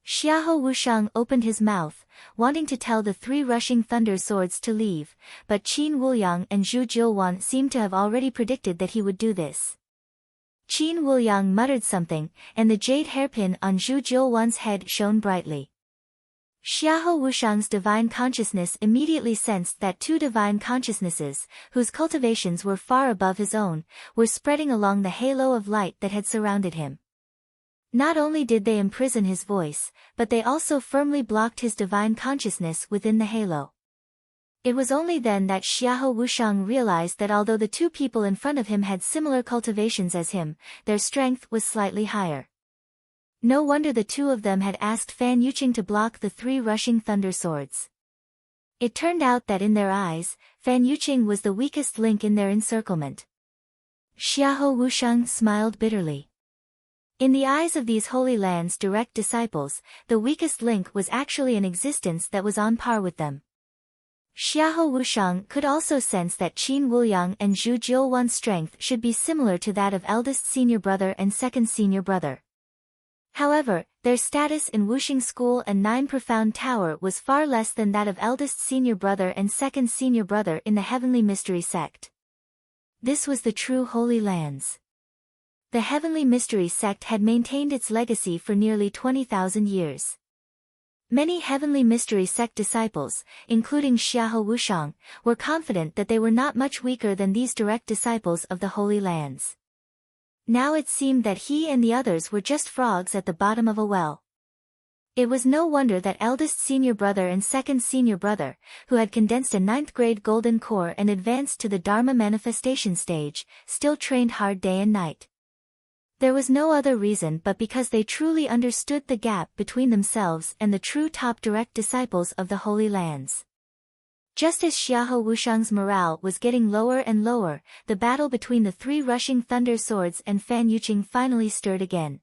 Xiahou Wushang opened his mouth, wanting to tell the three rushing thunder swords to leave, but Qin Wuliang and Zhu Jilwan seemed to have already predicted that he would do this. Qin Wuliang muttered something, and the jade hairpin on Zhu Jilwan's head shone brightly. Xiahou Wushang's divine consciousness immediately sensed that two divine consciousnesses, whose cultivations were far above his own, were spreading along the halo of light that had surrounded him. Not only did they imprison his voice, but they also firmly blocked his divine consciousness within the halo. It was only then that Xiahou Wushang realized that although the two people in front of him had similar cultivations as him, their strength was slightly higher. No wonder the two of them had asked Fan Yuqing to block the three rushing thunder swords. It turned out that in their eyes, Fan Yuqing was the weakest link in their encirclement. Xiahou Wushang smiled bitterly. In the eyes of these Holy Lands' direct disciples, the weakest link was actually an existence that was on par with them. Xiahou Wushang could also sense that Qin Wuliang and Zhu Jilwan's strength should be similar to that of eldest senior brother and second senior brother. However, their status in Wuxing School and Nine Profound Tower was far less than that of eldest senior brother and second senior brother in the Heavenly Mystery Sect. This was the true Holy Lands. The Heavenly Mystery Sect had maintained its legacy for nearly 20,000 years. Many Heavenly Mystery Sect disciples, including Xiahou Wushang, were confident that they were not much weaker than these direct disciples of the Holy Lands. Now it seemed that he and the others were just frogs at the bottom of a well. It was no wonder that eldest senior brother and second senior brother, who had condensed a 9th grade golden core and advanced to the Dharma manifestation stage, still trained hard day and night. There was no other reason but because they truly understood the gap between themselves and the true top direct disciples of the Holy Lands. Just as Xiahou Wushang's morale was getting lower and lower, the battle between the three rushing thunder swords and Fan Yuqing finally stirred again.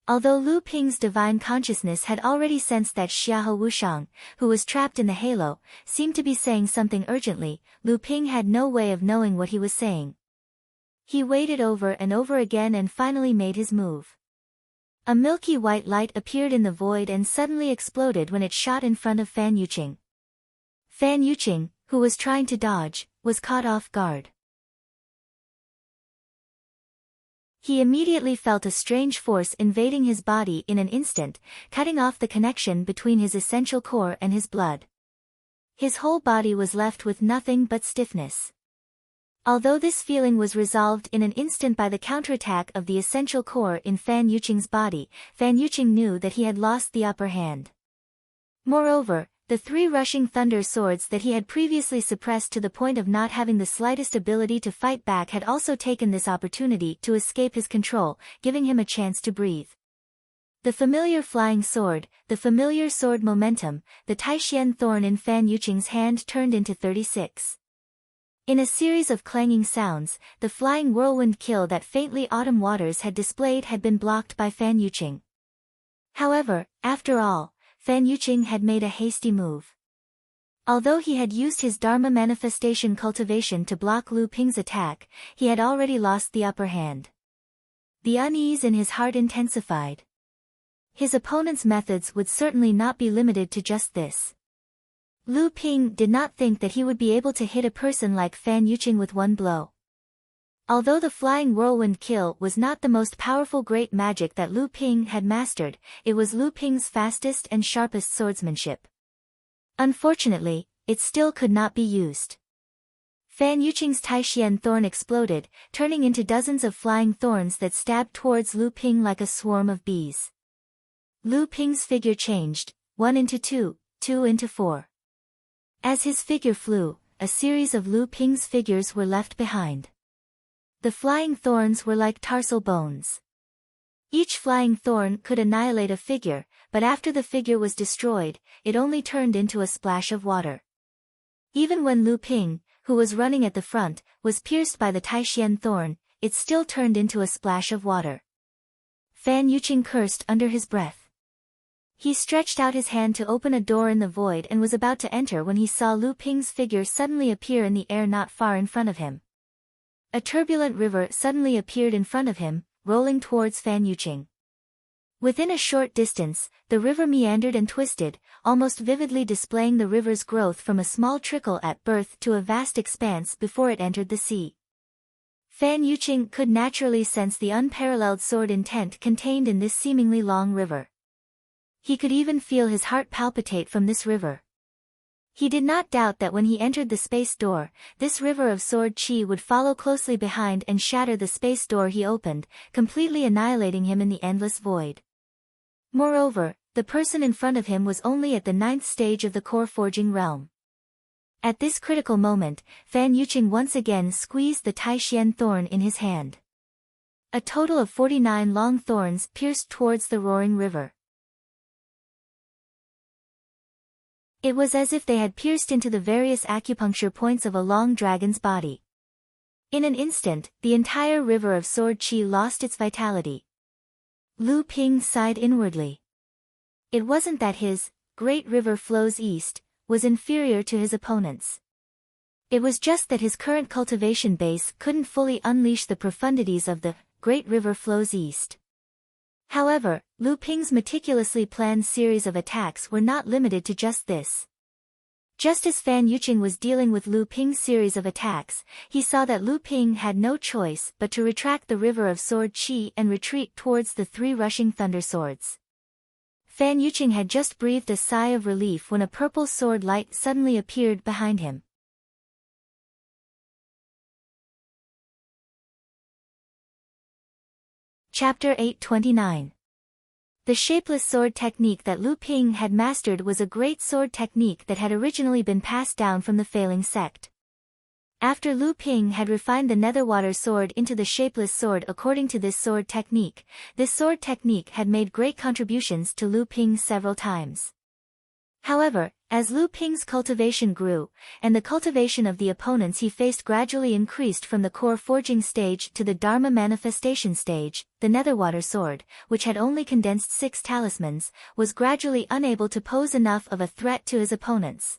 Although Lu Ping's divine consciousness had already sensed that Xiahou Wushang, who was trapped in the halo, seemed to be saying something urgently, Lu Ping had no way of knowing what he was saying. He waited over and over again and finally made his move. A milky white light appeared in the void and suddenly exploded when it shot in front of Fan Yuqing. Fan Yuqing, who was trying to dodge, was caught off guard. He immediately felt a strange force invading his body in an instant, cutting off the connection between his essential core and his blood. His whole body was left with nothing but stiffness. Although this feeling was resolved in an instant by the counterattack of the essential core in Fan Yuqing's body, Fan Yuqing knew that he had lost the upper hand. Moreover, the 3 rushing thunder swords that he had previously suppressed to the point of not having the slightest ability to fight back had also taken this opportunity to escape his control, giving him a chance to breathe. The familiar flying sword, the familiar sword momentum, the Taishian thorn in Fan Yuqing's hand turned into 36. In a series of clanging sounds, the flying whirlwind kill that faintly Autumn Waters had displayed had been blocked by Fan Yuqing. However, after all, Fan Yuqing had made a hasty move. Although he had used his Dharma manifestation cultivation to block Lu Ping's attack, he had already lost the upper hand. The unease in his heart intensified. His opponent's methods would certainly not be limited to just this. Lu Ping did not think that he would be able to hit a person like Fan Yuqing with one blow. Although the flying whirlwind kill was not the most powerful great magic that Lu Ping had mastered, it was Lu Ping's fastest and sharpest swordsmanship. Unfortunately, it still could not be used. Fan Yuqing's Taishian thorn exploded, turning into dozens of flying thorns that stabbed towards Lu Ping like a swarm of bees. Lu Ping's figure changed, 1 into 2, 2 into 4. As his figure flew, a series of Lu Ping's figures were left behind. The flying thorns were like tarsal bones. Each flying thorn could annihilate a figure, but after the figure was destroyed, it only turned into a splash of water. Even when Lu Ping, who was running at the front, was pierced by the Taishian thorn, it still turned into a splash of water. Fan Yuqing cursed under his breath. He stretched out his hand to open a door in the void and was about to enter when he saw Lu Ping's figure suddenly appear in the air not far in front of him. A turbulent river suddenly appeared in front of him, rolling towards Fan Yuqing. Within a short distance, the river meandered and twisted, almost vividly displaying the river's growth from a small trickle at birth to a vast expanse before it entered the sea. Fan Yuqing could naturally sense the unparalleled sword intent contained in this seemingly long river. He could even feel his heart palpitate from this river. He did not doubt that when he entered the space door, this river of sword chi would follow closely behind and shatter the space door he opened, completely annihilating him in the endless void. Moreover, the person in front of him was only at the 9th stage of the core forging realm. At this critical moment, Fan Yuqing once again squeezed the Taishian thorn in his hand. A total of 49 long thorns pierced towards the roaring river. It was as if they had pierced into the various acupuncture points of a long dragon's body. In an instant, the entire river of sword chi lost its vitality. Lu Ping sighed inwardly. It wasn't that his great river flows east was inferior to his opponent's. It was just that his current cultivation base couldn't fully unleash the profundities of the great river flows east. However, Lu Ping's meticulously planned series of attacks were not limited to just this. Just as Fan Yuqing was dealing with Lu Ping's series of attacks, he saw that Lu Ping had no choice but to retract the river of sword chi and retreat towards the 3 rushing thunder swords. Fan Yuqing had just breathed a sigh of relief when a purple sword light suddenly appeared behind him. Chapter 829. The shapeless sword technique that Lu Ping had mastered was a great sword technique that had originally been passed down from the failing sect. After Lu Ping had refined the Netherwater sword into the shapeless sword according to this sword technique had made great contributions to Lu Ping several times. However, as Lu Ping's cultivation grew, and the cultivation of the opponents he faced gradually increased from the core forging stage to the Dharma manifestation stage, the Netherwater sword, which had only condensed 6 talismans, was gradually unable to pose enough of a threat to his opponents.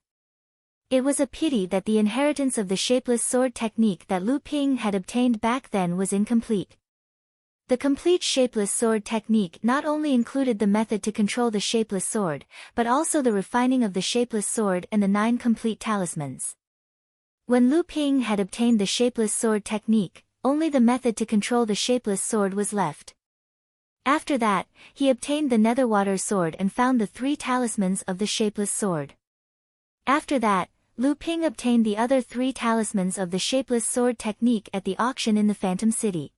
It was a pity that the inheritance of the shapeless sword technique that Lu Ping had obtained back then was incomplete. The complete shapeless sword technique not only included the method to control the shapeless sword, but also the refining of the shapeless sword and the 9 complete talismans. When Lu Ping had obtained the shapeless sword technique, only the method to control the shapeless sword was left. After that, he obtained the Netherwater sword and found the 3 talismans of the shapeless sword. After that, Lu Ping obtained the other 3 talismans of the shapeless sword technique at the auction in the Phantom City.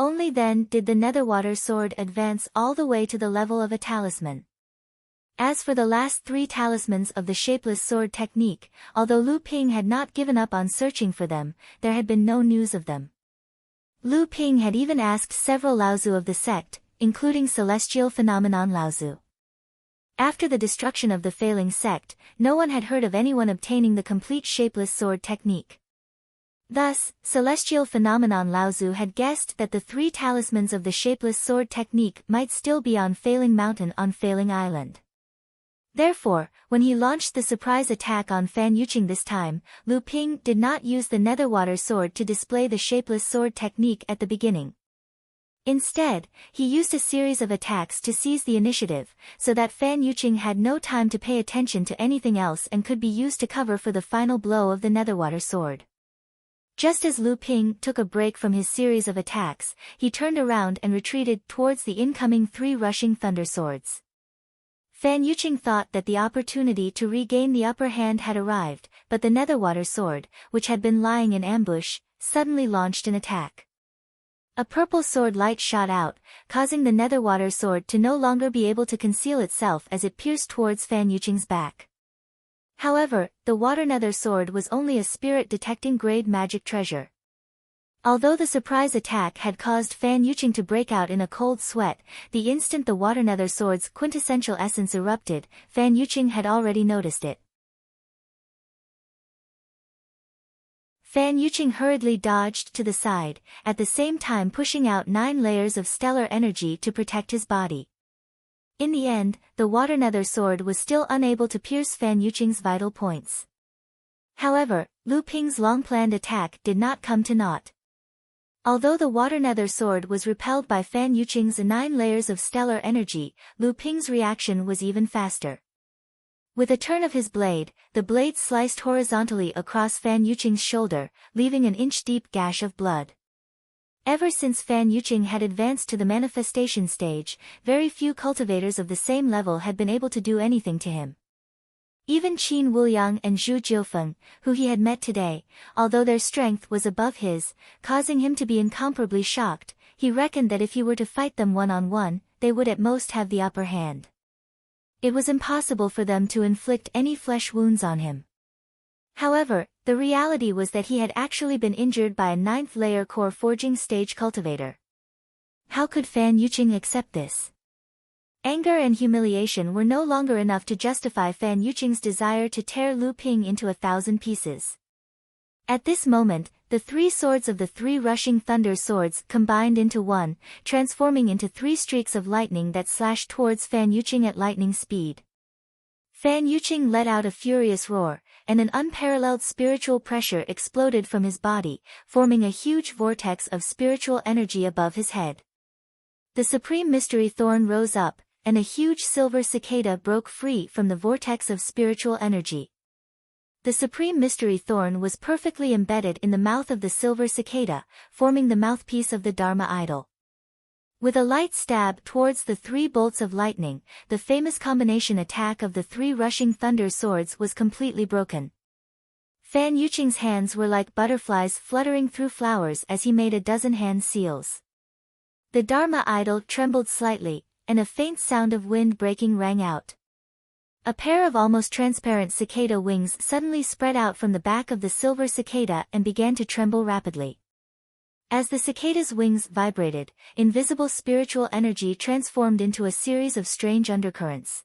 Only then did the Netherwater sword advance all the way to the level of a talisman. As for the last 3 talismans of the shapeless sword technique, although Lu Ping had not given up on searching for them, there had been no news of them. Lu Ping had even asked several Laozu of the sect, including Celestial Phenomenon Laozu. After the destruction of the failing sect, no one had heard of anyone obtaining the complete shapeless sword technique. Thus, Celestial Phenomenon Laozu had guessed that the 3 talismans of the shapeless sword technique might still be on Failing Mountain on Failing Island. Therefore, when he launched the surprise attack on Fan Yuqing this time, Lu Ping did not use the Netherwater sword to display the shapeless sword technique at the beginning. Instead, he used a series of attacks to seize the initiative, so that Fan Yuqing had no time to pay attention to anything else and could be used to cover for the final blow of the Netherwater sword. Just as Lu Ping took a break from his series of attacks, he turned around and retreated towards the incoming 3 rushing thunder swords. Fan Yuqing thought that the opportunity to regain the upper hand had arrived, but the Netherwater sword, which had been lying in ambush, suddenly launched an attack. A purple sword light shot out, causing the Netherwater sword to no longer be able to conceal itself as it pierced towards Fan Yuqing's back. However, the Water Nether sword was only a spirit-detecting grade magic treasure. Although the surprise attack had caused Fan Yuqing to break out in a cold sweat, the instant the Water Nether sword's quintessential essence erupted, Fan Yuqing had already noticed it. Fan Yuqing hurriedly dodged to the side, at the same time pushing out 9 layers of stellar energy to protect his body. In the end, the Water Nether sword was still unable to pierce Fan Yuqing's vital points. However, Lu Ping's long-planned attack did not come to naught. Although the Water Nether sword was repelled by Fan Yuqing's 9 layers of stellar energy, Lu Ping's reaction was even faster. With a turn of his blade, the blade sliced horizontally across Fan Yuqing's shoulder, leaving an inch-deep gash of blood. Ever since Fan Yuqing had advanced to the manifestation stage, very few cultivators of the same level had been able to do anything to him. Even Qin Wuliang and Zhu Jiufeng, who he had met today, although their strength was above his, causing him to be incomparably shocked, he reckoned that if he were to fight them one-on-one, they would at most have the upper hand. It was impossible for them to inflict any flesh wounds on him. However, the reality was that he had actually been injured by a 9th layer core forging stage cultivator. How could Fan Yuqing accept this? Anger and humiliation were no longer enough to justify Fan Yuqing's desire to tear Lu Ping into 1,000 pieces. At this moment, the 3 swords of the 3 rushing thunder swords combined into one, transforming into 3 streaks of lightning that slashed towards Fan Yuqing at lightning speed. Fan Yuqing let out a furious roar, and an unparalleled spiritual pressure exploded from his body, forming a huge vortex of spiritual energy above his head. The Supreme Mystery Thorn rose up, and a huge silver cicada broke free from the vortex of spiritual energy. The Supreme Mystery Thorn was perfectly embedded in the mouth of the silver cicada, forming the mouthpiece of the Dharma idol. With a light stab towards the 3 bolts of lightning, the famous combination attack of the 3 rushing thunder swords was completely broken. Fan Yuqing's hands were like butterflies fluttering through flowers as he made a dozen hand seals. The Dharma idol trembled slightly, and a faint sound of wind breaking rang out. A pair of almost transparent cicada wings suddenly spread out from the back of the silver cicada and began to tremble rapidly. As the cicada's wings vibrated, invisible spiritual energy transformed into a series of strange undercurrents.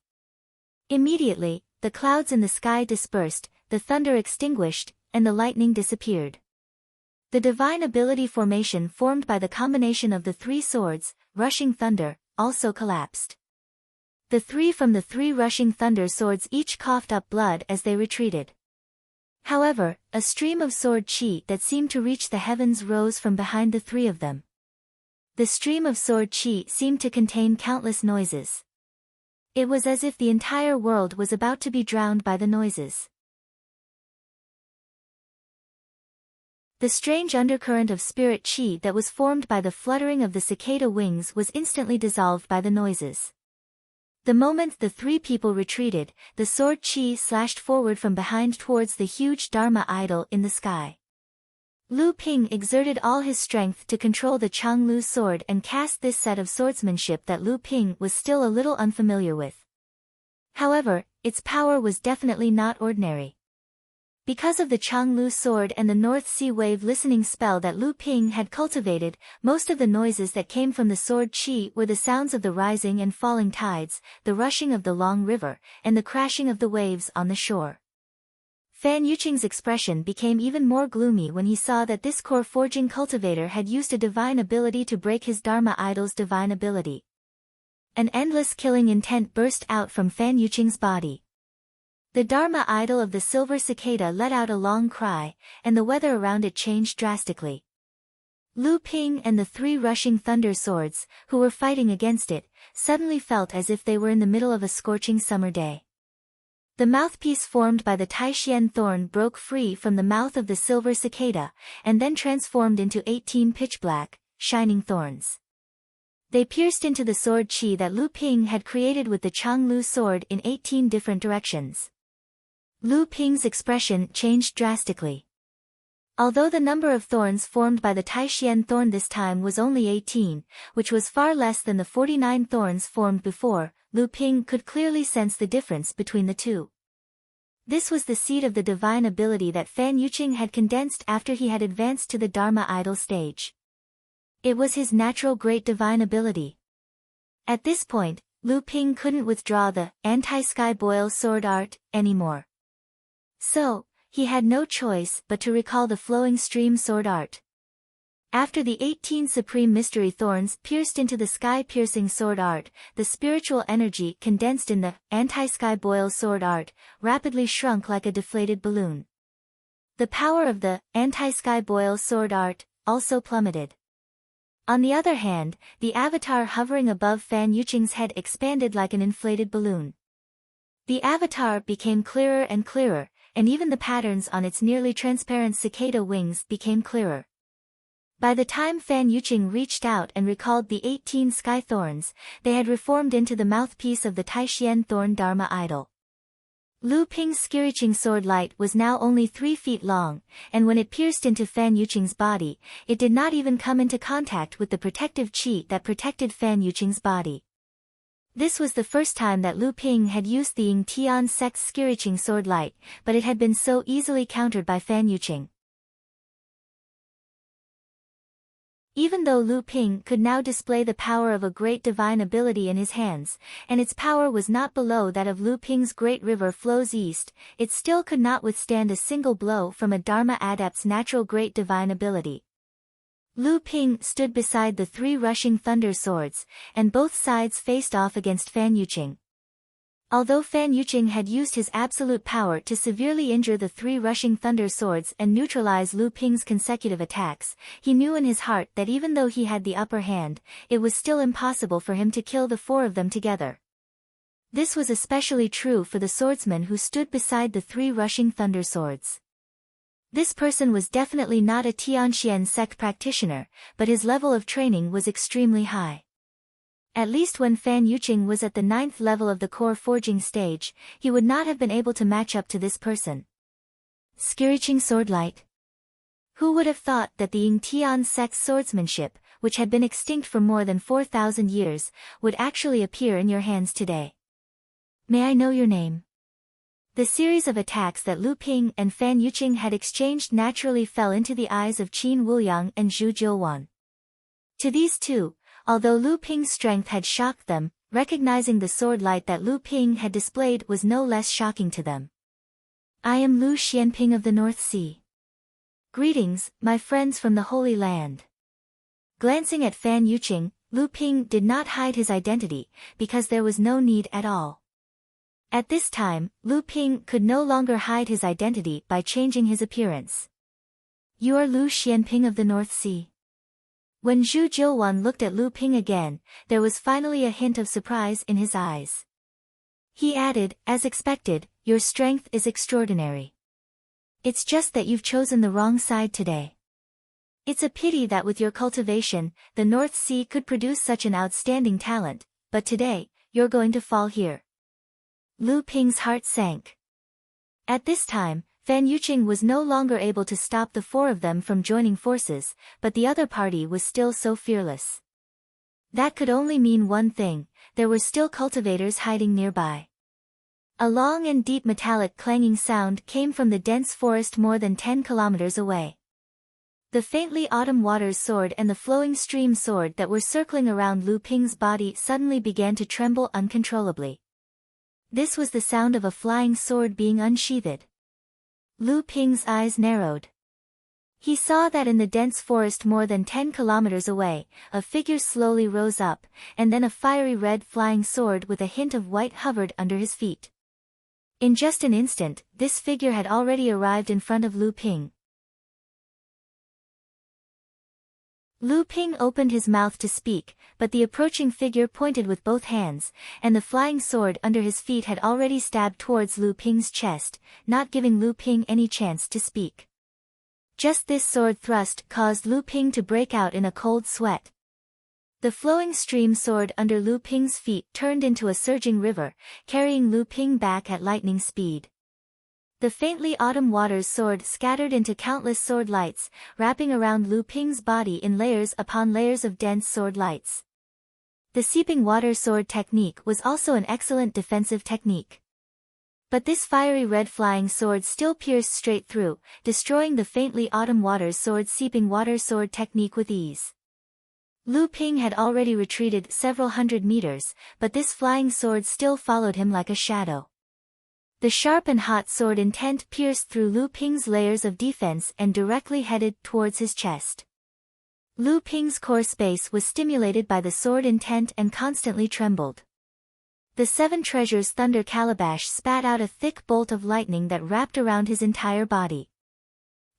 Immediately, the clouds in the sky dispersed, the thunder extinguished, and the lightning disappeared. The divine ability formation formed by the combination of the 3 swords, rushing thunder, also collapsed. The 3 from the 3 rushing thunder swords each coughed up blood as they retreated. However, a stream of sword chi that seemed to reach the heavens rose from behind the 3 of them. The stream of sword qi seemed to contain countless noises. It was as if the entire world was about to be drowned by the noises. The strange undercurrent of spirit qi that was formed by the fluttering of the cicada wings was instantly dissolved by the noises. The moment the three people retreated, the sword qi slashed forward from behind towards the huge Dharma idol in the sky. Lu Ping exerted all his strength to control the Changlu sword and cast this set of swordsmanship that Lu Ping was still a little unfamiliar with. However, its power was definitely not ordinary. Because of the Changlu sword and the North Sea wave listening spell that Lu Ping had cultivated, most of the noises that came from the sword qi were the sounds of the rising and falling tides, the rushing of the long river, and the crashing of the waves on the shore. Fan Yuqing's expression became even more gloomy when he saw that this core forging cultivator had used a divine ability to break his Dharma idol's divine ability. An endless killing intent burst out from Fan Yuqing's body. The Dharma idol of the silver cicada let out a long cry, and the weather around it changed drastically. Lu Ping and the three rushing thunder swords, who were fighting against it, suddenly felt as if they were in the middle of a scorching summer day. The mouthpiece formed by the Taishian thorn broke free from the mouth of the silver cicada, and then transformed into 18 pitch-black, shining thorns. They pierced into the sword qi that Lu Ping had created with the Changlu sword in 18 different directions. Lu Ping's expression changed drastically. Although the number of thorns formed by the Taishian thorn this time was only 18, which was far less than the 49 thorns formed before, Lu Ping could clearly sense the difference between the two. This was the seed of the divine ability that Fan Yuqing had condensed after he had advanced to the Dharma idol stage. It was his natural great divine ability. At this point, Lu Ping couldn't withdraw the anti-sky boil sword art anymore. So, he had no choice but to recall the flowing stream sword art. After the 18 supreme mystery thorns pierced into the sky-piercing sword art, the spiritual energy condensed in the anti-sky boil sword art rapidly shrunk like a deflated balloon. The power of the anti-sky boil sword art also plummeted. On the other hand, the avatar hovering above Fan Yuqing's head expanded like an inflated balloon. The avatar became clearer and clearer, and even the patterns on its nearly transparent cicada wings became clearer. By the time Fan Yuqing reached out and recalled the 18 sky thorns, they had reformed into the mouthpiece of the Taishian thorn Dharma idol. Lu Ping's screeching sword light was now only 3 feet long, and when it pierced into Fan Yuqing's body, it did not even come into contact with the protective qi that protected Fan Yuqing's body. This was the first time that Lu Ping had used the Ying Tian sect's screeching sword light, but it had been so easily countered by Fan Yuqing. Even though Lu Ping could now display the power of a great divine ability in his hands, and its power was not below that of Lu Ping's great river flows east, it still could not withstand a single blow from a Dharma adept's natural great divine ability. Lu Ping stood beside the 3 rushing thunder swords, and both sides faced off against Fan Yuqing. Although Fan Yuqing had used his absolute power to severely injure the 3 rushing thunder swords and neutralize Lu Ping's consecutive attacks, he knew in his heart that even though he had the upper hand, it was still impossible for him to kill the 4 of them together. This was especially true for the swordsman who stood beside the 3 rushing thunder swords. This person was definitely not a Tianxian sect practitioner, but his level of training was extremely high. At least when Fan Yuqing was at the 9th level of the core forging stage, he would not have been able to match up to this person. Screeching sword light. Who would have thought that the Ying Tian sect's swordsmanship, which had been extinct for more than 4,000 years, would actually appear in your hands today? May I know your name? The series of attacks that Lu Ping and Fan Yuqing had exchanged naturally fell into the eyes of Qin Wuyang and Zhu Jiuwan. To these two, although Lu Ping's strength had shocked them, recognizing the sword light that Lu Ping had displayed was no less shocking to them. I am Lu Xianping of the North Sea. Greetings, my friends from the Holy Land. Glancing at Fan Yuqing, Lu Ping did not hide his identity, because there was no need at all. At this time, Lu Ping could no longer hide his identity by changing his appearance. You are Lu Xianping of the North Sea. When Zhu Jiuwan looked at Lu Ping again, there was finally a hint of surprise in his eyes. He added, as expected, your strength is extraordinary. It's just that you've chosen the wrong side today. It's a pity that with your cultivation, the North Sea could produce such an outstanding talent, but today, you're going to fall here. Lu Ping's heart sank. At this time, Fan Yuqing was no longer able to stop the four of them from joining forces, but the other party was still so fearless. That could only mean one thing, there were still cultivators hiding nearby. A long and deep metallic clanging sound came from the dense forest more than 10 kilometers away. The faintly autumn waters sword and the flowing stream sword that were circling around Lu Ping's body suddenly began to tremble uncontrollably. This was the sound of a flying sword being unsheathed. Lu Ping's eyes narrowed. He saw that in the dense forest more than 10 kilometers away, a figure slowly rose up, and then a fiery red flying sword with a hint of white hovered under his feet. In just an instant, this figure had already arrived in front of Lu Ping. Lu Ping opened his mouth to speak, but the approaching figure pointed with both hands, and the flying sword under his feet had already stabbed towards Lu Ping's chest, not giving Lu Ping any chance to speak. Just this sword thrust caused Lu Ping to break out in a cold sweat. The flowing stream sword under Lu Ping's feet turned into a surging river, carrying Lu Ping back at lightning speed. The faintly autumn waters sword scattered into countless sword lights, wrapping around Lu Ping's body in layers upon layers of dense sword lights. The seeping water sword technique was also an excellent defensive technique. But this fiery red flying sword still pierced straight through, destroying the faintly autumn waters sword seeping water sword technique with ease. Lu Ping had already retreated several hundred meters, but this flying sword still followed him like a shadow. The sharp and hot sword intent pierced through Lu Ping's layers of defense and directly headed towards his chest. Lu Ping's core space was stimulated by the sword intent and constantly trembled. The Seven Treasures Thunder Calabash spat out a thick bolt of lightning that wrapped around his entire body.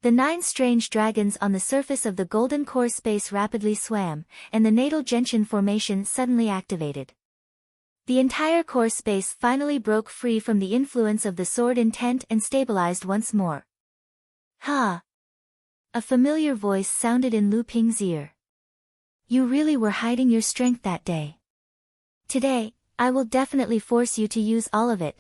The 9 strange dragons on the surface of the golden core space rapidly swam, and the natal gentian formation suddenly activated. The entire core space finally broke free from the influence of the sword intent and stabilized once more. Ha! A familiar voice sounded in Lu Ping's ear. You really were hiding your strength that day. Today, I will definitely force you to use all of it.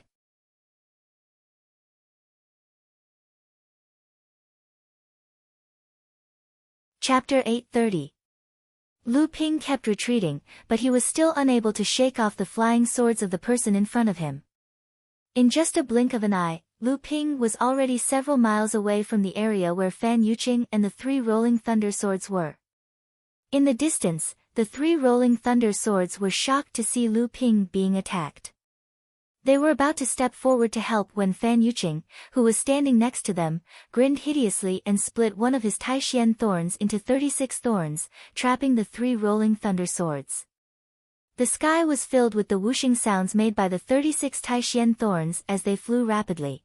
Chapter 830. Lu Ping kept retreating, but he was still unable to shake off the flying swords of the person in front of him. In just a blink of an eye, Lu Ping was already several miles away from the area where Fan Yuqing and the 3 rolling thunder swords were. In the distance, the 3 rolling thunder swords were shocked to see Lu Ping being attacked. They were about to step forward to help when Fan Yuqing, who was standing next to them, grinned hideously and split one of his Taishian thorns into 36 thorns, trapping the 3 rolling thunder swords. The sky was filled with the whooshing sounds made by the 36 Taishian thorns as they flew rapidly.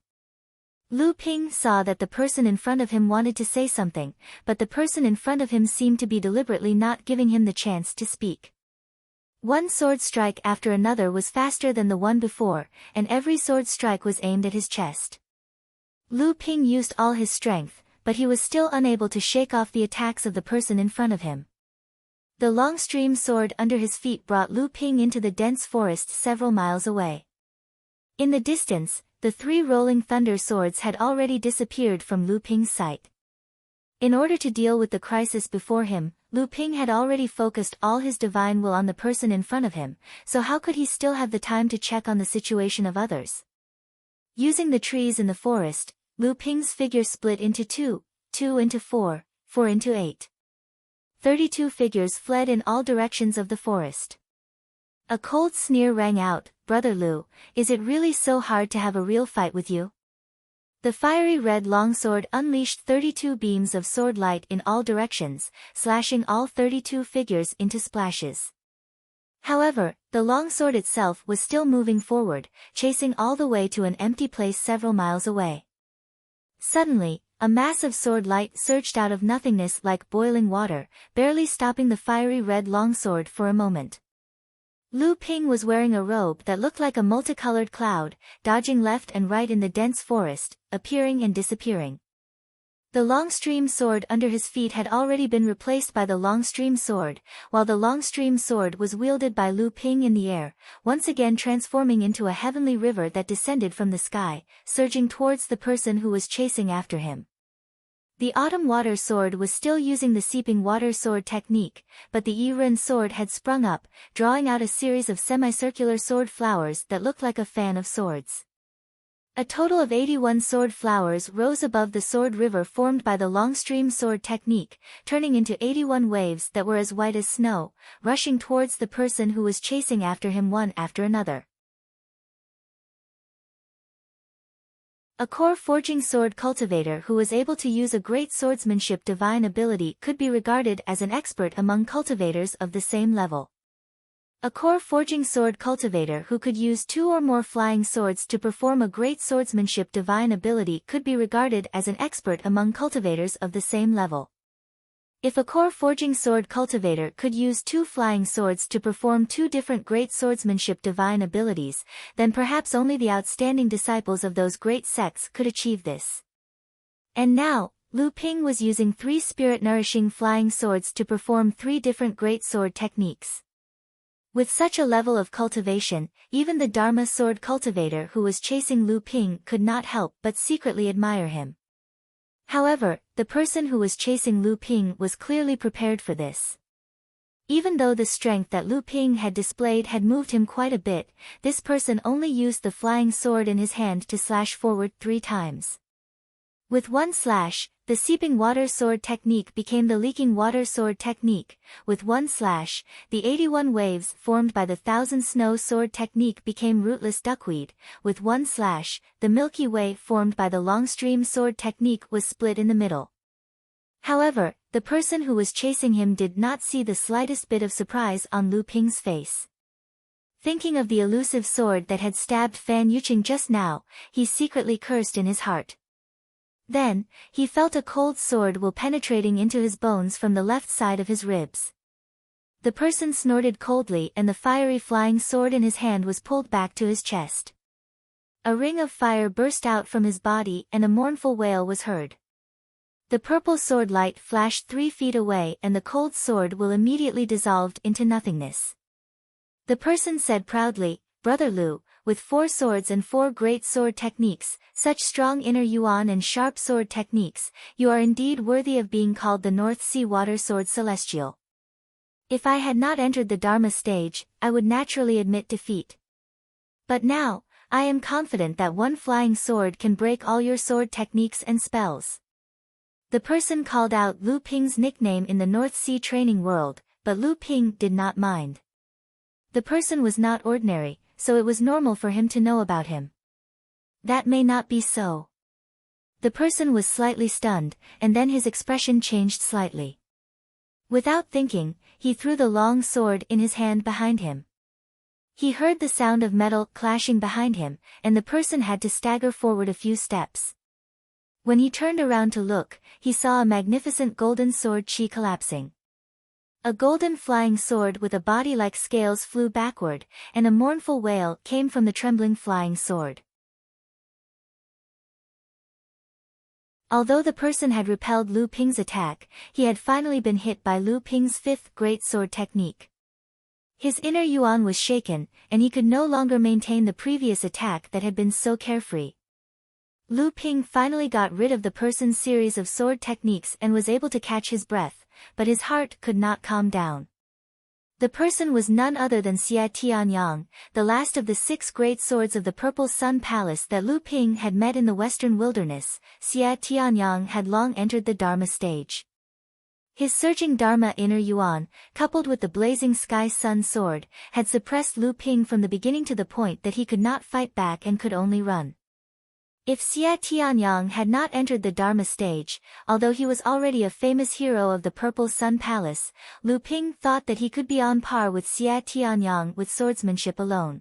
Lu Ping saw that the person in front of him wanted to say something, but the person in front of him seemed to be deliberately not giving him the chance to speak. One sword strike after another was faster than the one before, and every sword strike was aimed at his chest. Lu Ping used all his strength, but he was still unable to shake off the attacks of the person in front of him. The long stream sword under his feet brought Lu Ping into the dense forest several miles away. In the distance, the 3 rolling thunder swords had already disappeared from Lu Ping's sight. In order to deal with the crisis before him, Lu Ping had already focused all his divine will on the person in front of him, so how could he still have the time to check on the situation of others? Using the trees in the forest, Lu Ping's figure split into 2, 2 into 4, 4 into 8. 32 figures fled in all directions of the forest. A cold sneer rang out, "Brother Lu, is it really so hard to have a real fight with you?" The fiery red longsword unleashed 32 beams of sword light in all directions, slashing all 32 figures into splashes. However, the longsword itself was still moving forward, chasing all the way to an empty place several miles away. Suddenly, a mass of sword light surged out of nothingness like boiling water, barely stopping the fiery red longsword for a moment. Lu Ping was wearing a robe that looked like a multicolored cloud, dodging left and right in the dense forest, appearing and disappearing. The long stream sword under his feet had already been replaced by the long stream sword, while the long stream sword was wielded by Lu Ping in the air, once again transforming into a heavenly river that descended from the sky, surging towards the person who was chasing after him. The autumn water sword was still using the seeping water sword technique, but the Yi-Ren sword had sprung up, drawing out a series of semicircular sword flowers that looked like a fan of swords. A total of 81 sword flowers rose above the sword river formed by the long stream sword technique, turning into 81 waves that were as white as snow, rushing towards the person who was chasing after him one after another. A core forging sword cultivator who was able to use a great swordsmanship divine ability could be regarded as an expert among cultivators of the same level. A core forging sword cultivator who could use 2 or more flying swords to perform a great swordsmanship divine ability could be regarded as an expert among cultivators of the same level. If a core forging sword cultivator could use 2 flying swords to perform 2 different great swordsmanship divine abilities, then perhaps only the outstanding disciples of those great sects could achieve this. And now, Lu Ping was using 3 spirit-nourishing flying swords to perform 3 different great sword techniques. With such a level of cultivation, even the Dharma sword cultivator who was chasing Lu Ping could not help but secretly admire him. However, the person who was chasing Lu Ping was clearly prepared for this. Even though the strength that Lu Ping had displayed had moved him quite a bit, this person only used the flying sword in his hand to slash forward 3 times. With one slash, the seeping water sword technique became the leaking water sword technique. With one slash, the 81 waves formed by the thousand snow sword technique became rootless duckweed. With one slash, the Milky Way formed by the long stream sword technique was split in the middle. However, the person who was chasing him did not see the slightest bit of surprise on Lu Ping's face. Thinking of the elusive sword that had stabbed Fan Yuqing just now, he secretly cursed in his heart. Then, he felt a cold sword will penetrating into his bones from the left side of his ribs. The person snorted coldly and the fiery flying sword in his hand was pulled back to his chest. A ring of fire burst out from his body and a mournful wail was heard. The purple sword light flashed 3 feet away and the cold sword will immediately dissolved into nothingness. The person said proudly, "Brother Lu, with 4 swords and 4 great sword techniques, such strong inner yuan and sharp sword techniques, you are indeed worthy of being called the North Sea Water Sword Celestial. If I had not entered the Dharma stage, I would naturally admit defeat. But now, I am confident that one flying sword can break all your sword techniques and spells." The person called out Lu Ping's nickname in the North Sea training world, but Lu Ping did not mind. The person was not ordinary, so it was normal for him to know about him. That may not be so. The person was slightly stunned, and then his expression changed slightly. Without thinking, he threw the long sword in his hand behind him. He heard the sound of metal clashing behind him, and the person had to stagger forward a few steps. When he turned around to look, he saw a magnificent golden sword chi collapsing. A golden flying sword with a body like scales flew backward, and a mournful wail came from the trembling flying sword. Although the person had repelled Lu Ping's attack, he had finally been hit by Lu Ping's 5th great sword technique. His inner yuan was shaken, and he could no longer maintain the previous attack that had been so carefree. Lu Ping finally got rid of the person's series of sword techniques and was able to catch his breath, but his heart could not calm down. The person was none other than Xia Tianyang, the last of the 6 great swords of the Purple Sun Palace that Lu Ping had met in the western wilderness. Xia Tianyang had long entered the Dharma stage. His surging Dharma inner yuan, coupled with the blazing sky sun sword, had suppressed Lu Ping from the beginning to the point that he could not fight back and could only run. If Xia Tianyang had not entered the Dharma stage, although he was already a famous hero of the Purple Sun Palace, Lu Ping thought that he could be on par with Xia Tianyang with swordsmanship alone.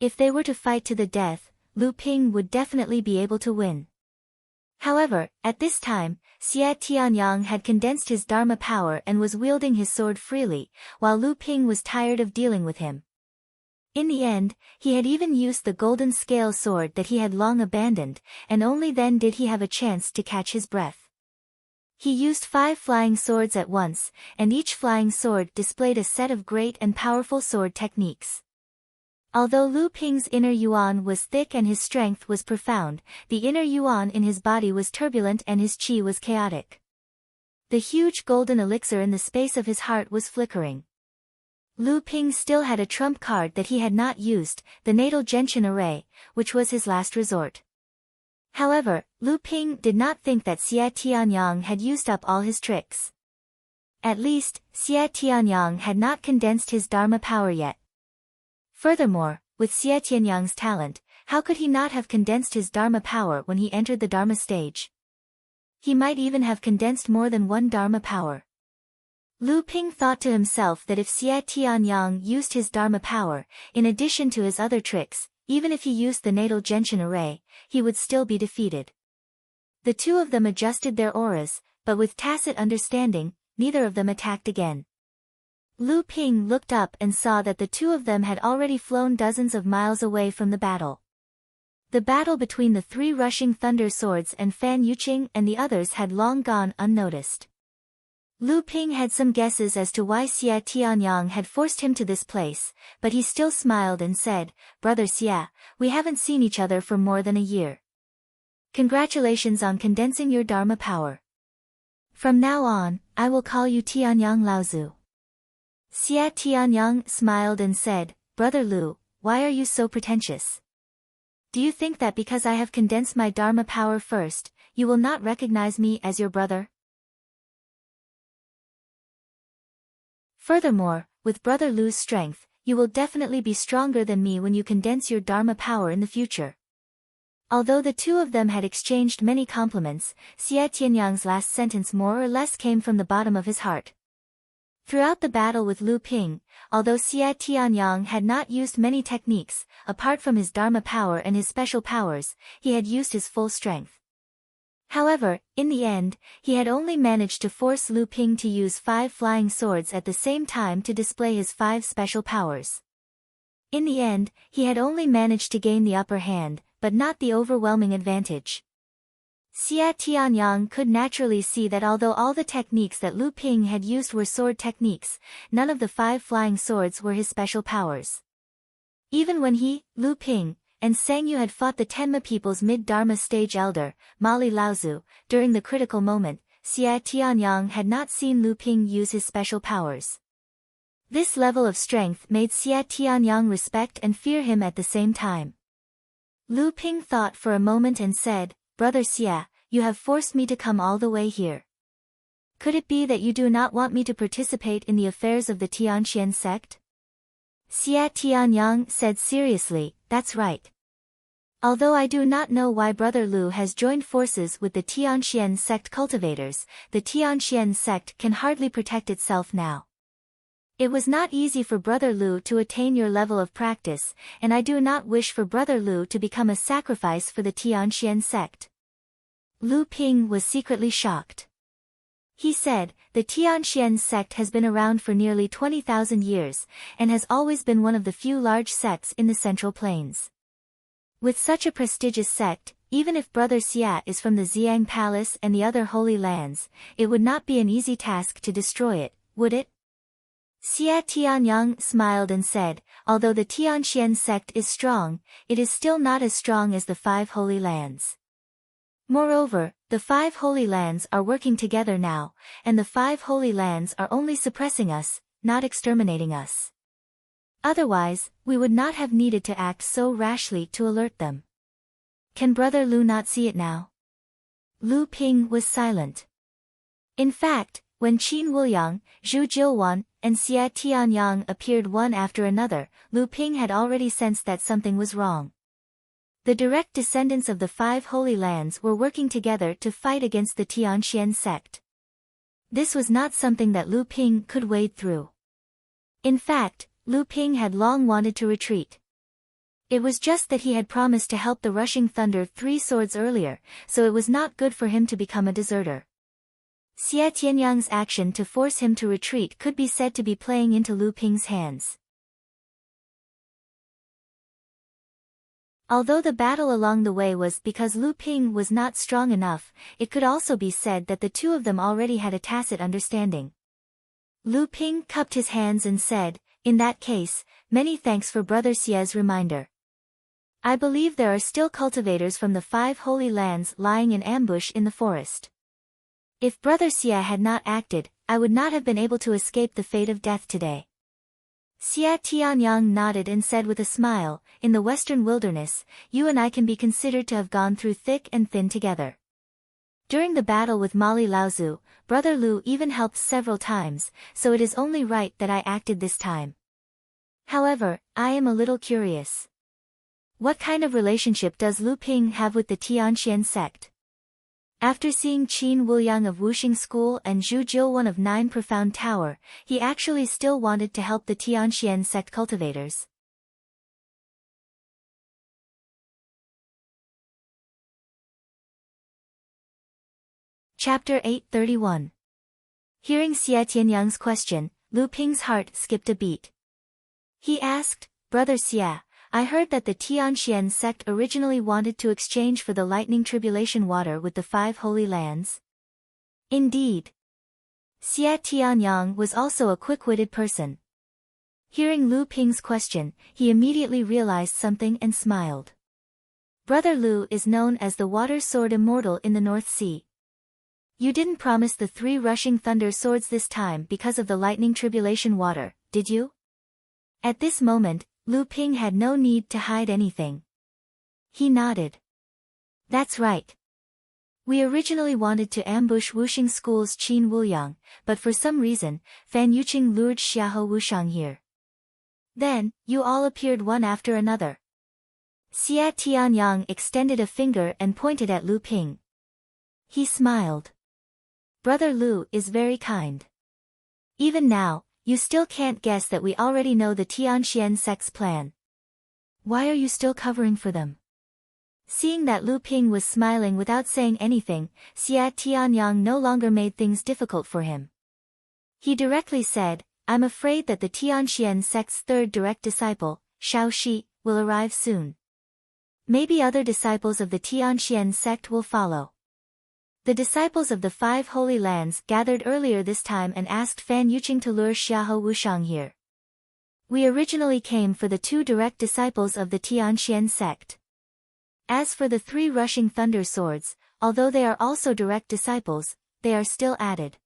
If they were to fight to the death, Lu Ping would definitely be able to win. However, at this time, Xie Tianyang had condensed his Dharma power and was wielding his sword freely, while Lu Ping was tired of dealing with him. In the end, he had even used the golden scale sword that he had long abandoned, and only then did he have a chance to catch his breath. He used 5 flying swords at once, and each flying sword displayed a set of great and powerful sword techniques. Although Lu Ping's inner yuan was thick and his strength was profound, the inner yuan in his body was turbulent and his qi was chaotic. The huge golden elixir in the space of his heart was flickering. Lu Ping still had a trump card that he had not used, the natal gentian array, which was his last resort. However, Lu Ping did not think that Xie Tianyang had used up all his tricks. At least, Xie Tianyang had not condensed his Dharma power yet. Furthermore, with Xie Tianyang's talent, how could he not have condensed his Dharma power when he entered the Dharma stage? He might even have condensed more than one Dharma power. Lu Ping thought to himself that if Xie Tianyang used his Dharma power, in addition to his other tricks, even if he used the natal gentian array, he would still be defeated. The two of them adjusted their auras, but with tacit understanding, neither of them attacked again. Lu Ping looked up and saw that the two of them had already flown dozens of miles away from the battle. The battle between the 3 rushing thunder swords and Fan Yuqing and the others had long gone unnoticed. Lu Ping had some guesses as to why Xie Tianyang had forced him to this place, but he still smiled and said, "Brother Xie, we haven't seen each other for more than a year. Congratulations on condensing your Dharma power. From now on, I will call you Tianyang Laozu." Xie Tianyang smiled and said, "Brother Lu, why are you so pretentious? Do you think that because I have condensed my Dharma power first, you will not recognize me as your brother? Furthermore, with Brother Lu's strength, you will definitely be stronger than me when you condense your Dharma power in the future." Although the two of them had exchanged many compliments, Xie Tianyang's last sentence more or less came from the bottom of his heart. Throughout the battle with Lu Ping, although Xie Tianyang had not used many techniques, apart from his Dharma power and his special powers, he had used his full strength. However, in the end, he had only managed to force Lu Ping to use 5 flying swords at the same time to display his 5 special powers. In the end, he had only managed to gain the upper hand, but not the overwhelming advantage. Xie Tianyang could naturally see that although all the techniques that Lu Ping had used were sword techniques, none of the 5 flying swords were his special powers. Even when he, Lu Ping, and Sangyu had fought the Tenma people's mid-Dharma stage elder, Mali Laozu, during the critical moment, Xie Tianyang had not seen Lu Ping use his special powers. This level of strength made Xie Tianyang respect and fear him at the same time. Lu Ping thought for a moment and said, "Brother Xie, you have forced me to come all the way here. Could it be that you do not want me to participate in the affairs of the Tianxian sect?" Xie Tianyang said seriously, "That's right. Although I do not know why Brother Lu has joined forces with the Tianxian sect cultivators, the Tianxian sect can hardly protect itself now. It was not easy for Brother Lu to attain your level of practice, and I do not wish for Brother Lu to become a sacrifice for the Tianxian sect." Lu Ping was secretly shocked. He said, "The Tianxian sect has been around for nearly 20,000 years, and has always been one of the few large sects in the Central Plains. With such a prestigious sect, even if Brother Xie is from the Xiang Palace and the other holy lands, it would not be an easy task to destroy it, would it?" Xie Tianyang smiled and said, "Although the Tianxian sect is strong, it is still not as strong as the 5 holy lands. Moreover, the 5 holy lands are working together now, and the 5 holy lands are only suppressing us, not exterminating us. Otherwise, we would not have needed to act so rashly to alert them. Can Brother Lu not see it now?" Lu Ping was silent. In fact, when Qin Wuyang, Zhu Jilwan, and Xie Tianyang appeared one after another, Lu Ping had already sensed that something was wrong. The direct descendants of the 5 holy lands were working together to fight against the Tianxian sect. This was not something that Lu Ping could wade through. In fact, Lu Ping had long wanted to retreat. It was just that he had promised to help the rushing thunder 3 swords earlier, so it was not good for him to become a deserter. Xie Tianyang's action to force him to retreat could be said to be playing into Lu Ping's hands. Although the battle along the way was because Lu Ping was not strong enough, it could also be said that the two of them already had a tacit understanding. Lu Ping cupped his hands and said, "In that case, many thanks for Brother Xie's reminder. I believe there are still cultivators from the 5 holy lands lying in ambush in the forest. If Brother Xie had not acted, I would not have been able to escape the fate of death today." Xie Tianyang nodded and said with a smile, "In the western wilderness, you and I can be considered to have gone through thick and thin together. During the battle with Mali Laozu, Brother Lu even helped several times, so it is only right that I acted this time. However, I am a little curious. What kind of relationship does Lu Ping have with the Tianxian sect?" After seeing Qin Wuyang of Wuxing School and Zhu Jiuwan of 9 Profound Tower, he actually still wanted to help the Tianxian sect cultivators. Chapter 831. Hearing Xie Tianyang's question, Lu Ping's heart skipped a beat. He asked, "Brother Xie, I heard that the Tianxian sect originally wanted to exchange for the lightning tribulation water with the 5 holy lands?" Indeed. Xie Tianyang was also a quick-witted person. Hearing Lu Ping's question, he immediately realized something and smiled. Brother Lu is known as the Water Sword Immortal in the North Sea. You didn't promise the 3 rushing thunder swords this time because of the lightning tribulation water, did you? At this moment, Lu Ping had no need to hide anything. He nodded. That's right. We originally wanted to ambush Wuxing School's Qin Wuyang, but for some reason, Fan Yuqing lured Xiahou Wushang here. Then, you all appeared one after another. Xie Tianyang extended a finger and pointed at Lu Ping. He smiled. Brother Lu is very kind. Even now, you still can't guess that we already know the Tianxian sect's plan. Why are you still covering for them? Seeing that Lu Ping was smiling without saying anything, Xie Tianyang no longer made things difficult for him. He directly said, "I'm afraid that the Tianxian sect's 3rd direct disciple, Shao Shi, will arrive soon. Maybe other disciples of the Tianxian sect will follow." The disciples of the 5 holy lands gathered earlier this time and asked Fan Yuqing to lure Xiahou Wushang here. We originally came for the 2 direct disciples of the Tianxian sect. As for the 3 rushing thunder swords, although they are also direct disciples, they are still added.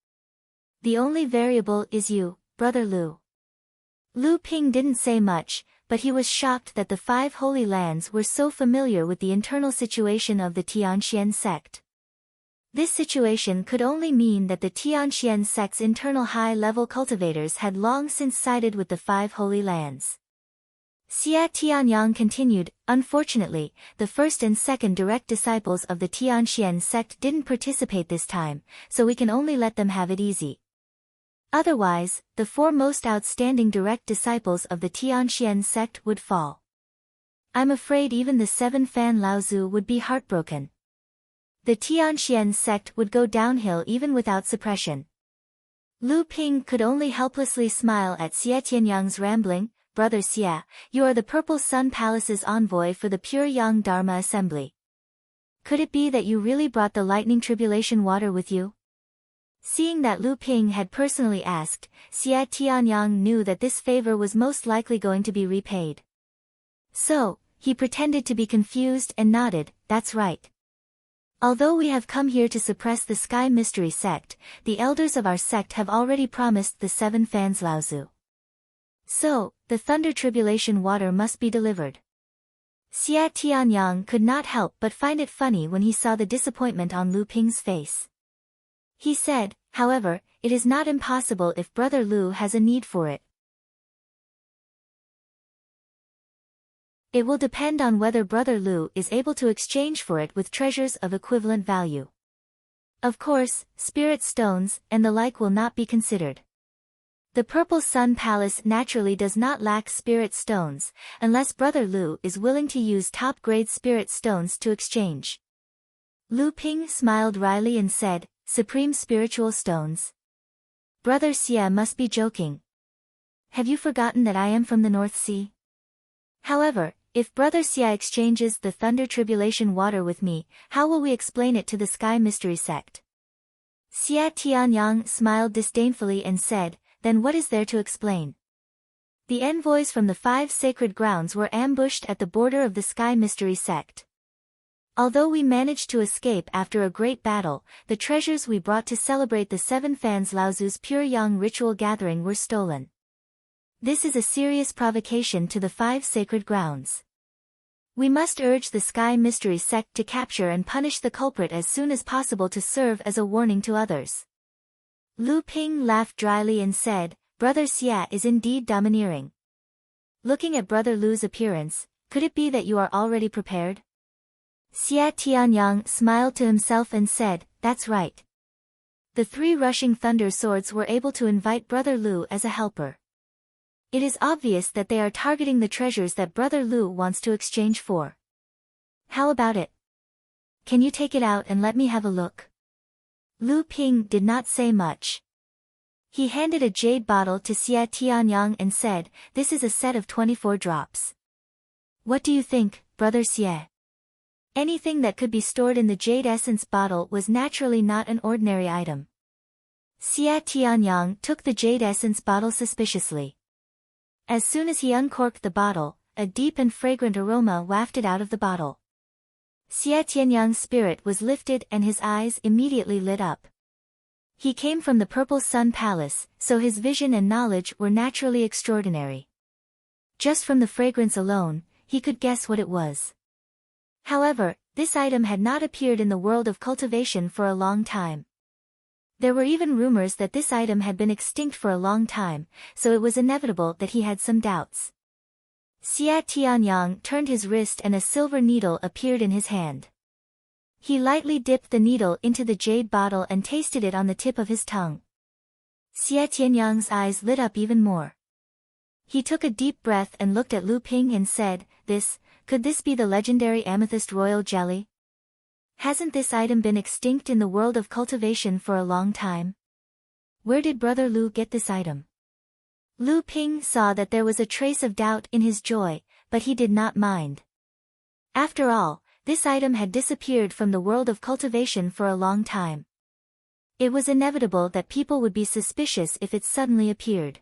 The only variable is you, Brother Lu. Lu Ping didn't say much, but he was shocked that the 5 holy lands were so familiar with the internal situation of the Tianxian sect. This situation could only mean that the Tianxian sect's internal high-level cultivators had long since sided with the 5 holy lands. Xie Tianyang continued, "Unfortunately, the 1st and 2nd direct disciples of the Tianxian sect didn't participate this time, so we can only let them have it easy. Otherwise, the 4 most outstanding direct disciples of the Tianxian sect would fall. I'm afraid even the 7 Fan Laozu would be heartbroken. The Tianxian sect would go downhill even without suppression." Lu Ping could only helplessly smile at Xie Tianyang's rambling. "Brother Xie, you are the Purple Sun Palace's envoy for the Pure Yang Dharma Assembly. Could it be that you really brought the lightning tribulation water with you?" Seeing that Lu Ping had personally asked, Xie Tianyang knew that this favor was most likely going to be repaid. So, he pretended to be confused and nodded, "That's right. Although we have come here to suppress the Sky Mystery sect, the elders of our sect have already promised the 7 Fans Laozu. So, the thunder tribulation water must be delivered." Xie Tianyang could not help but find it funny when he saw the disappointment on Lu Ping's face. He said, "However, it is not impossible if Brother Lu has a need for it. It will depend on whether Brother Lu is able to exchange for it with treasures of equivalent value. Of course, spirit stones and the like will not be considered. The Purple Sun Palace naturally does not lack spirit stones, unless Brother Lu is willing to use top-grade spirit stones to exchange. Lu Ping smiled wryly and said, Supreme spiritual stones. Brother Xie must be joking. Have you forgotten that I am from the North Sea? However, if Brother Xie exchanges the Thunder Tribulation water with me, how will we explain it to the Sky Mystery Sect? Xie Tianyang smiled disdainfully and said, then what is there to explain? The envoys from the 5 sacred grounds were ambushed at the border of the Sky Mystery Sect. Although we managed to escape after a great battle, the treasures we brought to celebrate the 7 Fans Laozu's Pure Yang ritual gathering were stolen. This is a serious provocation to the 5 sacred grounds. We must urge the Sky Mystery Sect to capture and punish the culprit as soon as possible to serve as a warning to others. Lu Ping laughed dryly and said, Brother Xie is indeed domineering. Looking at Brother Lu's appearance, could it be that you are already prepared? Xie Tianyang smiled to himself and said, that's right. The 3 rushing thunder swords were able to invite Brother Lu as a helper. It is obvious that they are targeting the treasures that Brother Lu wants to exchange for. How about it? Can you take it out and let me have a look? Lu Ping did not say much. He handed a jade bottle to Xie Tianyang and said, this is a set of 24 drops. What do you think, Brother Xie? Anything that could be stored in the jade essence bottle was naturally not an ordinary item. Xie Tianyang took the jade essence bottle suspiciously. As soon as he uncorked the bottle, a deep and fragrant aroma wafted out of the bottle. Xie Tianyang's spirit was lifted and his eyes immediately lit up. He came from the Purple Sun Palace, so his vision and knowledge were naturally extraordinary. Just from the fragrance alone, he could guess what it was. However, this item had not appeared in the world of cultivation for a long time. There were even rumors that this item had been extinct for a long time, so it was inevitable that he had some doubts. Xie Tianyang turned his wrist and a silver needle appeared in his hand. He lightly dipped the needle into the jade bottle and tasted it on the tip of his tongue. Xie Tianyang's eyes lit up even more. He took a deep breath and looked at Lu Ping and said, could this be the legendary amethyst royal jelly? Hasn't this item been extinct in the world of cultivation for a long time? Where did Brother Lu get this item? Lu Ping saw that there was a trace of doubt in his joy, but he did not mind. After all, this item had disappeared from the world of cultivation for a long time. It was inevitable that people would be suspicious if it suddenly appeared.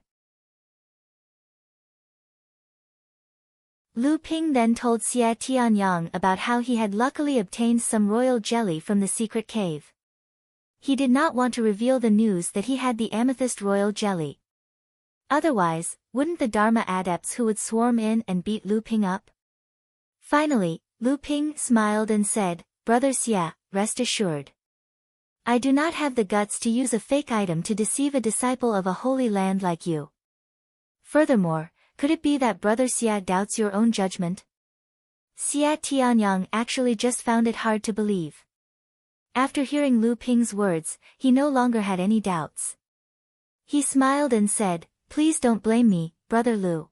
Lu Ping then told Xie Tianyang about how he had luckily obtained some royal jelly from the secret cave. He did not want to reveal the news that he had the amethyst royal jelly. Otherwise, wouldn't the Dharma adepts who would swarm in and beat Lu Ping up? Finally, Lu Ping smiled and said, Brother Xie, rest assured. I do not have the guts to use a fake item to deceive a disciple of a holy land like you. Furthermore, could it be that Brother Xie doubts your own judgment? Xie Tianyang actually just found it hard to believe. After hearing Lu Ping's words, he no longer had any doubts. He smiled and said, Please don't blame me, Brother Lu.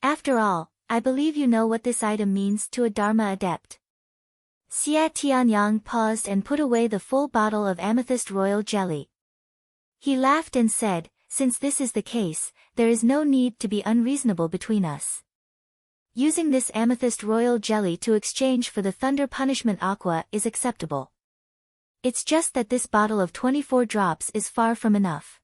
After all, I believe you know what this item means to a Dharma adept. Xie Tianyang paused and put away the full bottle of amethyst royal jelly. He laughed and said, Since this is the case, there is no need to be unreasonable between us. Using this amethyst royal jelly to exchange for the thunder punishment aqua is acceptable. It's just that this bottle of 24 drops is far from enough.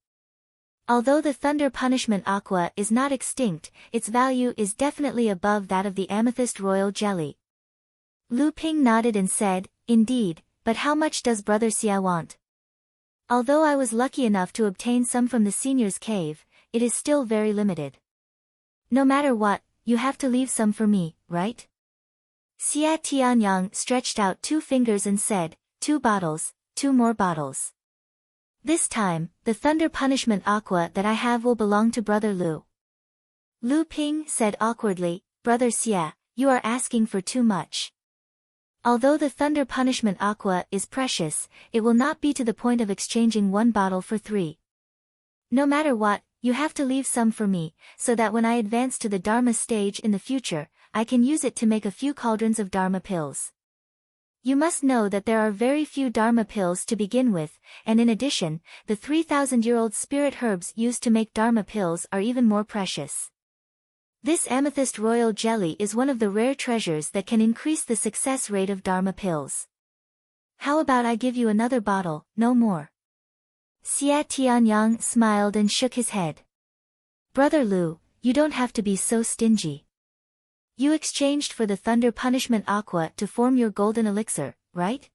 Although the thunder punishment aqua is not extinct, its value is definitely above that of the amethyst royal jelly. Lu Ping nodded and said, Indeed, but how much does Brother Xie want? Although I was lucky enough to obtain some from the senior's cave, it is still very limited. No matter what, you have to leave some for me, right? Xie Tianyang stretched out 2 fingers and said, 2 bottles, 2 more bottles. This time, the thunder punishment aqua that I have will belong to Brother Lu. Lu Ping said awkwardly, Brother Xie, you are asking for too much. Although the thunder punishment aqua is precious, it will not be to the point of exchanging 1 bottle for 3. No matter what, You have to leave some for me, so that when I advance to the Dharma stage in the future, I can use it to make a few cauldrons of Dharma pills. You must know that there are very few Dharma pills to begin with, and in addition, the 3,000-year-old spirit herbs used to make Dharma pills are even more precious. This amethyst royal jelly is one of the rare treasures that can increase the success rate of Dharma pills. How about I give you another bottle, no more? Xia Tianyang smiled and shook his head. Brother Lu, you don't have to be so stingy. You exchanged for the Thunder Punishment Aqua to form your golden elixir, right?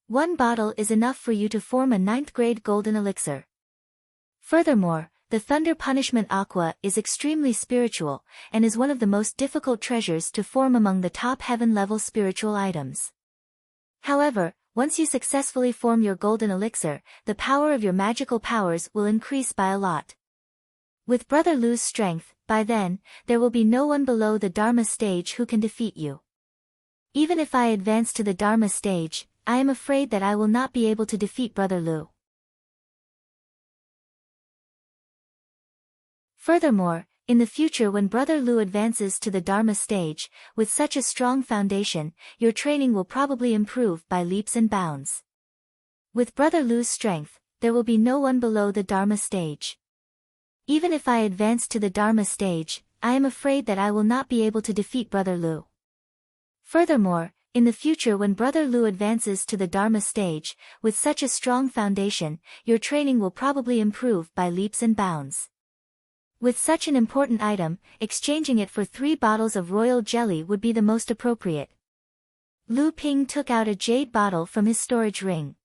One bottle is enough for you to form a 9th-grade golden elixir. Furthermore, the Thunder Punishment Aqua is extremely spiritual, and is one of the most difficult treasures to form among the top heaven-level spiritual items. However, once you successfully form your golden elixir, the power of your magical powers will increase by a lot. With Brother Lu's strength, by then, there will be no one below the Dharma stage who can defeat you. Even if I advance to the Dharma stage, I am afraid that I will not be able to defeat Brother Lu. Furthermore, in the future when Brother Lu advances to the Dharma stage, with such a strong foundation, your training will probably improve by leaps and bounds. With Brother Lu's strength, there will be no one below the Dharma stage. Even if I advance to the Dharma stage, I am afraid that I will not be able to defeat Brother Lu. Furthermore, in the future when Brother Lu advances to the Dharma stage, with such a strong foundation, your training will probably improve by leaps and bounds. With such an important item, exchanging it for 3 bottles of royal jelly would be the most appropriate. Lu Ping took out a jade bottle from his storage ring.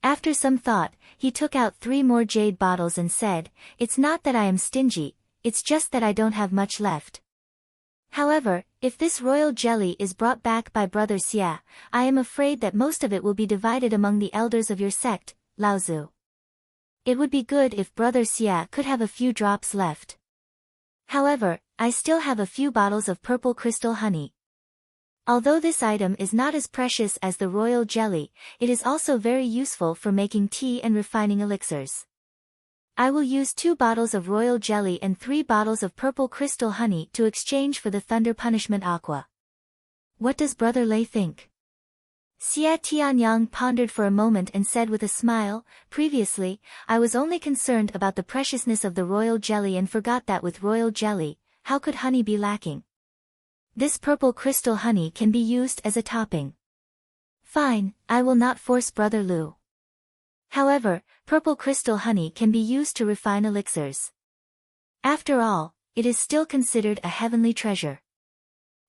After some thought, he took out 3 more jade bottles and said, "It's not that I am stingy, it's just that I don't have much left. However, if this royal jelly is brought back by Brother Xia, I am afraid that most of it will be divided among the elders of your sect, Laozu. It would be good if Brother Xia could have a few drops left. However, I still have a few bottles of purple crystal honey. Although this item is not as precious as the royal jelly, it is also very useful for making tea and refining elixirs. I will use 2 bottles of royal jelly and 3 bottles of purple crystal honey to exchange for the Thunder Punishment Aqua. What does Brother Lei think?" Xia Tianyang pondered for a moment and said with a smile, "Previously, I was only concerned about the preciousness of the royal jelly and forgot that with royal jelly, how could honey be lacking? This purple crystal honey can be used as a topping. Fine, I will not force Brother Lu. However, purple crystal honey can be used to refine elixirs. After all, it is still considered a heavenly treasure.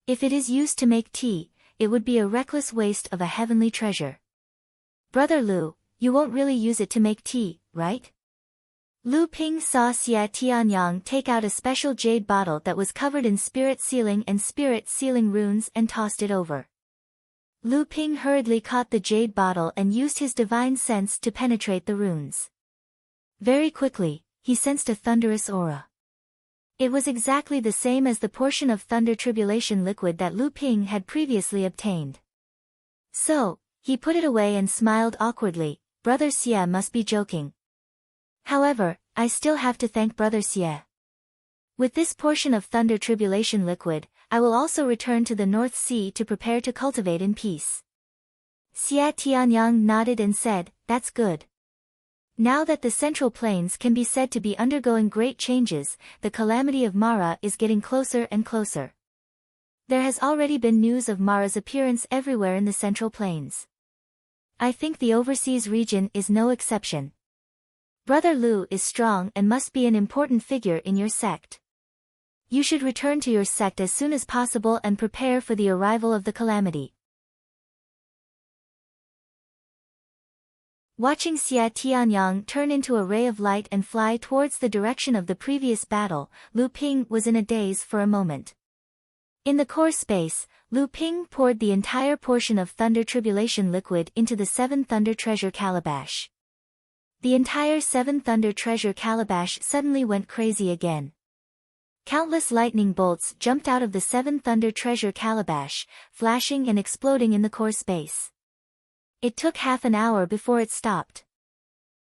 If it is used to make tea, it would be a reckless waste of a heavenly treasure. Brother Lu, you won't really use it to make tea, right?" Lu Ping saw Xia Tianyang take out a special jade bottle that was covered in spirit sealing and spirit sealing runes and tossed it over. Lu Ping hurriedly caught the jade bottle and used his divine sense to penetrate the runes. Very quickly, he sensed a thunderous aura. It was exactly the same as the portion of thunder tribulation liquid that Lu Ping had previously obtained. So, he put it away and smiled awkwardly. Brother Xia must be joking. However, I still have to thank Brother Xie. With this portion of thunder tribulation liquid, I will also return to the North Sea to prepare to cultivate in peace. Xia Tianyang nodded and said, "That's good." Now that the Central Plains can be said to be undergoing great changes, the calamity of Mara is getting closer and closer. There has already been news of Mara's appearance everywhere in the Central Plains. I think the overseas region is no exception. Brother Lu is strong and must be an important figure in your sect. You should return to your sect as soon as possible and prepare for the arrival of the calamity. Watching Xia Tianyang turn into a ray of light and fly towards the direction of the previous battle, Lu Ping was in a daze for a moment. In the core space, Lu Ping poured the entire portion of Thunder Tribulation liquid into the 7 Thunder Treasure Calabash. The entire 7 Thunder Treasure Calabash suddenly went crazy again. Countless lightning bolts jumped out of the 7 Thunder Treasure Calabash, flashing and exploding in the core space. It took half an hour before it stopped.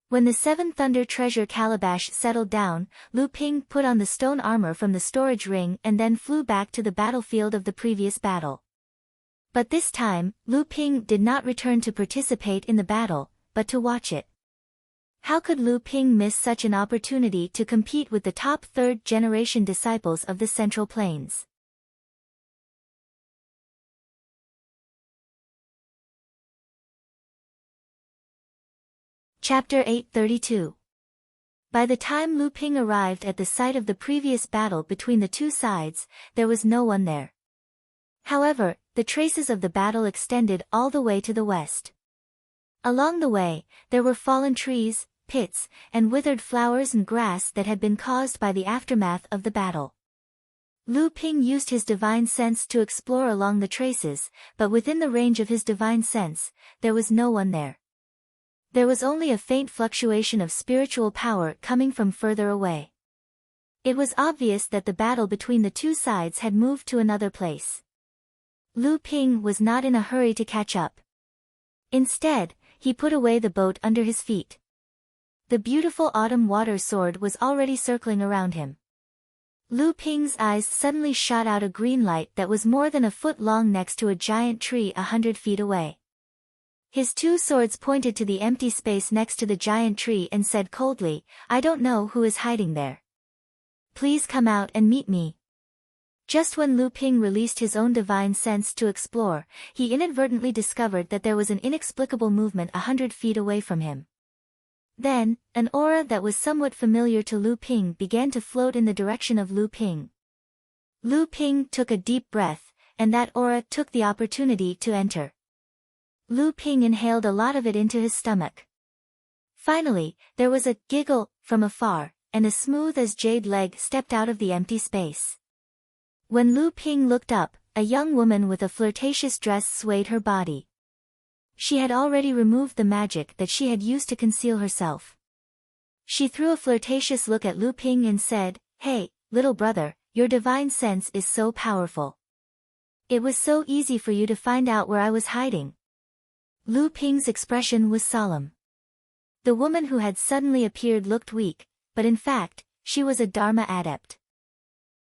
When the Seven Thunder treasure calabash settled down, Lu Ping put on the stone armor from the storage ring and then flew back to the battlefield of the previous battle. But this time, Lu Ping did not return to participate in the battle, but to watch it. How could Lu Ping miss such an opportunity to compete with the top third-generation disciples of the Central Plains? Chapter 832. By the time Lu Ping arrived at the site of the previous battle between the two sides, there was no one there. However, the traces of the battle extended all the way to the west. Along the way, there were fallen trees, pits, and withered flowers and grass that had been caused by the aftermath of the battle. Lu Ping used his divine sense to explore along the traces, but within the range of his divine sense, there was no one there. There was only a faint fluctuation of spiritual power coming from further away. It was obvious that the battle between the two sides had moved to another place. Lu Ping was not in a hurry to catch up. Instead, he put away the boat under his feet. The beautiful autumn water sword was already circling around him. Lu Ping's eyes suddenly shot out a green light that was more than a foot long next to a giant tree 100 feet away. His two swords pointed to the empty space next to the giant tree and said coldly, "I don't know who is hiding there. Please come out and meet me." Just when Lu Ping released his own divine sense to explore, he inadvertently discovered that there was an inexplicable movement 100 feet away from him. Then, an aura that was somewhat familiar to Lu Ping began to float in the direction of Lu Ping. Lu Ping took a deep breath, and that aura took the opportunity to enter. Lu Ping inhaled a lot of it into his stomach. Finally, there was a giggle from afar, and a smooth as jade leg stepped out of the empty space. When Lu Ping looked up, a young woman with a flirtatious dress swayed her body. She had already removed the magic that she had used to conceal herself. She threw a flirtatious look at Lu Ping and said, "Hey, little brother, your divine sense is so powerful. It was so easy for you to find out where I was hiding." Lu Ping's expression was solemn. The woman who had suddenly appeared looked weak, but in fact, she was a Dharma adept.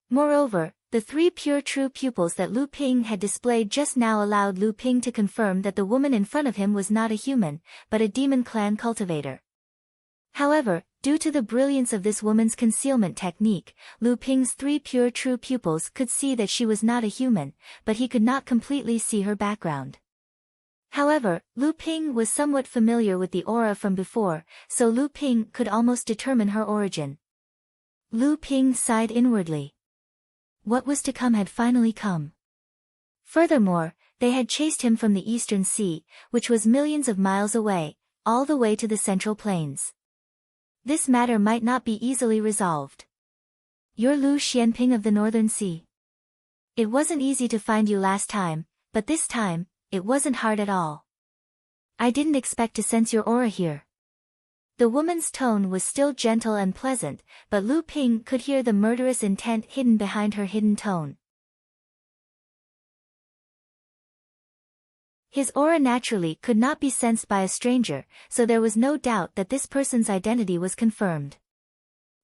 Moreover, the three pure true pupils that Lu Ping had displayed just now allowed Lu Ping to confirm that the woman in front of him was not a human, but a demon clan cultivator. However, due to the brilliance of this woman's concealment technique, Lu Ping's three pure true pupils could see that she was not a human, but he could not completely see her background. However, Lu Ping was somewhat familiar with the aura from before, so Lu Ping could almost determine her origin. Lu Ping sighed inwardly. What was to come had finally come. Furthermore, they had chased him from the Eastern Sea, which was millions of miles away, all the way to the Central Plains. This matter might not be easily resolved. "You're Lu Xianping of the Northern Sea. It wasn't easy to find you last time, but this time, it wasn't hard at all. I didn't expect to sense your aura here." The woman's tone was still gentle and pleasant, but Lu Ping could hear the murderous intent hidden behind her hidden tone. His aura naturally could not be sensed by a stranger, so there was no doubt that this person's identity was confirmed.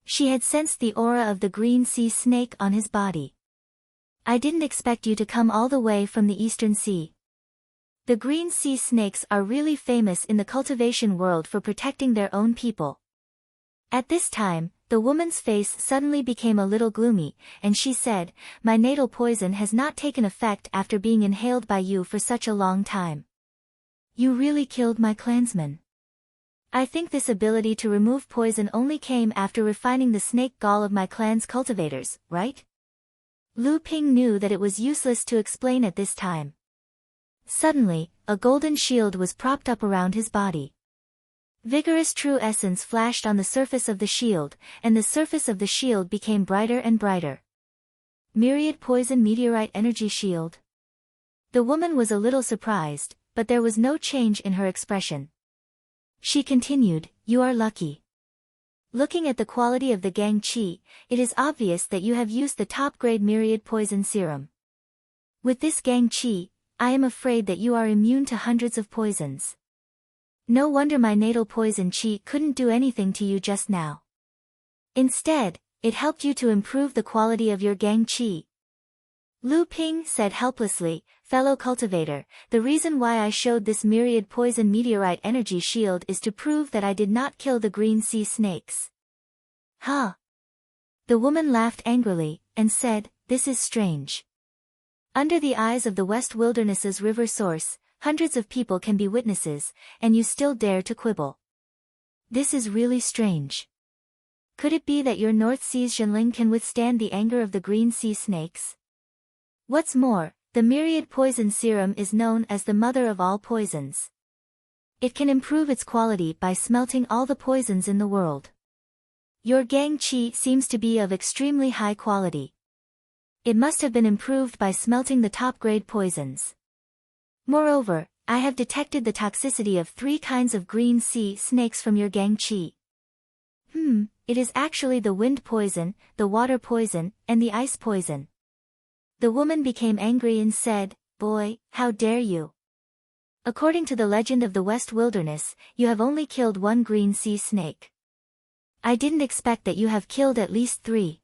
She had sensed the aura of the green sea snake on his body. "I didn't expect you to come all the way from the Eastern Sea." The green sea snakes are really famous in the cultivation world for protecting their own people. At this time, the woman's face suddenly became a little gloomy, and she said, "My natal poison has not taken effect after being inhaled by you for such a long time. You really killed my clansmen. I think this ability to remove poison only came after refining the snake gall of my clan's cultivators, right?" Lu Ping knew that it was useless to explain at this time. Suddenly, a golden shield was propped up around his body. Vigorous true essence flashed on the surface of the shield, and the surface of the shield became brighter and brighter. Myriad Poison Meteorite Energy Shield. The woman was a little surprised, but there was no change in her expression. She continued, "You are lucky. Looking at the quality of the Gang Qi, it is obvious that you have used the top-grade Myriad Poison Serum. With this Gang Qi, I am afraid that you are immune to hundreds of poisons. No wonder my natal poison chi couldn't do anything to you just now. Instead, it helped you to improve the quality of your gang chi. Lu Ping said helplessly, fellow cultivator, the reason why I showed this myriad poison meteorite energy shield is to prove that I did not kill the green sea snakes. Huh? The woman laughed angrily, and said, this is strange. Under the eyes of the West Wilderness's river source, hundreds of people can be witnesses, and you still dare to quibble. This is really strange. Could it be that your North Sea's Zhenling can withstand the anger of the green sea snakes? What's more, the myriad poison serum is known as the mother of all poisons. It can improve its quality by smelting all the poisons in the world. Your gang chi seems to be of extremely high quality. It must have been improved by smelting the top-grade poisons. Moreover, I have detected the toxicity of 3 kinds of green sea snakes from your gang chi. It is actually the wind poison, the water poison, and the ice poison. The woman became angry and said, boy, how dare you? According to the legend of the West Wilderness, you have only killed 1 green sea snake. I didn't expect that you have killed at least 3.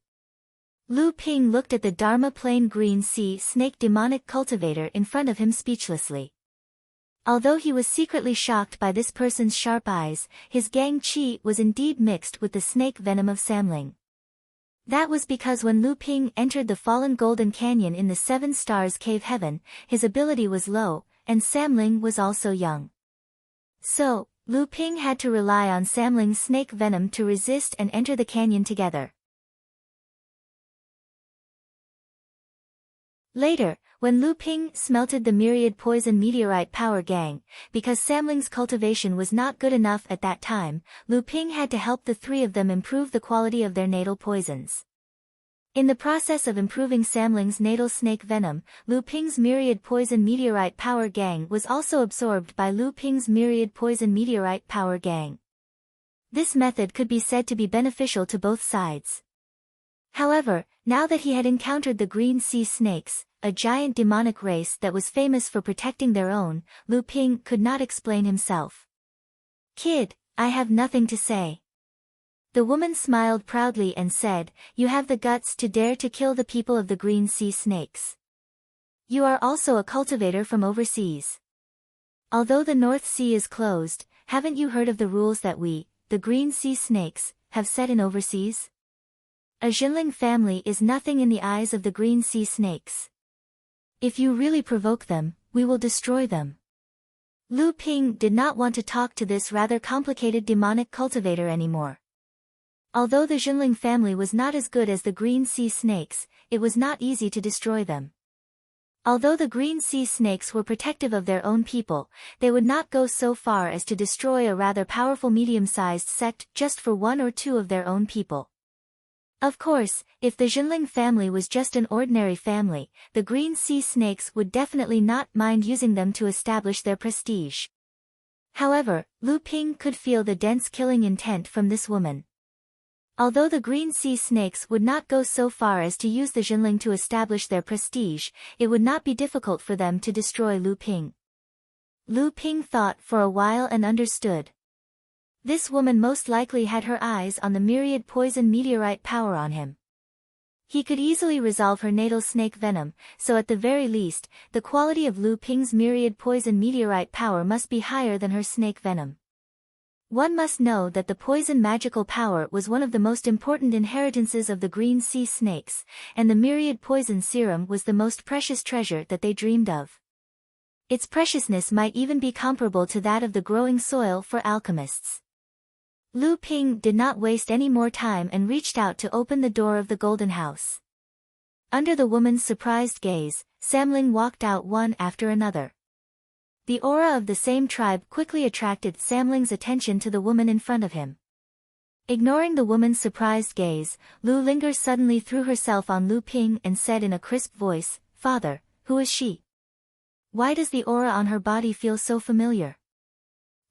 Lu Ping looked at the Dharma plain green sea snake demonic cultivator in front of him speechlessly. Although he was secretly shocked by this person's sharp eyes, his gang chi was indeed mixed with the snake venom of Samling. That was because when Lu Ping entered the fallen Golden Canyon in the 7 Stars Cave Heaven, his ability was low, and Samling was also young. So, Lu Ping had to rely on Samling's snake venom to resist and enter the canyon together. Later, when Lu Ping smelted the myriad poison meteorite power gang, because Samling's cultivation was not good enough at that time, Lu Ping had to help the 3 of them improve the quality of their natal poisons. In the process of improving Samling's natal snake venom, Lu Ping's myriad poison meteorite power gang was also absorbed by Lu Ping's myriad poison meteorite power gang. This method could be said to be beneficial to both sides. However, now that he had encountered the green sea snakes, a giant demonic race that was famous for protecting their own, Lu Ping could not explain himself. Kid, I have nothing to say. The woman smiled proudly and said, you have the guts to dare to kill the people of the green sea snakes. You are also a cultivator from overseas. Although the North Sea is closed, haven't you heard of the rules that we, the green sea snakes, have set in overseas? A Zhenling family is nothing in the eyes of the green sea snakes. If you really provoke them, we will destroy them. Lu Ping did not want to talk to this rather complicated demonic cultivator anymore. Although the Zhenling family was not as good as the green sea snakes, it was not easy to destroy them. Although the green sea snakes were protective of their own people, they would not go so far as to destroy a rather powerful medium-sized sect just for 1 or 2 of their own people. Of course, if the Zhenling family was just an ordinary family, the green sea snakes would definitely not mind using them to establish their prestige. However, Lu Ping could feel the dense killing intent from this woman. Although the green sea snakes would not go so far as to use the Zhenling to establish their prestige, it would not be difficult for them to destroy Lu Ping. Lu Ping thought for a while and understood. This woman most likely had her eyes on the myriad poison meteorite power on him. He could easily resolve her natal snake venom, so at the very least, the quality of Lu Ping's myriad poison meteorite power must be higher than her snake venom. One must know that the poison magical power was one of the most important inheritances of the green sea snakes, and the myriad poison serum was the most precious treasure that they dreamed of. Its preciousness might even be comparable to that of the growing soil for alchemists. Lu Ping did not waste any more time and reached out to open the door of the golden house. Under the woman's surprised gaze, Samling walked out one after another. The aura of the same tribe quickly attracted Samling's attention to the woman in front of him. Ignoring the woman's surprised gaze, Lu Linger suddenly threw herself on Lu Ping and said in a crisp voice, "Father, who is she? Why does the aura on her body feel so familiar?"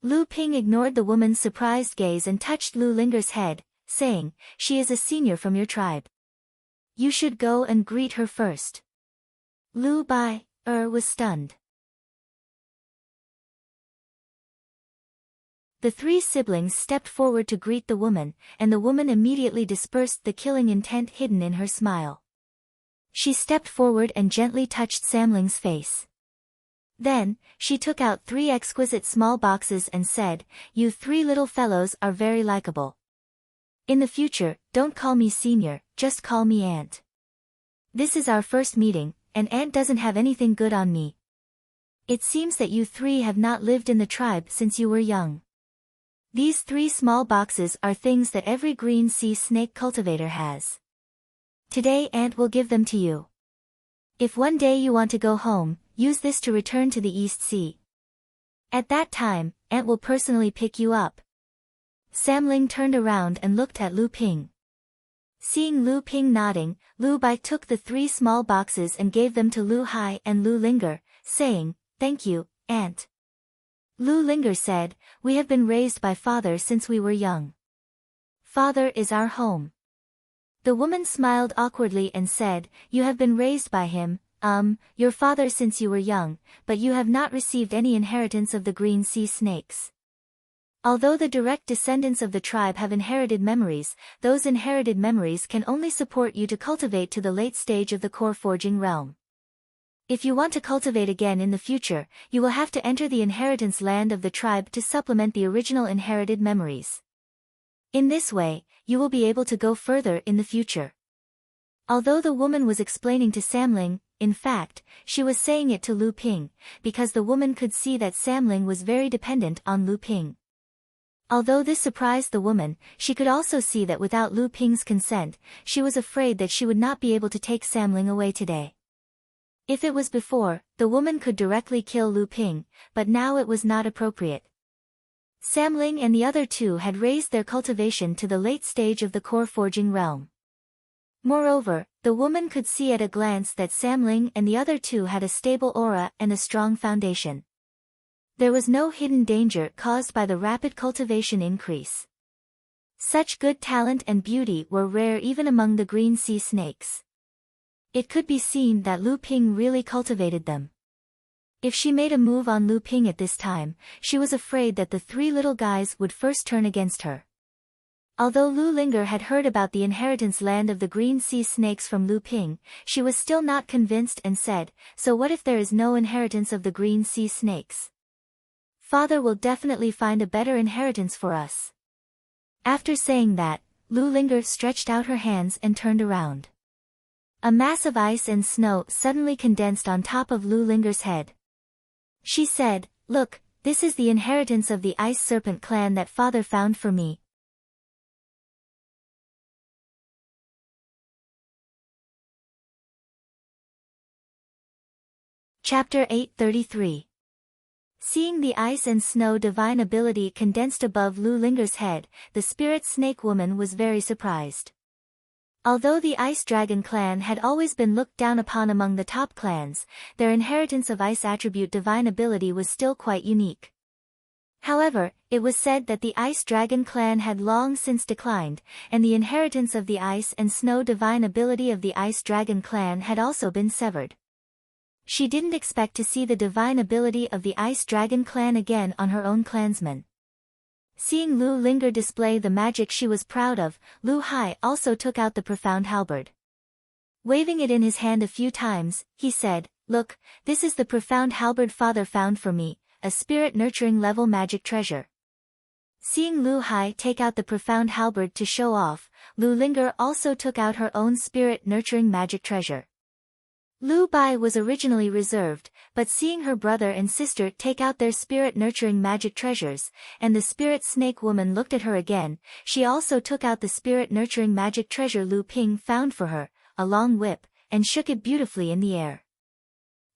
Lu Ping ignored the woman's surprised gaze and touched Lu Linger's head, saying, "She is a senior from your tribe. You should go and greet her first." Lu Bai was stunned. The three siblings stepped forward to greet the woman, and the woman immediately dispersed the killing intent hidden in her smile. She stepped forward and gently touched Samling's face. Then, she took out 3 exquisite small boxes and said, "You 3 little fellows are very likable. In the future, don't call me senior, just call me Aunt. This is our first meeting, and Aunt doesn't have anything good on me. It seems that you 3 have not lived in the tribe since you were young. These 3 small boxes are things that every green sea snake cultivator has. Today Aunt will give them to you. If one day you want to go home, use this to return to the East Sea. At that time, Aunt will personally pick you up." Samling turned around and looked at Lu Ping. Seeing Lu Ping nodding, Lu Bai took the 3 small boxes and gave them to Lu Hai and Lu Linger, saying, "Thank you, Aunt." Lu Linger said, "We have been raised by father since we were young. Father is our home." The woman smiled awkwardly and said, "You have been raised by him, your father since you were young, but you have not received any inheritance of the green sea snakes. Although the direct descendants of the tribe have inherited memories, those inherited memories can only support you to cultivate to the late stage of the core forging realm. If you want to cultivate again in the future, you will have to enter the inheritance land of the tribe to supplement the original inherited memories. In this way, you will be able to go further in the future." Although the woman was explaining to Samling, in fact, she was saying it to Lu Ping, because the woman could see that Samling was very dependent on Lu Ping. Although this surprised the woman, she could also see that without Lu Ping's consent, she was afraid that she would not be able to take Samling away today. If it was before, the woman could directly kill Lu Ping, but now it was not appropriate. Samling and the other 2 had raised their cultivation to the late stage of the core forging realm. Moreover, the woman could see at a glance that Samling and the other 2 had a stable aura and a strong foundation. There was no hidden danger caused by the rapid cultivation increase. Such good talent and beauty were rare even among the green sea snakes. It could be seen that Lu Ping really cultivated them. If she made a move on Lu Ping at this time, she was afraid that the 3 little guys would first turn against her. Although Lu Linger had heard about the inheritance land of the green sea snakes from Lu Ping, she was still not convinced and said, "So what if there is no inheritance of the green sea snakes? Father will definitely find a better inheritance for us." After saying that, Lu Linger stretched out her hands and turned around. A mass of ice and snow suddenly condensed on top of Lu Linger's head. She said, "Look, this is the inheritance of the Ice Serpent clan that father found for me." Chapter 833. Seeing the ice and snow divine ability condensed above Lu Linger's head, the spirit snake woman was very surprised. Although the Ice Dragon clan had always been looked down upon among the top clans, their inheritance of ice attribute divine ability was still quite unique. However, it was said that the Ice Dragon clan had long since declined, and the inheritance of the ice and snow divine ability of the Ice Dragon clan had also been severed. She didn't expect to see the divine ability of the Ice Dragon clan again on her own clansmen. Seeing Lu Linger display the magic she was proud of, Lu Hai also took out the profound halberd. Waving it in his hand a few times, he said, "Look, this is the profound halberd father found for me, a spirit-nurturing level magic treasure." Seeing Lu Hai take out the profound halberd to show off, Lu Linger also took out her own spirit-nurturing magic treasure. Lu Bai was originally reserved, but seeing her brother and sister take out their spirit-nurturing magic treasures, and the spirit snake woman looked at her again, she also took out the spirit-nurturing magic treasure Lu Ping found for her, a long whip, and shook it beautifully in the air.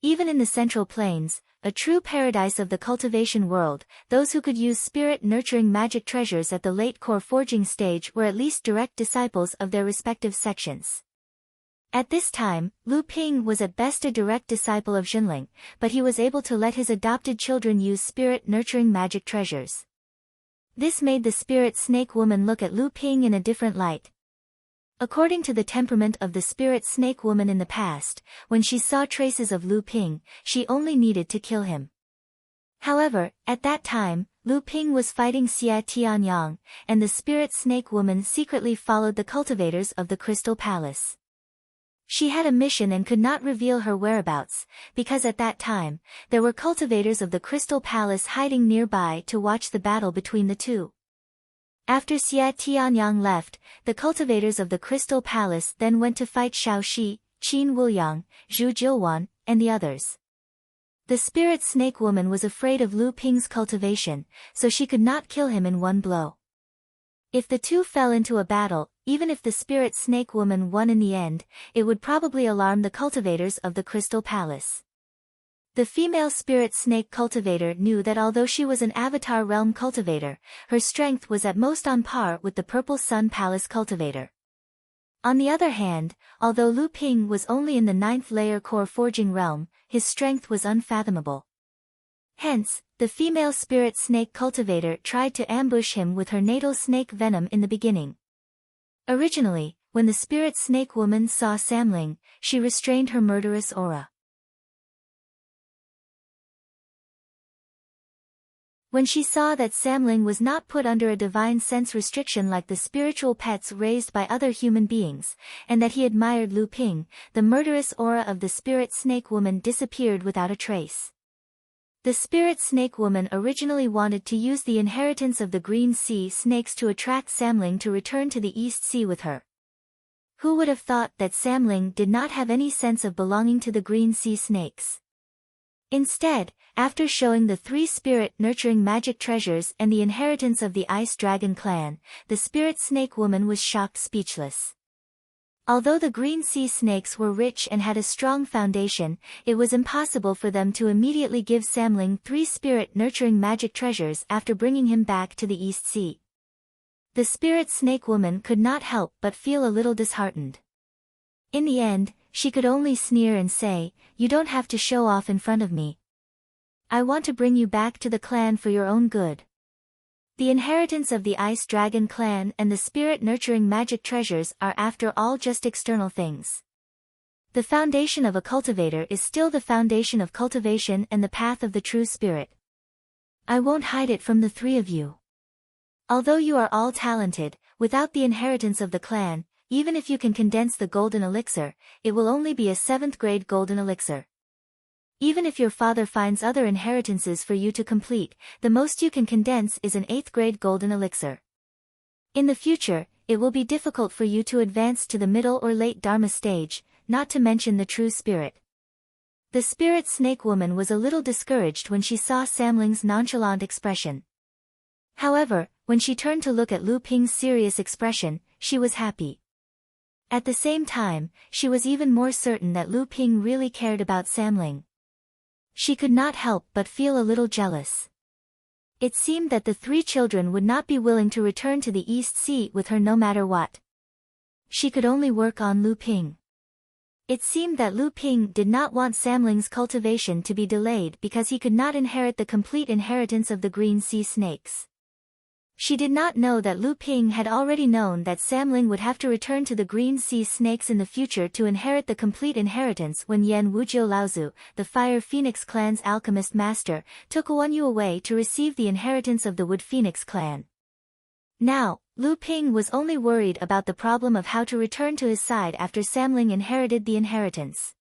Even in the Central Plains, a true paradise of the cultivation world, those who could use spirit-nurturing magic treasures at the late core forging stage were at least direct disciples of their respective sections. At this time, Lu Ping was at best a direct disciple of Jinling, but he was able to let his adopted children use spirit-nurturing magic treasures. This made the spirit snake woman look at Lu Ping in a different light. According to the temperament of the spirit snake woman in the past, when she saw traces of Lu Ping, she only needed to kill him. However, at that time, Lu Ping was fighting Xia Tianyang, and the spirit snake woman secretly followed the cultivators of the Crystal Palace. She had a mission and could not reveal her whereabouts, because at that time, there were cultivators of the Crystal Palace hiding nearby to watch the battle between the two. After Xia Tianyang left, the cultivators of the Crystal Palace then went to fight Shao Shi, Qin Wuyang, Zhu Jilwan, and the others. The spirit snake woman was afraid of Lu Ping's cultivation, so she could not kill him in one blow. If the two fell into a battle, even if the spirit snake woman won in the end, it would probably alarm the cultivators of the Crystal Palace. The female spirit snake cultivator knew that although she was an Avatar Realm cultivator, her strength was at most on par with the Purple Sun Palace cultivator. On the other hand, although Lu Ping was only in the 9th layer core forging realm, his strength was unfathomable. Hence, the female spirit snake cultivator tried to ambush him with her natal snake venom in the beginning. Originally, when the spirit snake woman saw Samling, she restrained her murderous aura. When she saw that Samling was not put under a divine sense restriction like the spiritual pets raised by other human beings, and that he admired Lu Ping, the murderous aura of the spirit snake woman disappeared without a trace. The spirit snake woman originally wanted to use the inheritance of the green sea snakes to attract Samling to return to the East Sea with her. Who would have thought that Samling did not have any sense of belonging to the green sea snakes? Instead, after showing the 3 spirit-nurturing magic treasures and the inheritance of the Ice Dragon clan, the spirit snake woman was shocked speechless. Although the green sea snakes were rich and had a strong foundation, it was impossible for them to immediately give Samling 3 spirit-nurturing magic treasures after bringing him back to the East Sea. The spirit snake woman could not help but feel a little disheartened. In the end, she could only sneer and say, "You don't have to show off in front of me. I want to bring you back to the clan for your own good." The inheritance of the Ice Dragon clan and the spirit-nurturing magic treasures are after all just external things. The foundation of a cultivator is still the foundation of cultivation and the path of the true spirit. I won't hide it from the 3 of you. Although you are all talented, without the inheritance of the clan, even if you can condense the golden elixir, it will only be a 7th grade golden elixir. Even if your father finds other inheritances for you to complete, the most you can condense is an 8th grade golden elixir. In the future, it will be difficult for you to advance to the middle or late Dharma stage, not to mention the true spirit. The spirit snake woman was a little discouraged when she saw Samling's nonchalant expression. However, when she turned to look at Lu Ping's serious expression, she was happy. At the same time, she was even more certain that Lu Ping really cared about Samling. She could not help but feel a little jealous. It seemed that the 3 children would not be willing to return to the East Sea with her no matter what. She could only work on Lu Ping. It seemed that Lu Ping did not want Samling's cultivation to be delayed because he could not inherit the complete inheritance of the green sea snakes. She did not know that Lu Ping had already known that Samling would have to return to the green sea snakes in the future to inherit the complete inheritance when Yan Wujiu Laozu, the Fire Phoenix clan's alchemist master, took Wanyu away to receive the inheritance of the Wood Phoenix clan. Now, Lu Ping was only worried about the problem of how to return to his side after Samling inherited the inheritance.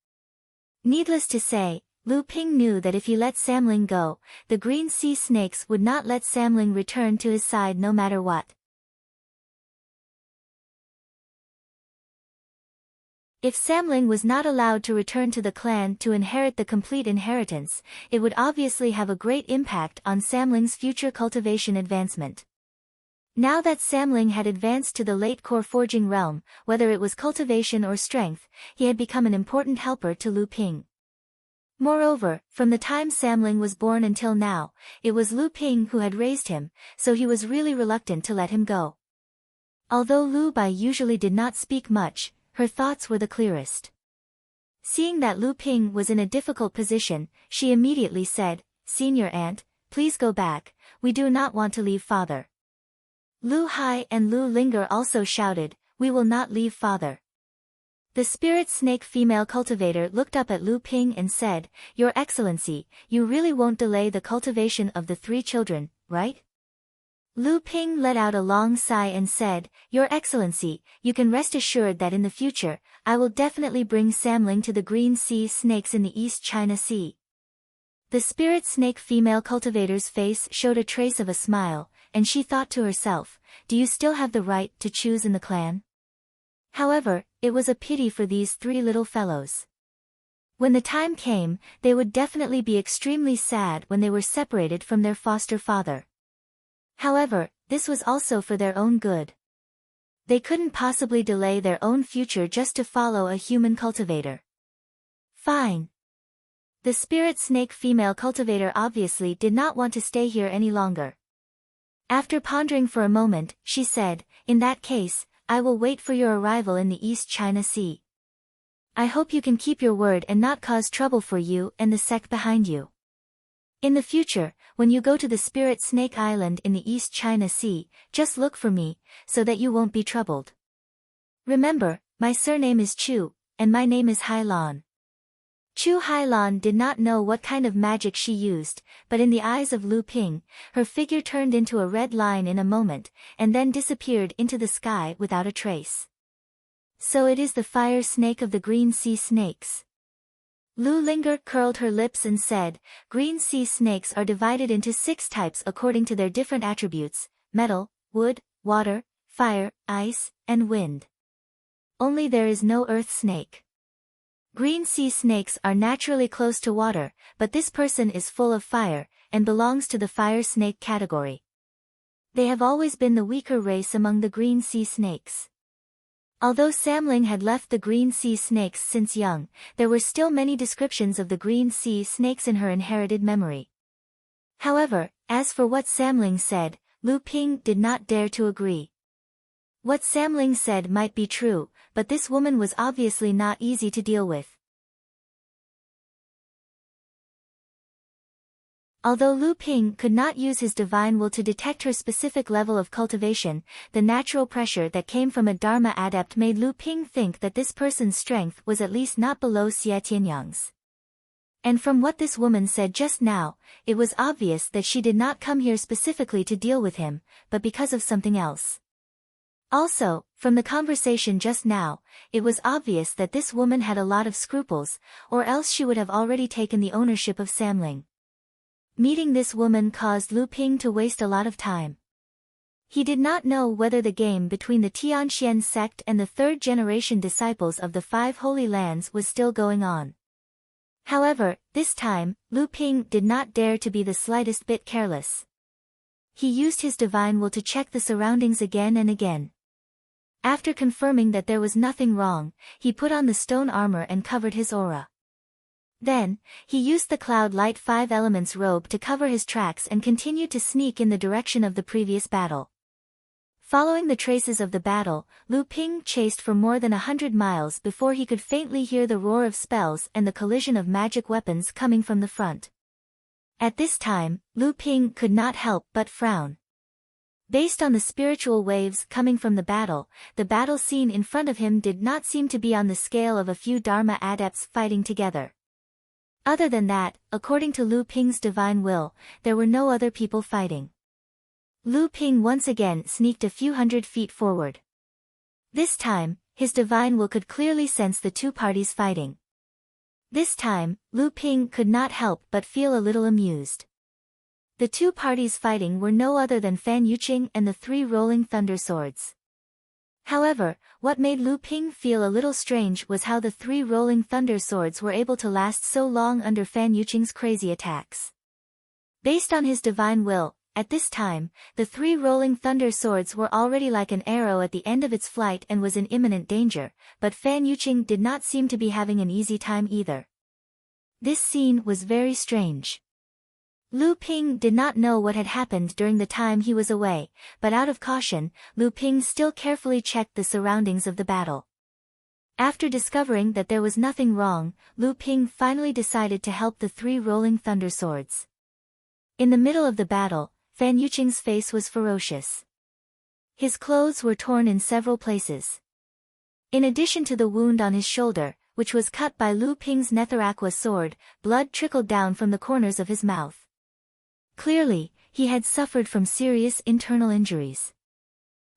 Needless to say, Lu Ping knew that if he let Samling go, the green sea snakes would not let Samling return to his side no matter what. If Samling was not allowed to return to the clan to inherit the complete inheritance, it would obviously have a great impact on Samling's future cultivation advancement. Now that Samling had advanced to the late core forging realm, whether it was cultivation or strength, he had become an important helper to Lu Ping. Moreover, from the time Samling was born until now, it was Lu Ping who had raised him, so he was really reluctant to let him go. Although Lu Bai usually did not speak much, her thoughts were the clearest. Seeing that Lu Ping was in a difficult position, she immediately said, "Senior aunt, please go back, we do not want to leave father." Lu Hai and Lu Linger also shouted, "We will not leave father." The spirit snake female cultivator looked up at Lu Ping and said, "Your Excellency, you really won't delay the cultivation of the 3 children, right? Lu Ping let out a long sigh and said, Your Excellency, you can rest assured that in the future, I will definitely bring Samling to the green sea snakes in the East China Sea. The spirit snake female cultivator's face showed a trace of a smile, and she thought to herself, do you still have the right to choose in the clan? However, it was a pity for these three little fellows. When the time came, they would definitely be extremely sad when they were separated from their foster father. However, this was also for their own good. They couldn't possibly delay their own future just to follow a human cultivator. Fine. The spirit snake female cultivator obviously did not want to stay here any longer. After pondering for a moment, she said, In that case, I will wait for your arrival in the East China Sea. I hope you can keep your word and not cause trouble for you and the sect behind you. In the future, when you go to the Spirit Snake Island in the East China Sea, just look for me, so that you won't be troubled. Remember, my surname is Chu, and my name is Hai Lan. Chu Hai Lan did not know what kind of magic she used, but in the eyes of Lu Ping, her figure turned into a red line in a moment, and then disappeared into the sky without a trace. So it is the fire snake of the green sea snakes. Lu Linger curled her lips and said, Green sea snakes are divided into 6 types according to their different attributes, metal, wood, water, fire, ice, and wind. Only there is no earth snake. Green sea snakes are naturally close to water, but this person is full of fire, and belongs to the fire snake category. They have always been the weaker race among the green sea snakes. Although Samling had left the green sea snakes since young, there were still many descriptions of the green sea snakes in her inherited memory. However, as for what Samling said, Lu Ping did not dare to agree. What Samling said might be true, but this woman was obviously not easy to deal with. Although Lu Ping could not use his divine will to detect her specific level of cultivation, the natural pressure that came from a Dharma adept made Lu Ping think that this person's strength was at least not below Xie Tianyang's. And from what this woman said just now, it was obvious that she did not come here specifically to deal with him, but because of something else. Also, from the conversation just now, it was obvious that this woman had a lot of scruples, or else she would have already taken the ownership of Samling. Meeting this woman caused Lu Ping to waste a lot of time. He did not know whether the game between the Tianxian sect and the third-generation disciples of the 5 Holy Lands was still going on. However, this time, Lu Ping did not dare to be the slightest bit careless. He used his divine will to check the surroundings again and again. After confirming that there was nothing wrong, he put on the stone armor and covered his aura. Then, he used the Cloud Light 5 Elements robe to cover his tracks and continued to sneak in the direction of the previous battle. Following the traces of the battle, Lu Ping chased for more than 100 miles before he could faintly hear the roar of spells and the collision of magic weapons coming from the front. At this time, Lu Ping could not help but frown. Based on the spiritual waves coming from the battle scene in front of him did not seem to be on the scale of a few Dharma adepts fighting together. Other than that, according to Lu Ping's divine will, there were no other people fighting. Lu Ping once again sneaked a few hundred feet forward. This time, his divine will could clearly sense the 2 parties fighting. This time, Lu Ping could not help but feel a little amused. The 2 parties fighting were no other than Fan Yuqing and the 3 rolling thunder swords. However, what made Lu Ping feel a little strange was how the 3 rolling thunder swords were able to last so long under Fan Yuqing's crazy attacks. Based on his divine will, at this time, the 3 rolling thunder swords were already like an arrow at the end of its flight and was in imminent danger, but Fan Yuqing did not seem to be having an easy time either. This scene was very strange. Lu Ping did not know what had happened during the time he was away, but out of caution, Lu Ping still carefully checked the surroundings of the battle. After discovering that there was nothing wrong, Lu Ping finally decided to help the 3 rolling thunder swords. In the middle of the battle, Fan Yuqing's face was ferocious. His clothes were torn in several places. In addition to the wound on his shoulder, which was cut by Lu Ping's Netheraqua sword, blood trickled down from the corners of his mouth. Clearly, he had suffered from serious internal injuries.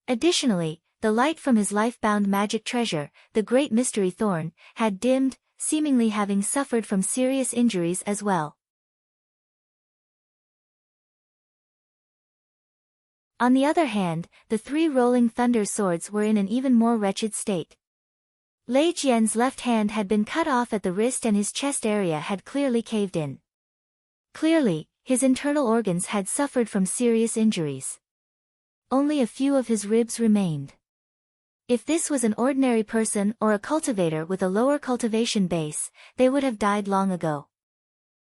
Additionally, the light from his life-bound magic treasure, the Great Mystery Thorn, had dimmed, seemingly having suffered from serious injuries as well. On the other hand, the 3 rolling thunder swords were in an even more wretched state. Lei Jian's left hand had been cut off at the wrist and his chest area had clearly caved in. Clearly, his internal organs had suffered from serious injuries. Only a few of his ribs remained. If this was an ordinary person or a cultivator with a lower cultivation base, they would have died long ago.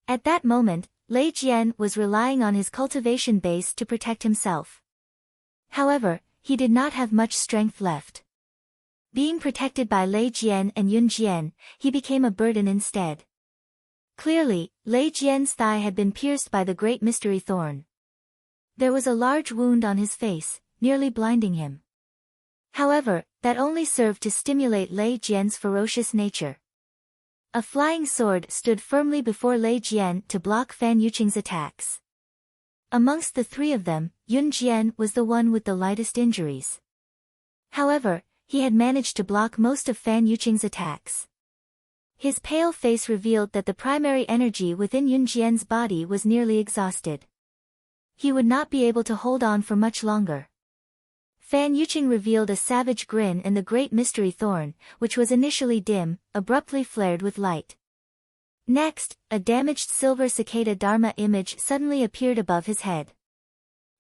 At that moment, Lei Jian was relying on his cultivation base to protect himself. However, he did not have much strength left. Being protected by Lei Jian and Yun Jian, he became a burden instead. Clearly, Lei Jian's thigh had been pierced by the Great Mystery Thorn. There was a large wound on his face, nearly blinding him. However, that only served to stimulate Lei Jian's ferocious nature. A flying sword stood firmly before Lei Jian to block Fan Yuqing's attacks. Amongst the 3 of them, Yun Jian was the one with the lightest injuries. However, he had managed to block most of Fan Yuqing's attacks. His pale face revealed that the primary energy within Yun Jian's body was nearly exhausted. He would not be able to hold on for much longer. Fan Yuqing revealed a savage grin and the Great Mystery Thorn, which was initially dim, abruptly flared with light. Next, a damaged silver cicada Dharma image suddenly appeared above his head.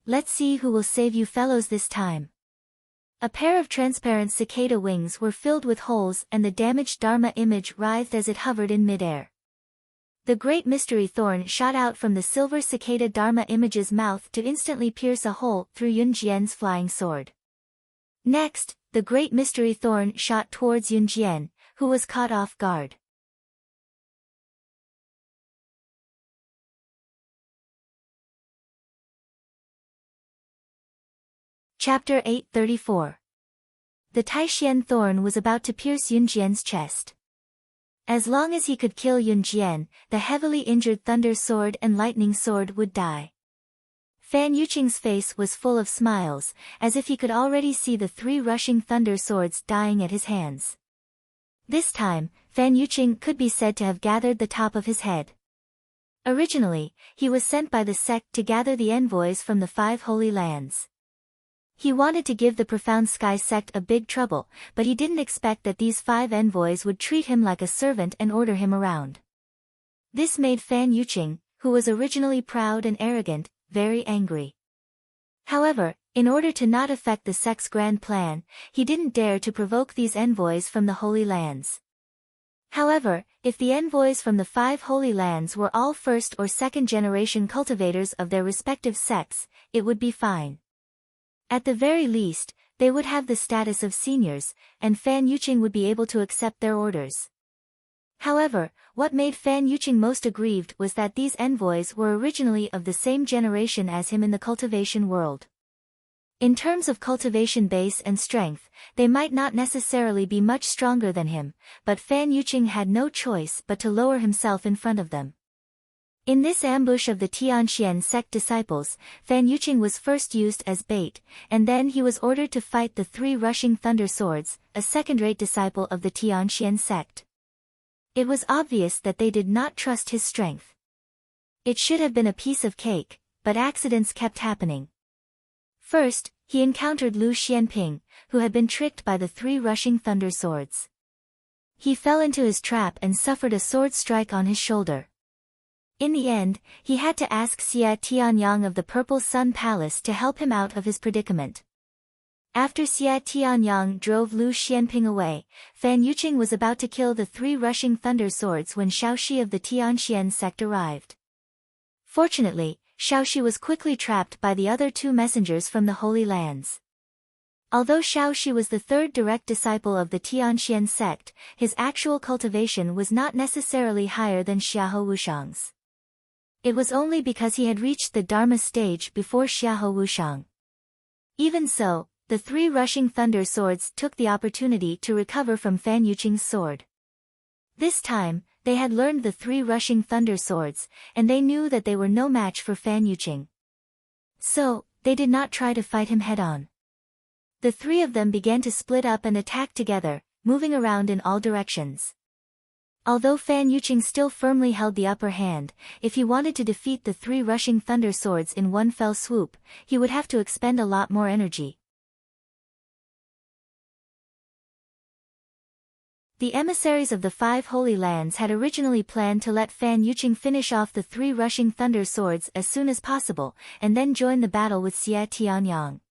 Let's see who will save you fellows this time. A pair of transparent cicada wings were filled with holes and the damaged Dharma image writhed as it hovered in midair. The Great Mystery Thorn shot out from the silver cicada Dharma image's mouth to instantly pierce a hole through Yun Jian's flying sword. Next, the Great Mystery Thorn shot towards Yun Jian, who was caught off guard. Chapter 834. The Taixian thorn was about to pierce Yun Jian's chest. As long as he could kill Yun Jian, the heavily injured Thunder Sword and Lightning Sword would die. Fan Yuqing's face was full of smiles, as if he could already see the 3 rushing Thunder Swords dying at his hands. This time, Fan Yuqing could be said to have gathered the top of his head. Originally, he was sent by the sect to gather the envoys from the 5 holy lands. He wanted to give the Profound Sky sect a big trouble, but he didn't expect that these 5 envoys would treat him like a servant and order him around. This made Fan Yuqing, who was originally proud and arrogant, very angry. However, in order to not affect the sect's grand plan, he didn't dare to provoke these envoys from the Holy Lands. However, if the envoys from the 5 Holy Lands were all first or second generation cultivators of their respective sects, it would be fine. At the very least, they would have the status of seniors, and Fan Yuqing would be able to accept their orders. However, what made Fan Yuqing most aggrieved was that these envoys were originally of the same generation as him in the cultivation world. In terms of cultivation base and strength, they might not necessarily be much stronger than him, but Fan Yuqing had no choice but to lower himself in front of them. In this ambush of the Tianxian sect disciples, Fan Yuqing was first used as bait, and then he was ordered to fight the 3 rushing Thunder Swords, a second-rate disciple of the Tianxian sect. It was obvious that they did not trust his strength. It should have been a piece of cake, but accidents kept happening. First, he encountered Lu Xianping, who had been tricked by the 3 rushing Thunder Swords. He fell into his trap and suffered a sword strike on his shoulder. In the end, he had to ask Xia Tianyang of the Purple Sun Palace to help him out of his predicament. After Xia Tianyang drove Lu Xianping away, Fan Yuqing was about to kill the 3 rushing Thunder Swords when Shaoxi of the Tianxian sect arrived. Fortunately, Shaoxi was quickly trapped by the other 2 messengers from the Holy Lands. Although Shaoxi was the 3rd direct disciple of the Tianxian sect, his actual cultivation was not necessarily higher than Xiahou Wushang's. It was only because he had reached the Dharma stage before Xiahou Wushang. Even so, the 3 rushing Thunder Swords took the opportunity to recover from Fan Yuqing's sword. This time, they had learned the 3 rushing Thunder Swords, and they knew that they were no match for Fan Yuqing. So, they did not try to fight him head-on. The three of them began to split up and attack together, moving around in all directions. Although Fan Yuqing still firmly held the upper hand, if he wanted to defeat the three rushing thunder swords in one fell swoop, he would have to expend a lot more energy. The emissaries of the five Holy Lands had originally planned to let Fan Yuqing finish off the three rushing thunder swords as soon as possible, and then join the battle with Xia Tianyang.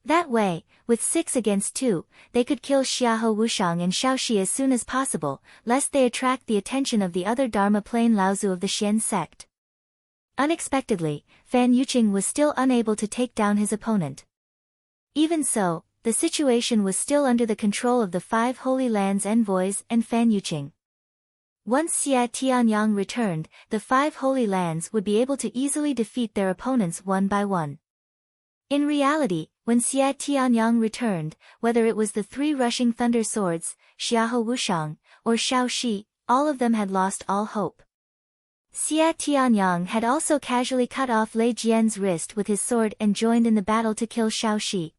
That way, with 6 against 2, they could kill Xiahou Wushang and Shaoxi as soon as possible, lest they attract the attention of the other Dharma Plain Laozu of the Xian sect. Unexpectedly, Fan Yuqing was still unable to take down his opponent. Even so, the situation was still under the control of the five Holy Lands envoys and Fan Yuqing. Once Xia Tianyang returned, the five Holy Lands would be able to easily defeat their opponents one by one. In reality, when Xia Tianyang returned, whether it was the three rushing thunder swords, Xiahou Wushang, or Shaoxi, all of them had lost all hope. Xia Tianyang had also casually cut off Lei Jian's wrist with his sword and joined in the battle to kill Shaoxi.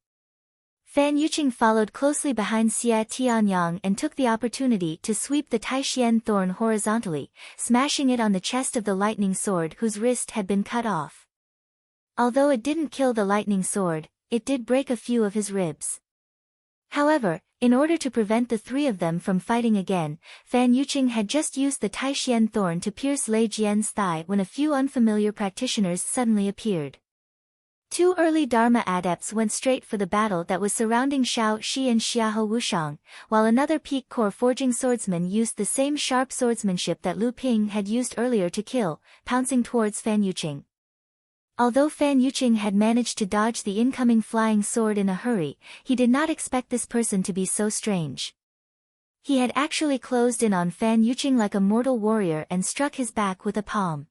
Fan Yuqing followed closely behind Xia Tianyang and took the opportunity to sweep the Taishian thorn horizontally, smashing it on the chest of the lightning sword whose wrist had been cut off. Although it didn't kill the lightning sword, it did break a few of his ribs. However, in order to prevent the three of them from fighting again, Fan Yuqing had just used the Taishian thorn to pierce Lei Jian's thigh when a few unfamiliar practitioners suddenly appeared. Two early Dharma adepts went straight for the battle that was surrounding Shaoxi and Xiahou Wushang, while another peak core forging swordsman used the same sharp swordsmanship that Lu Ping had used earlier to kill, pouncing towards Fan Yuqing. Although Fan Yuqing had managed to dodge the incoming flying sword in a hurry, he did not expect this person to be so strange. He had actually closed in on Fan Yuqing like a mortal warrior and struck his back with a palm.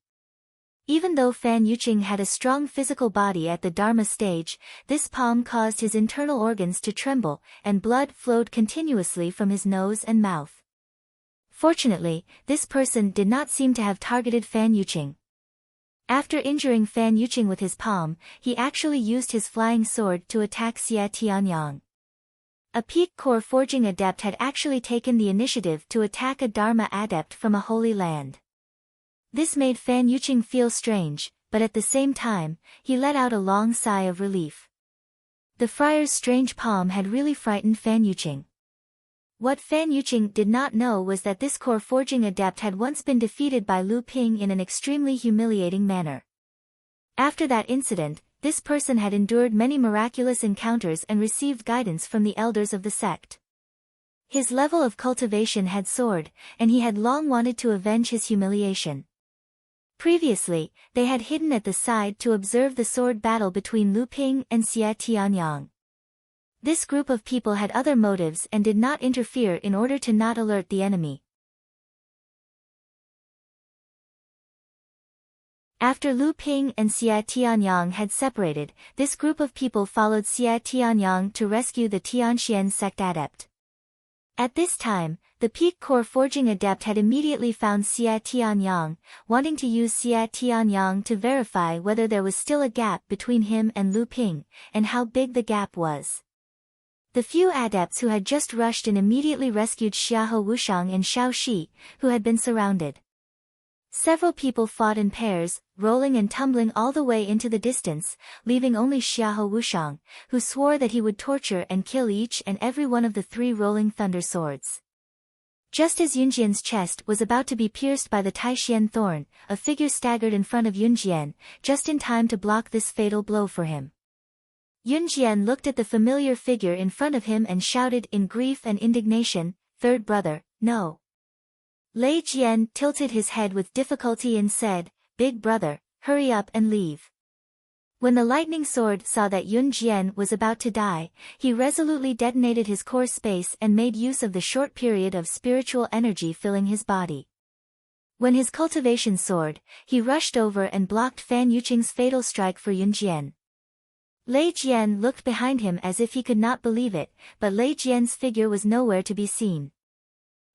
Even though Fan Yuqing had a strong physical body at the Dharma stage, this palm caused his internal organs to tremble, and blood flowed continuously from his nose and mouth. Fortunately, this person did not seem to have targeted Fan Yuqing. After injuring Fan Yuqing with his palm, he actually used his flying sword to attack Xia Tianyang. A peak core forging adept had actually taken the initiative to attack a Dharma adept from a holy land. This made Fan Yuqing feel strange, but at the same time, he let out a long sigh of relief. The friar's strange palm had really frightened Fan Yuqing. What Fan Yuqing did not know was that this core forging adept had once been defeated by Lu Ping in an extremely humiliating manner. After that incident, this person had endured many miraculous encounters and received guidance from the elders of the sect. His level of cultivation had soared, and he had long wanted to avenge his humiliation. Previously, they had hidden at the side to observe the sword battle between Lu Ping and Xia Tianyang. This group of people had other motives and did not interfere in order to not alert the enemy. After Lu Ping and Xia Tianyang had separated, this group of people followed Xia Tianyang to rescue the Tianxian sect adept. At this time, the peak core forging adept had immediately found Xia Tianyang, wanting to use Xia Tianyang to verify whether there was still a gap between him and Lu Ping, and how big the gap was. The few adepts who had just rushed in immediately rescued Xiahou Wushang and Shaoxi, who had been surrounded. Several people fought in pairs, rolling and tumbling all the way into the distance, leaving only Xiahou Wushang, who swore that he would torture and kill each and every one of the three rolling thunder swords. Just as Yunjian's chest was about to be pierced by the Taishian thorn, a figure staggered in front of Yunjian, just in time to block this fatal blow for him. Yunjian looked at the familiar figure in front of him and shouted in grief and indignation, "Third brother, no." Lei Jian tilted his head with difficulty and said, "Big brother, hurry up and leave." When the lightning sword saw that Yun Jian was about to die, he resolutely detonated his core space and made use of the short period of spiritual energy filling his body. When his cultivation soared, he rushed over and blocked Fan Yuqing's fatal strike for Yun Jian. Lei Jian looked behind him as if he could not believe it, but Lei Jian's figure was nowhere to be seen.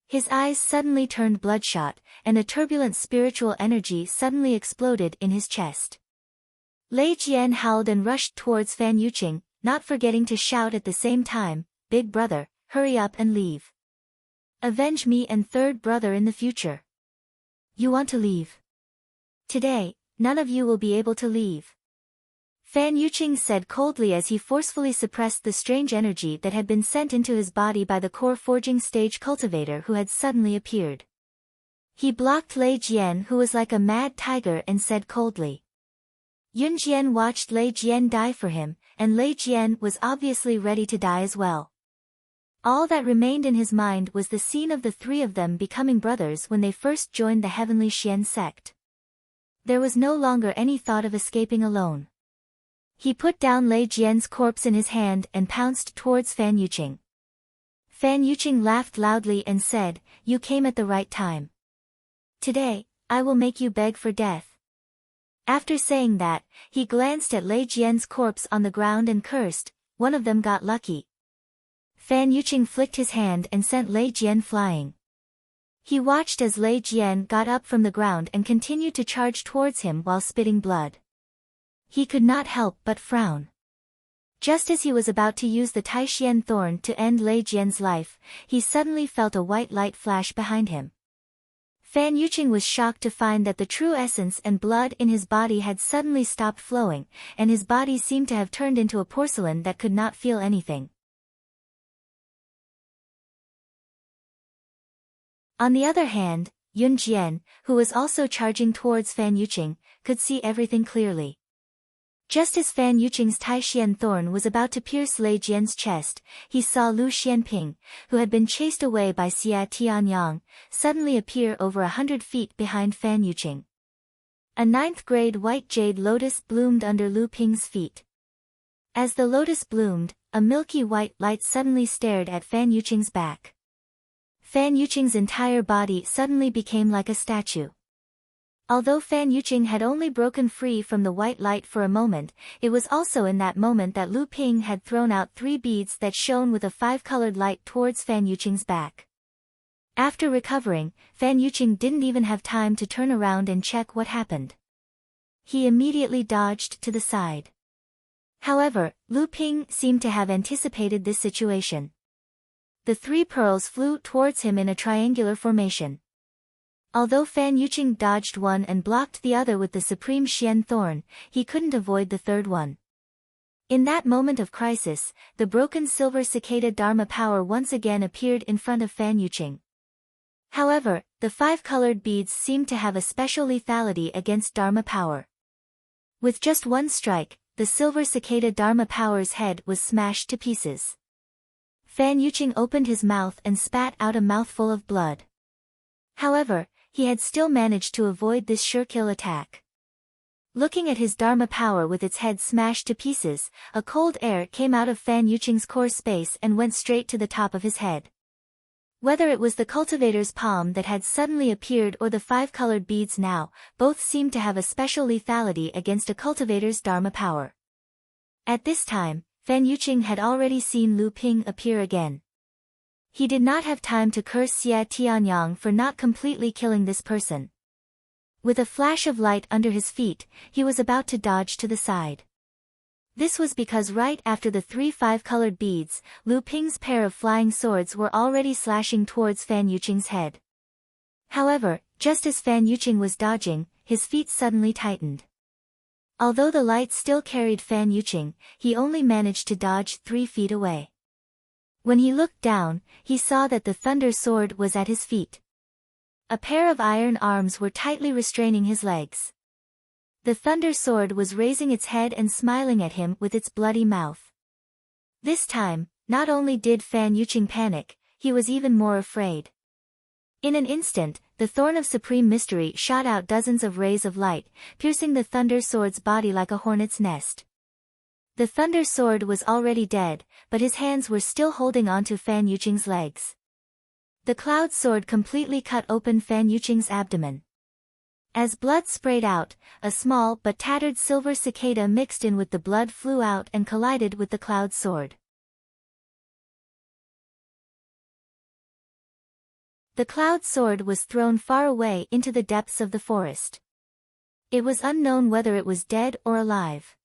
His eyes suddenly turned bloodshot, and a turbulent spiritual energy suddenly exploded in his chest. Lei Jian howled and rushed towards Fan Yuqing, not forgetting to shout at the same time, "Big brother, hurry up and leave. Avenge me and third brother in the future. You want to leave? Today, none of you will be able to leave." Fan Yuqing said coldly as he forcefully suppressed the strange energy that had been sent into his body by the core forging stage cultivator who had suddenly appeared. He blocked Lei Jian, who was like a mad tiger, and said coldly. Yun Jian watched Lei Jian die for him, and Lei Jian was obviously ready to die as well. All that remained in his mind was the scene of the three of them becoming brothers when they first joined the Heavenly Xian sect. There was no longer any thought of escaping alone. He put down Lei Jian's corpse in his hand and pounced towards Fan Yuqing. Fan Yuqing laughed loudly and said, "You came at the right time. Today, I will make you beg for death." After saying that, he glanced at Lei Jian's corpse on the ground and cursed, "One of them got lucky." Fan Yuqing flicked his hand and sent Lei Jian flying. He watched as Lei Jian got up from the ground and continued to charge towards him while spitting blood. He could not help but frown. Just as he was about to use the Taishian thorn to end Lei Jian's life, he suddenly felt a white light flash behind him. Fan Yuqing was shocked to find that the true essence and blood in his body had suddenly stopped flowing, and his body seemed to have turned into a porcelain that could not feel anything. On the other hand, Yun Jian, who was also charging towards Fan Yuqing, could see everything clearly. Just as Fan Yuqing's Taishian thorn was about to pierce Lei Jian's chest, he saw Lu Xianping, who had been chased away by Xia Tianyang, suddenly appear over 100 feet behind Fan Yuqing. A 9th-grade white jade lotus bloomed under Lu Ping's feet. As the lotus bloomed, a milky white light suddenly stared at Fan Yuqing's back. Fan Yuqing's entire body suddenly became like a statue. Although Fan Yuqing had only broken free from the white light for a moment, it was also in that moment that Lu Ping had thrown out 3 beads that shone with a 5-colored light towards Fan Yuqing's back. After recovering, Fan Yuqing didn't even have time to turn around and check what happened. He immediately dodged to the side. However, Lu Ping seemed to have anticipated this situation. The 3 pearls flew towards him in a triangular formation. Although Fan Yuqing dodged one and blocked the other with the Supreme Xian Thorn, he couldn't avoid the third one. In that moment of crisis, the broken silver cicada Dharma power once again appeared in front of Fan Yuqing. However, the 5-colored beads seemed to have a special lethality against Dharma power. With just one strike, the silver cicada Dharma power's head was smashed to pieces. Fan Yuqing opened his mouth and spat out a mouthful of blood. However, he had still managed to avoid this sure-kill attack. Looking at his Dharma power with its head smashed to pieces, a cold air came out of Fan Yuqing's core space and went straight to the top of his head. Whether it was the cultivator's palm that had suddenly appeared or the 5-colored beads now, both seemed to have a special lethality against a cultivator's Dharma power. At this time, Fan Yuqing had already seen Lu Ping appear again. He did not have time to curse Xia Tianyang for not completely killing this person. With a flash of light under his feet, he was about to dodge to the side. This was because right after the 3 5-colored beads, Lu Ping's pair of flying swords were already slashing towards Fan Yuqing's head. However, just as Fan Yuqing was dodging, his feet suddenly tightened. Although the light still carried Fan Yuqing, he only managed to dodge 3 feet away. When he looked down, he saw that the thunder sword was at his feet. A pair of iron arms were tightly restraining his legs. The thunder sword was raising its head and smiling at him with its bloody mouth. This time, not only did Fan Yuqing panic, he was even more afraid. In an instant, the thorn of supreme mystery shot out dozens of rays of light, piercing the thunder sword's body like a hornet's nest. The thunder sword was already dead, but his hands were still holding onto Fan Yuqing's legs. The cloud sword completely cut open Fan Yuqing's abdomen. As blood sprayed out, a small but tattered silver cicada mixed in with the blood flew out and collided with the cloud sword. The cloud sword was thrown far away into the depths of the forest. It was unknown whether it was dead or alive.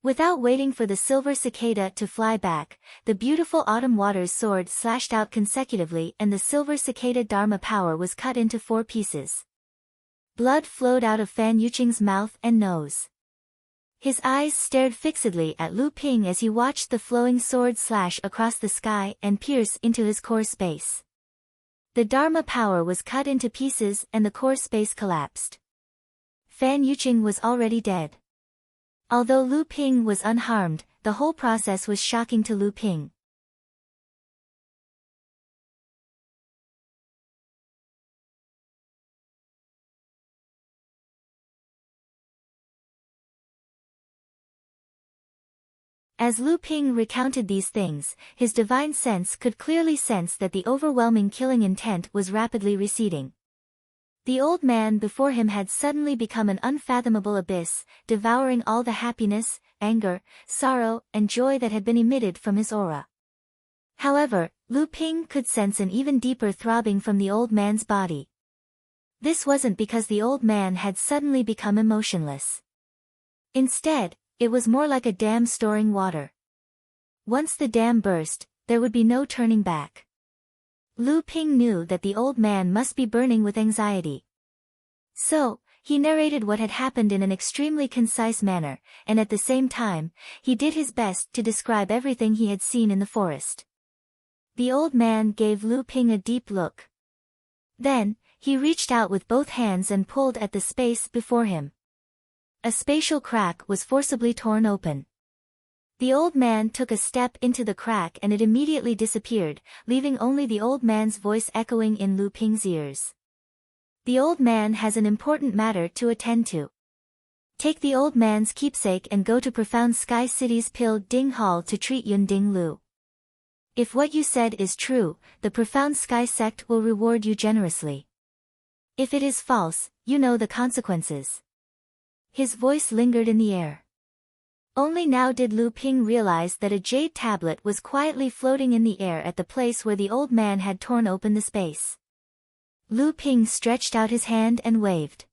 Without waiting for the silver cicada to fly back, the beautiful autumn water's sword slashed out consecutively and the silver cicada Dharma power was cut into 4 pieces. Blood flowed out of Fan Yuqing's mouth and nose. His eyes stared fixedly at Lu Ping as he watched the flowing sword slash across the sky and pierce into his core space. The Dharma power was cut into pieces and the core space collapsed. Fan Yuqing was already dead. Although Lu Ping was unharmed, the whole process was shocking to Lu Ping. As Lu Ping recounted these things, his divine sense could clearly sense that the overwhelming killing intent was rapidly receding. The old man before him had suddenly become an unfathomable abyss, devouring all the happiness, anger, sorrow, and joy that had been emitted from his aura. However, Lu Ping could sense an even deeper throbbing from the old man's body. This wasn't because the old man had suddenly become emotionless. Instead, it was more like a dam storing water. Once the dam burst, there would be no turning back. Lu Ping knew that the old man must be burning with anxiety. So, he narrated what had happened in an extremely concise manner, and at the same time, he did his best to describe everything he had seen in the forest. The old man gave Lu Ping a deep look. Then, he reached out with both hands and pulled at the space before him. A spatial crack was forcibly torn open. The old man took a step into the crack and it immediately disappeared, leaving only the old man's voice echoing in Lu Ping's ears. The old man has an important matter to attend to. Take the old man's keepsake and go to Profound Sky City's Pil Ding Hall to treat Yun Ding Lu. If what you said is true, the Profound Sky sect will reward you generously. If it is false, you know the consequences. His voice lingered in the air. Only now did Lu Ping realize that a jade tablet was quietly floating in the air at the place where the old man had torn open the space. Lu Ping stretched out his hand and waved.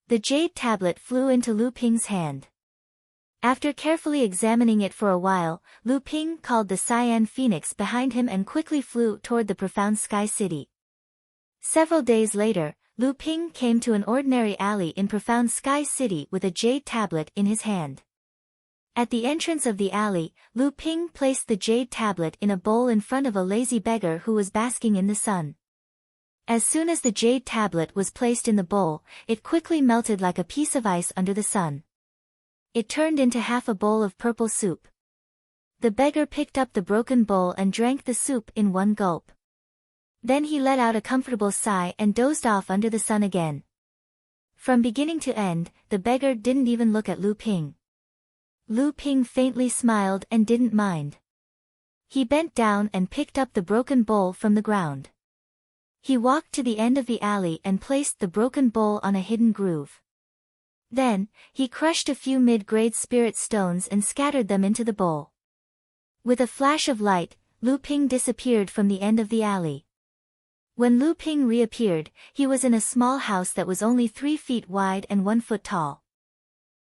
The jade tablet flew into Lu Ping's hand. After carefully examining it for a while, Lu Ping called the cyan phoenix behind him and quickly flew toward the Profound Sky City. Several days later, Lu Ping came to an ordinary alley in Profound Sky City with a jade tablet in his hand. At the entrance of the alley, Lu Ping placed the jade tablet in a bowl in front of a lazy beggar who was basking in the sun. As soon as the jade tablet was placed in the bowl, it quickly melted like a piece of ice under the sun. It turned into half a bowl of purple soup. The beggar picked up the broken bowl and drank the soup in one gulp. Then he let out a comfortable sigh and dozed off under the sun again. From beginning to end, the beggar didn't even look at Lu Ping. Lu Ping faintly smiled and didn't mind. He bent down and picked up the broken bowl from the ground. He walked to the end of the alley and placed the broken bowl on a hidden groove. Then, he crushed a few mid-grade spirit stones and scattered them into the bowl. With a flash of light, Lu Ping disappeared from the end of the alley. When Lu Ping reappeared, he was in a small house that was only 3 feet wide and 1 foot tall.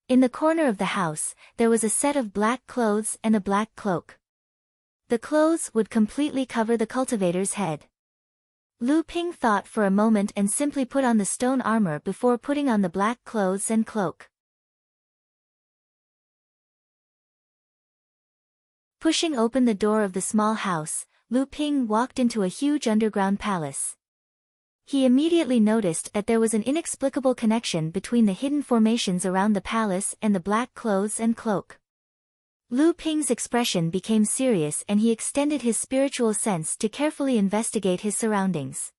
In the corner of the house, there was a set of black clothes and a black cloak. The clothes would completely cover the cultivator's head. Lu Ping thought for a moment and simply put on the stone armor before putting on the black clothes and cloak. Pushing open the door of the small house, Lu Ping walked into a huge underground palace. He immediately noticed that there was an inexplicable connection between the hidden formations around the palace and the black clothes and cloak. Lu Ping's expression became serious and he extended his spiritual sense to carefully investigate his surroundings.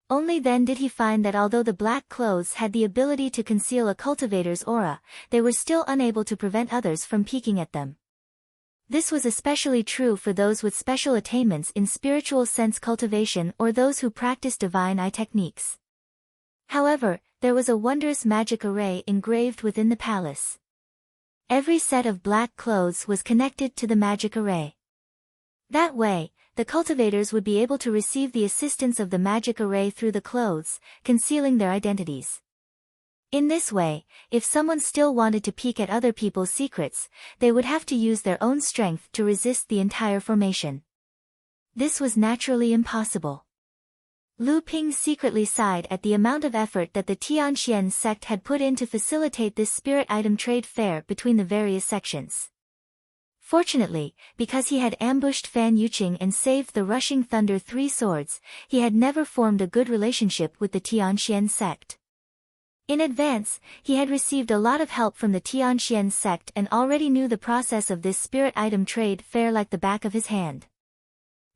Only then did he find that although the black clothes had the ability to conceal a cultivator's aura, they were still unable to prevent others from peeking at them. This was especially true for those with special attainments in spiritual sense cultivation or those who practice divine eye techniques. However, there was a wondrous magic array engraved within the palace. Every set of black clothes was connected to the magic array. That way, the cultivators would be able to receive the assistance of the magic array through the clothes, concealing their identities. In this way, if someone still wanted to peek at other people's secrets, they would have to use their own strength to resist the entire formation. This was naturally impossible. Lu Ping secretly sighed at the amount of effort that the Tianxian sect had put in to facilitate this spirit item trade fair between the various sections. Fortunately, because he had ambushed Fan Yuqing and saved the Rushing Thunder Three Swords, he had never formed a good relationship with the Tianxian sect. In advance, he had received a lot of help from the Tianxian sect and already knew the process of this spirit item trade fair like the back of his hand.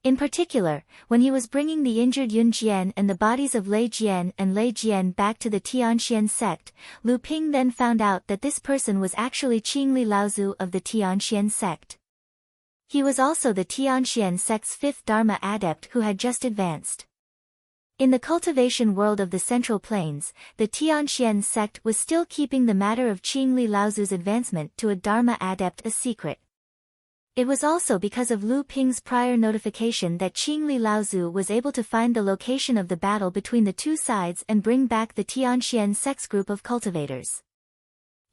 In particular, when he was bringing the injured Yun Jian and the bodies of Lei Jian and Lei Jian back to the Tianxian sect, Lu Ping then found out that this person was actually Qingli Laozu of the Tianxian sect. He was also the Tianxian sect's fifth Dharma adept who had just advanced. In the cultivation world of the Central Plains, the Tianxian sect was still keeping the matter of Qingli Laozu's advancement to a Dharma adept a secret. It was also because of Lu Ping's prior notification that Qingli Laozu was able to find the location of the battle between the two sides and bring back the Tianxian sect's group of cultivators.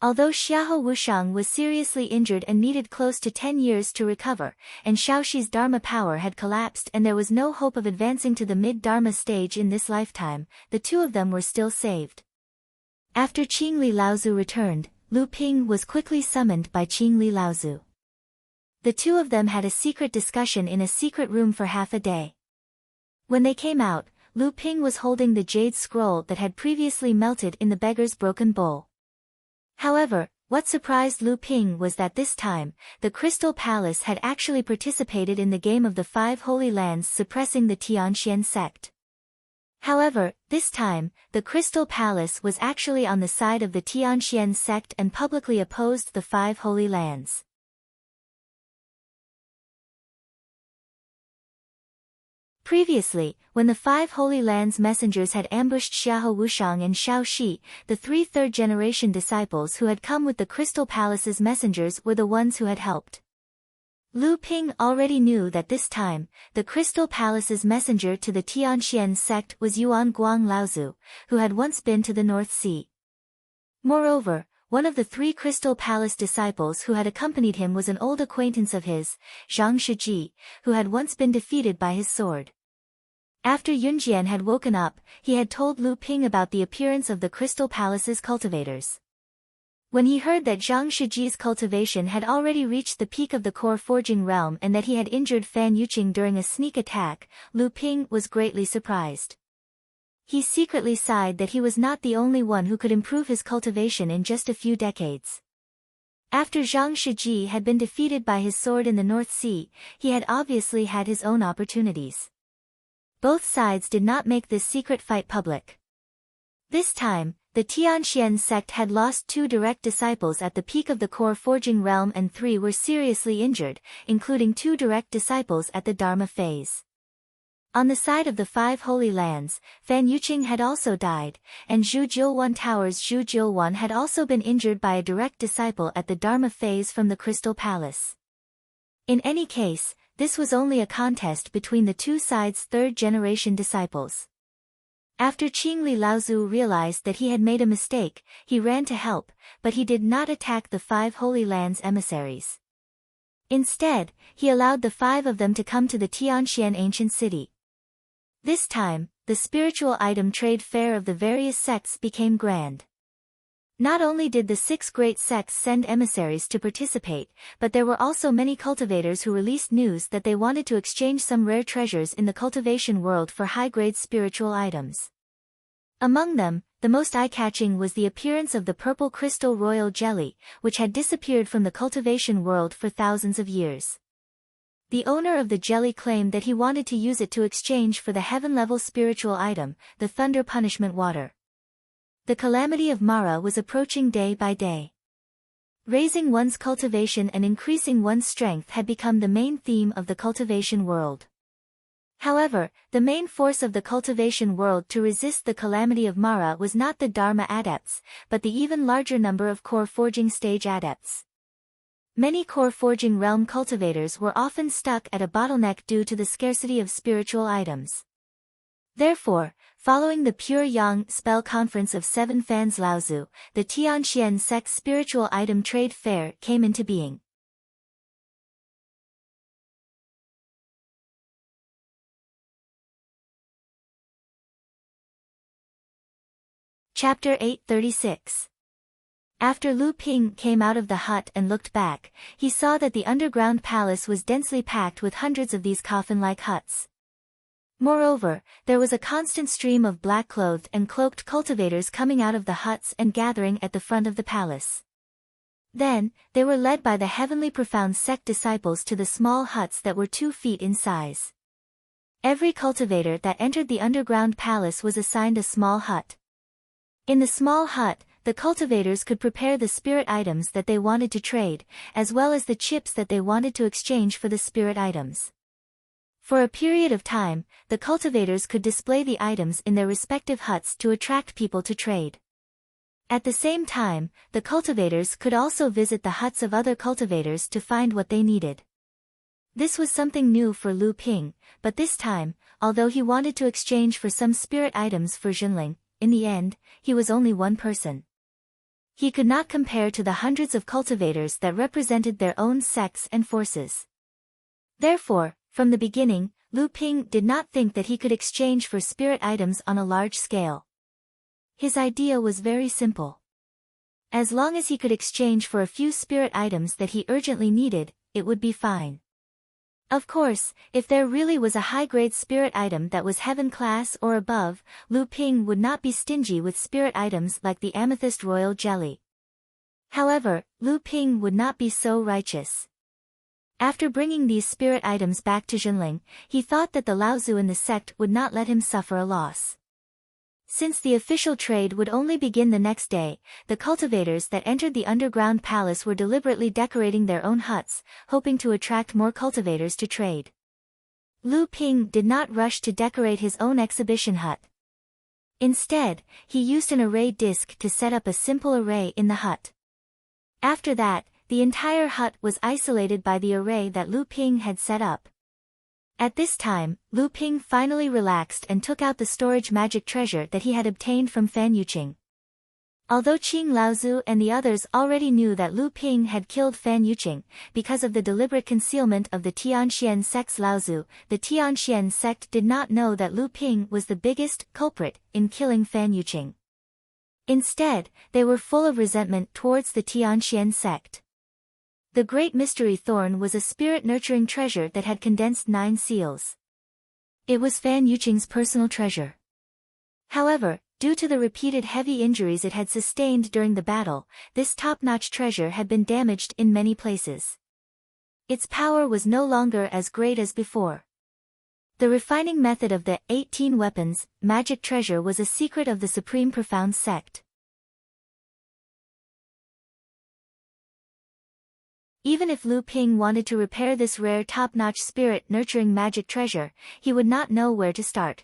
Although Xiahou Wushang was seriously injured and needed close to 10 years to recover, and Shaoxi's Dharma power had collapsed and there was no hope of advancing to the mid-Dharma stage in this lifetime, the two of them were still saved. After Qingli Laozu returned, Lu Ping was quickly summoned by Qingli Laozu. The two of them had a secret discussion in a secret room for half a day. When they came out, Lu Ping was holding the jade scroll that had previously melted in the beggar's broken bowl. However, what surprised Lu Ping was that this time, the Crystal Palace had actually participated in the game of the Five Holy Lands suppressing the Tianxian sect. However, this time, the Crystal Palace was actually on the side of the Tianxian sect and publicly opposed the Five Holy Lands. Previously, when the Five Holy Lands messengers had ambushed Xiahou Wushang and Shao Shi, the three third-generation disciples who had come with the Crystal Palace's messengers were the ones who had helped. Lu Ping already knew that this time, the Crystal Palace's messenger to the Tianxian sect was Yuan Guang Laozu, who had once been to the North Sea. Moreover, one of the three Crystal Palace disciples who had accompanied him was an old acquaintance of his, Zhang Shiji, who had once been defeated by his sword. After Yunjian had woken up, he had told Lu Ping about the appearance of the Crystal Palace's cultivators. When he heard that Zhang Shiji's cultivation had already reached the peak of the core forging realm and that he had injured Fan Yuqing during a sneak attack, Lu Ping was greatly surprised. He secretly sighed that he was not the only one who could improve his cultivation in just a few decades. After Zhang Shiji had been defeated by his sword in the North Sea, he had obviously had his own opportunities. Both sides did not make this secret fight public. This time, the Tianxian sect had lost 2 direct disciples at the peak of the core forging realm and 3 were seriously injured, including 2 direct disciples at the Dharma phase. On the side of the 5 Holy Lands, Fan Yuqing had also died, and Zhu Jiuwan Tower's Zhu Jiuwan had also been injured by a direct disciple at the Dharma phase from the Crystal Palace. In any case, this was only a contest between the two sides' third-generation disciples. After Qingli Laozu realized that he had made a mistake, he ran to help, but he did not attack the 5 Holy Lands emissaries. Instead, he allowed the 5 of them to come to the Tianxian ancient city. This time, the spiritual item trade fair of the various sects became grand. Not only did the 6 great sects send emissaries to participate, but there were also many cultivators who released news that they wanted to exchange some rare treasures in the cultivation world for high-grade spiritual items. Among them, the most eye-catching was the appearance of the purple crystal royal jelly, which had disappeared from the cultivation world for thousands of years. The owner of the jelly claimed that he wanted to use it to exchange for the heaven-level spiritual item, the thunder punishment water. The calamity of Mara was approaching day by day. Raising one's cultivation and increasing one's strength had become the main theme of the cultivation world. However, the main force of the cultivation world to resist the calamity of Mara was not the Dharma adepts, but the even larger number of core forging stage adepts. Many core forging realm cultivators were often stuck at a bottleneck due to the scarcity of spiritual items. Therefore, Following the Pure Yang Spell Conference of 7 Fans Laozu, the Tianxian sect's spiritual item trade fair came into being. Chapter 836. After Lu Ping came out of the hut and looked back, he saw that the underground palace was densely packed with hundreds of these coffin-like huts. Moreover, there was a constant stream of black-clothed and cloaked cultivators coming out of the huts and gathering at the front of the palace. Then, they were led by the heavenly profound sect disciples to the small huts that were 2 feet in size. Every cultivator that entered the underground palace was assigned a small hut. In the small hut, the cultivators could prepare the spirit items that they wanted to trade, as well as the chips that they wanted to exchange for the spirit items. For a period of time, the cultivators could display the items in their respective huts to attract people to trade. At the same time, the cultivators could also visit the huts of other cultivators to find what they needed. This was something new for Lu Ping, but this time, although he wanted to exchange for some spirit items for Junling, in the end, he was only one person. He could not compare to the hundreds of cultivators that represented their own sects and forces. Therefore, from the beginning, Lu Ping did not think that he could exchange for spirit items on a large scale. His idea was very simple. As long as he could exchange for a few spirit items that he urgently needed, it would be fine. Of course, if there really was a high-grade spirit item that was heaven class or above, Lu Ping would not be stingy with spirit items like the amethyst royal jelly. However, Lu Ping would not be so righteous. After bringing these spirit items back to Junling, he thought that the Laozu in the sect would not let him suffer a loss. Since the official trade would only begin the next day, the cultivators that entered the underground palace were deliberately decorating their own huts, hoping to attract more cultivators to trade. Lu Ping did not rush to decorate his own exhibition hut. Instead, he used an array disc to set up a simple array in the hut. After that, the entire hut was isolated by the array that Lu Ping had set up. At this time, Lu Ping finally relaxed and took out the storage magic treasure that he had obtained from Fan Yuqing. Although Qing Laozu and the others already knew that Lu Ping had killed Fan Yuqing, because of the deliberate concealment of the Tianxian sect's Laozu, the Tianxian sect did not know that Lu Ping was the biggest culprit in killing Fan Yuqing. Instead, they were full of resentment towards the Tianxian sect. The Great Mystery Thorn was a spirit-nurturing treasure that had condensed 9 seals. It was Fan Yuqing's personal treasure. However, due to the repeated heavy injuries it had sustained during the battle, this top-notch treasure had been damaged in many places. Its power was no longer as great as before. The refining method of the 18 weapons magic treasure was a secret of the Supreme Profound Sect. Even if Lu Ping wanted to repair this rare top-notch spirit-nurturing magic treasure, he would not know where to start.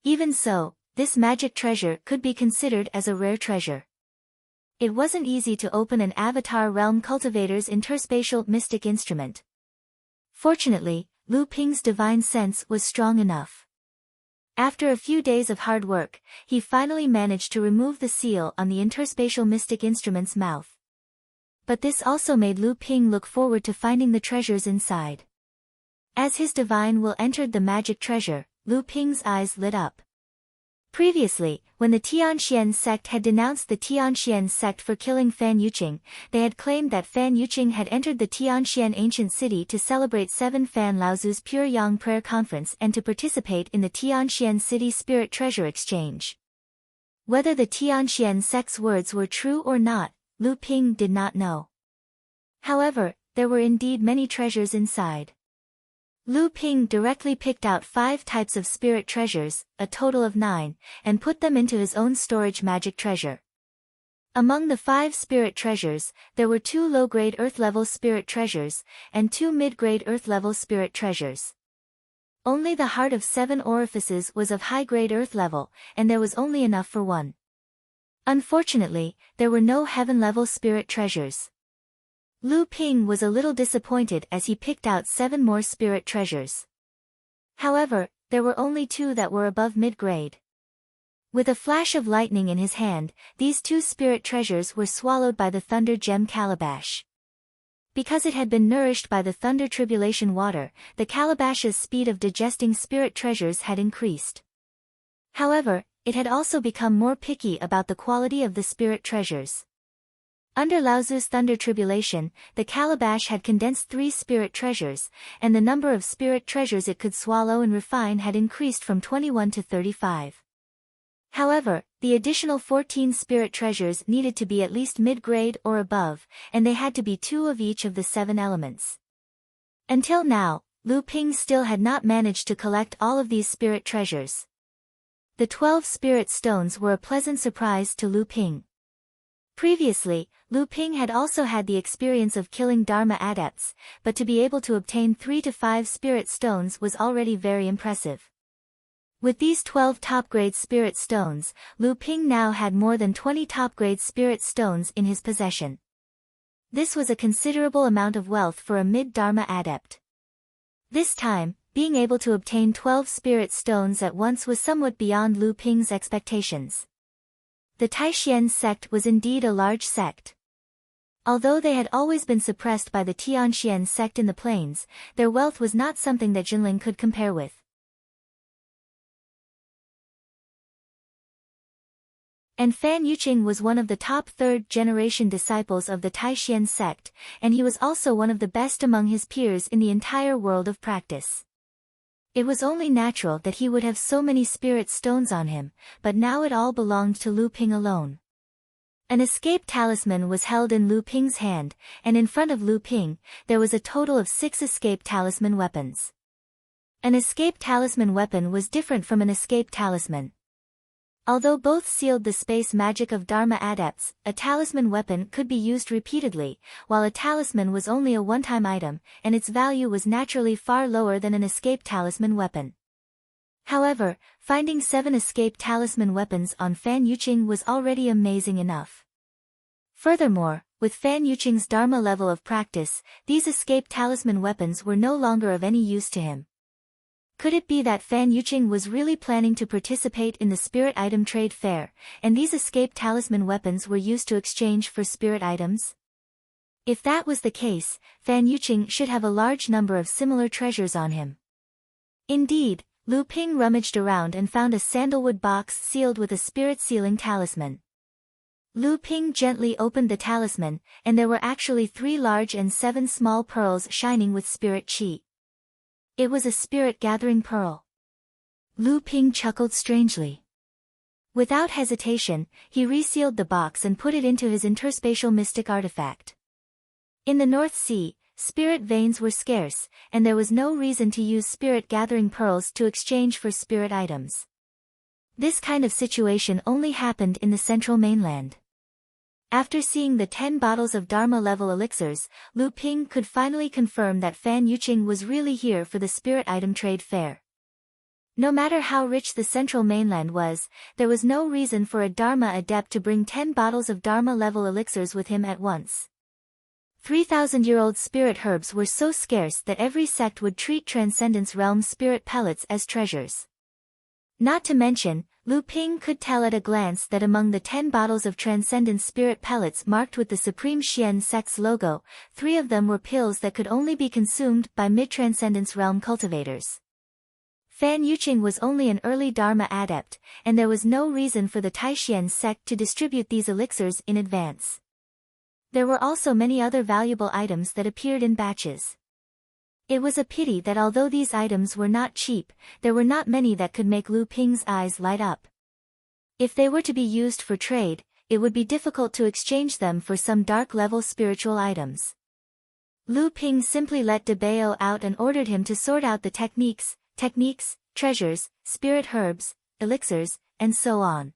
Even so, this magic treasure could be considered as a rare treasure. It wasn't easy to open an Avatar Realm Cultivator's interspatial mystic instrument. Fortunately, Lu Ping's divine sense was strong enough. After a few days of hard work, he finally managed to remove the seal on the interspatial mystic instrument's mouth. But this also made Lu Ping look forward to finding the treasures inside. As his divine will entered the magic treasure, Lu Ping's eyes lit up. Previously, when the Tianxian sect had denounced the Tianxian sect for killing Fan Yuqing, they had claimed that Fan Yuqing had entered the Tianxian ancient city to celebrate 7 Fan Laozu's Pure Yang prayer conference and to participate in the Tianxian city spirit treasure exchange. Whether the Tianxian sect's words were true or not, Lu Ping did not know. However, there were indeed many treasures inside. Lu Ping directly picked out 5 types of spirit treasures, a total of 9, and put them into his own storage magic treasure. Among the 5 spirit treasures, there were 2 low-grade earth-level spirit treasures, and 2 mid-grade earth-level spirit treasures. Only the Heart of 7 Orifices was of high-grade earth level, and there was only enough for 1. Unfortunately, there were no heaven-level spirit treasures. Lu Ping was a little disappointed as he picked out 7 more spirit treasures. However, there were only 2 that were above mid-grade. With a flash of lightning in his hand, these two spirit treasures were swallowed by the thunder gem calabash. Because it had been nourished by the thunder tribulation water, the calabash's speed of digesting spirit treasures had increased. However, it had also become more picky about the quality of the spirit treasures. Under Laozu's thunder tribulation, the calabash had condensed 3 spirit treasures, and the number of spirit treasures it could swallow and refine had increased from 21 to 35. However, the additional 14 spirit treasures needed to be at least mid-grade or above, and they had to be 2 of each of the 7 elements. Until now, Lu Ping still had not managed to collect all of these spirit treasures. The 12 spirit stones were a pleasant surprise to Lu Ping. Previously, Lu Ping had also had the experience of killing Dharma adepts, but to be able to obtain 3 to 5 spirit stones was already very impressive. With these 12 top-grade spirit stones, Lu Ping now had more than 20 top-grade spirit stones in his possession. This was a considerable amount of wealth for a mid-Dharma adept. This time, being able to obtain 12 spirit stones at once was somewhat beyond Lu Ping's expectations. The Taishian sect was indeed a large sect. Although they had always been suppressed by the Tianxian sect in the plains, their wealth was not something that Jinling could compare with. And Fan Yuqing was one of the top 3rd-generation disciples of the Taishian sect, and he was also one of the best among his peers in the entire world of practice. It was only natural that he would have so many spirit stones on him, but now it all belonged to Lu Ping alone. An escape talisman was held in Lu Ping's hand, and in front of Lu Ping, there was a total of 6 escape talisman weapons. An escape talisman weapon was different from an escape talisman. Although both sealed the space magic of Dharma adepts, a talisman weapon could be used repeatedly, while a talisman was only a one-time item, and its value was naturally far lower than an escape talisman weapon. However, finding 7 escape talisman weapons on Fan Yuqing was already amazing enough. Furthermore, with Fan Yuqing's Dharma level of practice, these escape talisman weapons were no longer of any use to him. Could it be that Fan Yuqing was really planning to participate in the spirit item trade fair, and these escape talisman weapons were used to exchange for spirit items? If that was the case, Fan Yuqing should have a large number of similar treasures on him. Indeed, Lu Ping rummaged around and found a sandalwood box sealed with a spirit sealing talisman. Lu Ping gently opened the talisman, and there were actually 3 large and 7 small pearls shining with spirit chi. It was a spirit-gathering pearl. Lu Ping chuckled strangely. Without hesitation, he resealed the box and put it into his interspatial mystic artifact. In the North Sea, spirit veins were scarce, and there was no reason to use spirit-gathering pearls to exchange for spirit items. This kind of situation only happened in the central mainland. After seeing the 10 bottles of Dharma-level elixirs, Lu Ping could finally confirm that Fan Yuqing was really here for the spirit item trade fair. No matter how rich the central mainland was, there was no reason for a Dharma adept to bring 10 bottles of Dharma-level elixirs with him at once. 3,000-year-old spirit herbs were so scarce that every sect would treat Transcendence Realm spirit pellets as treasures. Not to mention, Lu Ping could tell at a glance that among the 10 bottles of Transcendence spirit pellets marked with the Supreme Xian sect's logo, 3 of them were pills that could only be consumed by mid-Transcendence Realm cultivators. Fan Yuqing was only an early Dharma adept, and there was no reason for the Taishian sect to distribute these elixirs in advance. There were also many other valuable items that appeared in batches. It was a pity that although these items were not cheap, there were not many that could make Lu Ping's eyes light up. If they were to be used for trade, it would be difficult to exchange them for some dark-level spiritual items. Lu Ping simply let De Bao out and ordered him to sort out the techniques, treasures, spirit herbs, elixirs, and so on.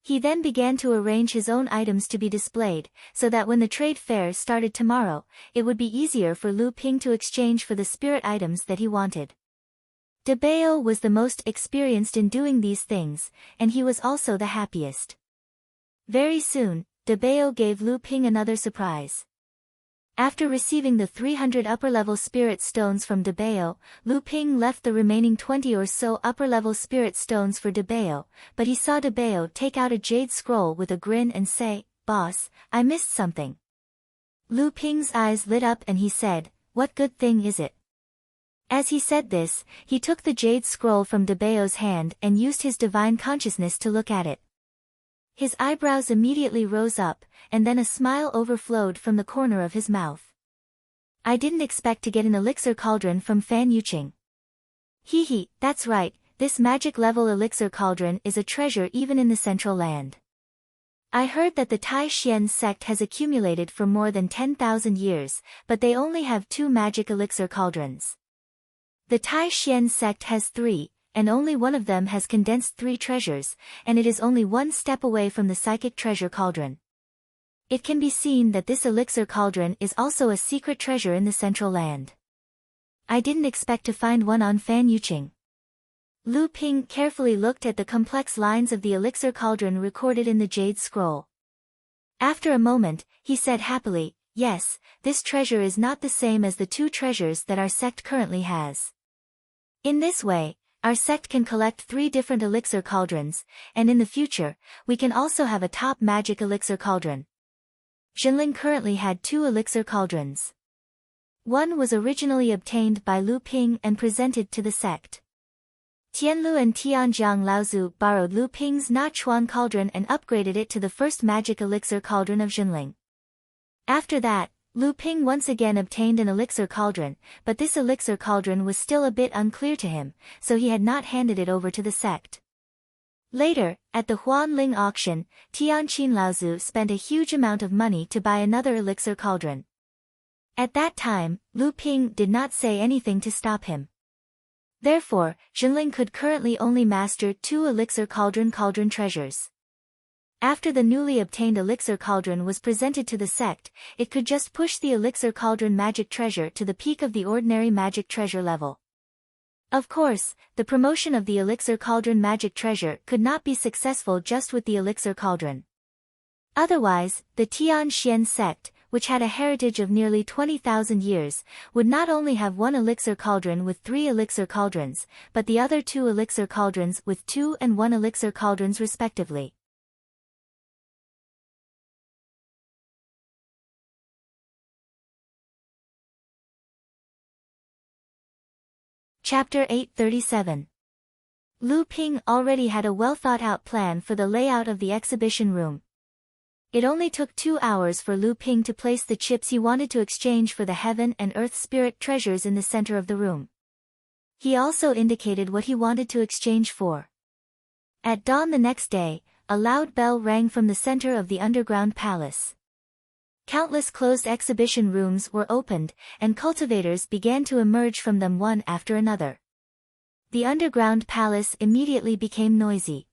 He then began to arrange his own items to be displayed, so that when the trade fair started tomorrow, it would be easier for Lu Ping to exchange for the spirit items that he wanted. De Bao was the most experienced in doing these things, and he was also the happiest. Very soon, De Bao gave Lu Ping another surprise. After receiving the 300 upper-level spirit stones from Debao, Lu Ping left the remaining 20 or so upper-level spirit stones for Debao, but he saw Debao take out a jade scroll with a grin and say, "Boss, I missed something." Lu Ping's eyes lit up and he said, "What good thing is it?" As he said this, he took the jade scroll from Debao's hand and used his divine consciousness to look at it. His eyebrows immediately rose up, and then a smile overflowed from the corner of his mouth. "I didn't expect to get an elixir cauldron from Fan Yuqing." "Hee, that's right, this magic-level elixir cauldron is a treasure even in the Central Land. I heard that the Tai Xian sect has accumulated for more than 10,000 years, but they only have 2 magic elixir cauldrons. The Tai Xian sect has 3, and only one of them has condensed 3 treasures, and it is only 1 step away from the psychic treasure cauldron. It can be seen that this elixir cauldron is also a secret treasure in the Central Land. I didn't expect to find one on Fan Yuqing." Lu Ping carefully looked at the complex lines of the elixir cauldron recorded in the jade scroll. After a moment, he said happily, "Yes, this treasure is not the same as the 2 treasures that our sect currently has. In this way, our sect can collect 3 different elixir cauldrons, and in the future, we can also have a top magic elixir cauldron." Jinling currently had 2 elixir cauldrons. One was originally obtained by Lu Ping and presented to the sect. Tianlu and Tianjiang Laozu borrowed Lu Ping's Na Chuan cauldron and upgraded it to the first magic elixir cauldron of Jinling. After that, Lu Ping once again obtained an elixir cauldron, but this elixir cauldron was still a bit unclear to him, so he had not handed it over to the sect. Later, at the Huanling auction, Tianqin Laozu spent a huge amount of money to buy another elixir cauldron. At that time, Lu Ping did not say anything to stop him. Therefore, Jinling could currently only master 2 elixir cauldron treasures. After the newly obtained elixir cauldron was presented to the sect, it could just push the elixir cauldron magic treasure to the peak of the ordinary magic treasure level. Of course, the promotion of the elixir cauldron magic treasure could not be successful just with the elixir cauldron. Otherwise, the Tian Xian sect, which had a heritage of nearly 20,000 years, would not only have 1 elixir cauldron with 3 elixir cauldrons, but the other 2 elixir cauldrons with 2 and 1 elixir cauldrons respectively. Chapter 837. Lu Ping already had a well-thought-out plan for the layout of the exhibition room. It only took 2 hours for Lu Ping to place the chips he wanted to exchange for the heaven and earth spirit treasures in the center of the room. He also indicated what he wanted to exchange for. At dawn the next day, a loud bell rang from the center of the underground palace. Countless closed exhibition rooms were opened, and cultivators began to emerge from them one after another. The underground palace immediately became noisy.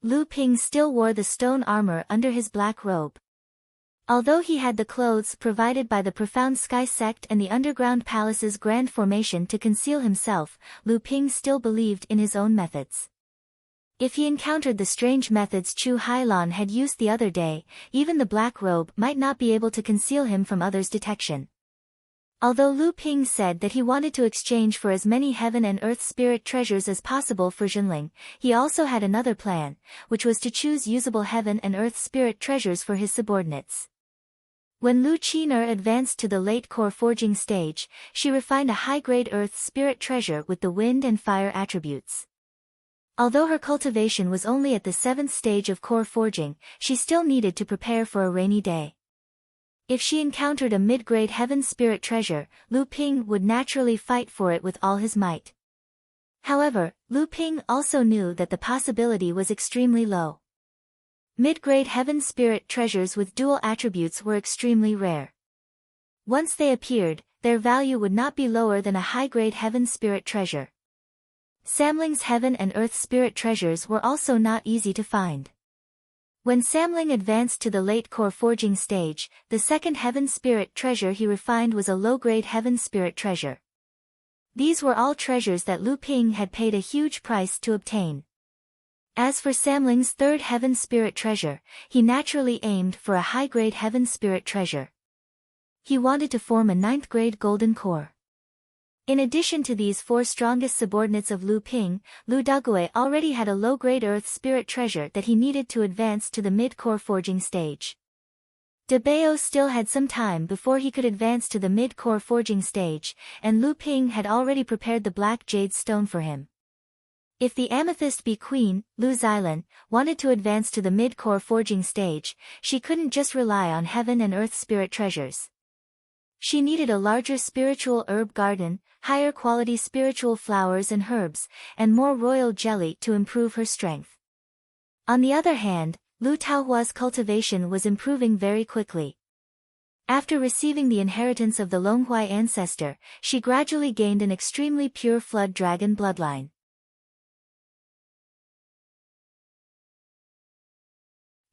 Lu Ping still wore the stone armor under his black robe. Although he had the clothes provided by the Profound Sky sect and the underground palace's grand formation to conceal himself, Lu Ping still believed in his own methods. If he encountered the strange methods Chu Hailan had used the other day, even the black robe might not be able to conceal him from others' detection. Although Lu Ping said that he wanted to exchange for as many heaven and earth spirit treasures as possible for Jinling, he also had another plan, which was to choose usable heaven and earth spirit treasures for his subordinates. When Lu Qiner advanced to the late core forging stage, she refined a high-grade earth spirit treasure with the wind and fire attributes. Although her cultivation was only at the 7th stage of core forging, she still needed to prepare for a rainy day. If she encountered a mid-grade heaven spirit treasure, Lu Ping would naturally fight for it with all his might. However, Lu Ping also knew that the possibility was extremely low. Mid-grade heaven spirit treasures with dual attributes were extremely rare. Once they appeared, their value would not be lower than a high-grade heaven spirit treasure. Samling's heaven and earth spirit treasures were also not easy to find. When Samling advanced to the late core forging stage, the second heaven spirit treasure he refined was a low-grade heaven spirit treasure. These were all treasures that Lu Ping had paid a huge price to obtain. As for Samling's third heaven spirit treasure, he naturally aimed for a high-grade heaven spirit treasure. He wanted to form a 9th-grade golden core. In addition to these 4 strongest subordinates of Lu Ping, Lu Dagui already had a low-grade earth spirit treasure that he needed to advance to the mid-core forging stage. De Bao still had some time before he could advance to the mid-core forging stage, and Lu Ping had already prepared the black jade stone for him. If the Amethyst Bee Queen, Lu Xilan, wanted to advance to the mid-core forging stage, she couldn't just rely on heaven and earth spirit treasures. She needed a larger spiritual herb garden, higher quality spiritual flowers and herbs, and more royal jelly to improve her strength. On the other hand, Lu Taohua's cultivation was improving very quickly. After receiving the inheritance of the Longhuai ancestor, she gradually gained an extremely pure flood dragon bloodline.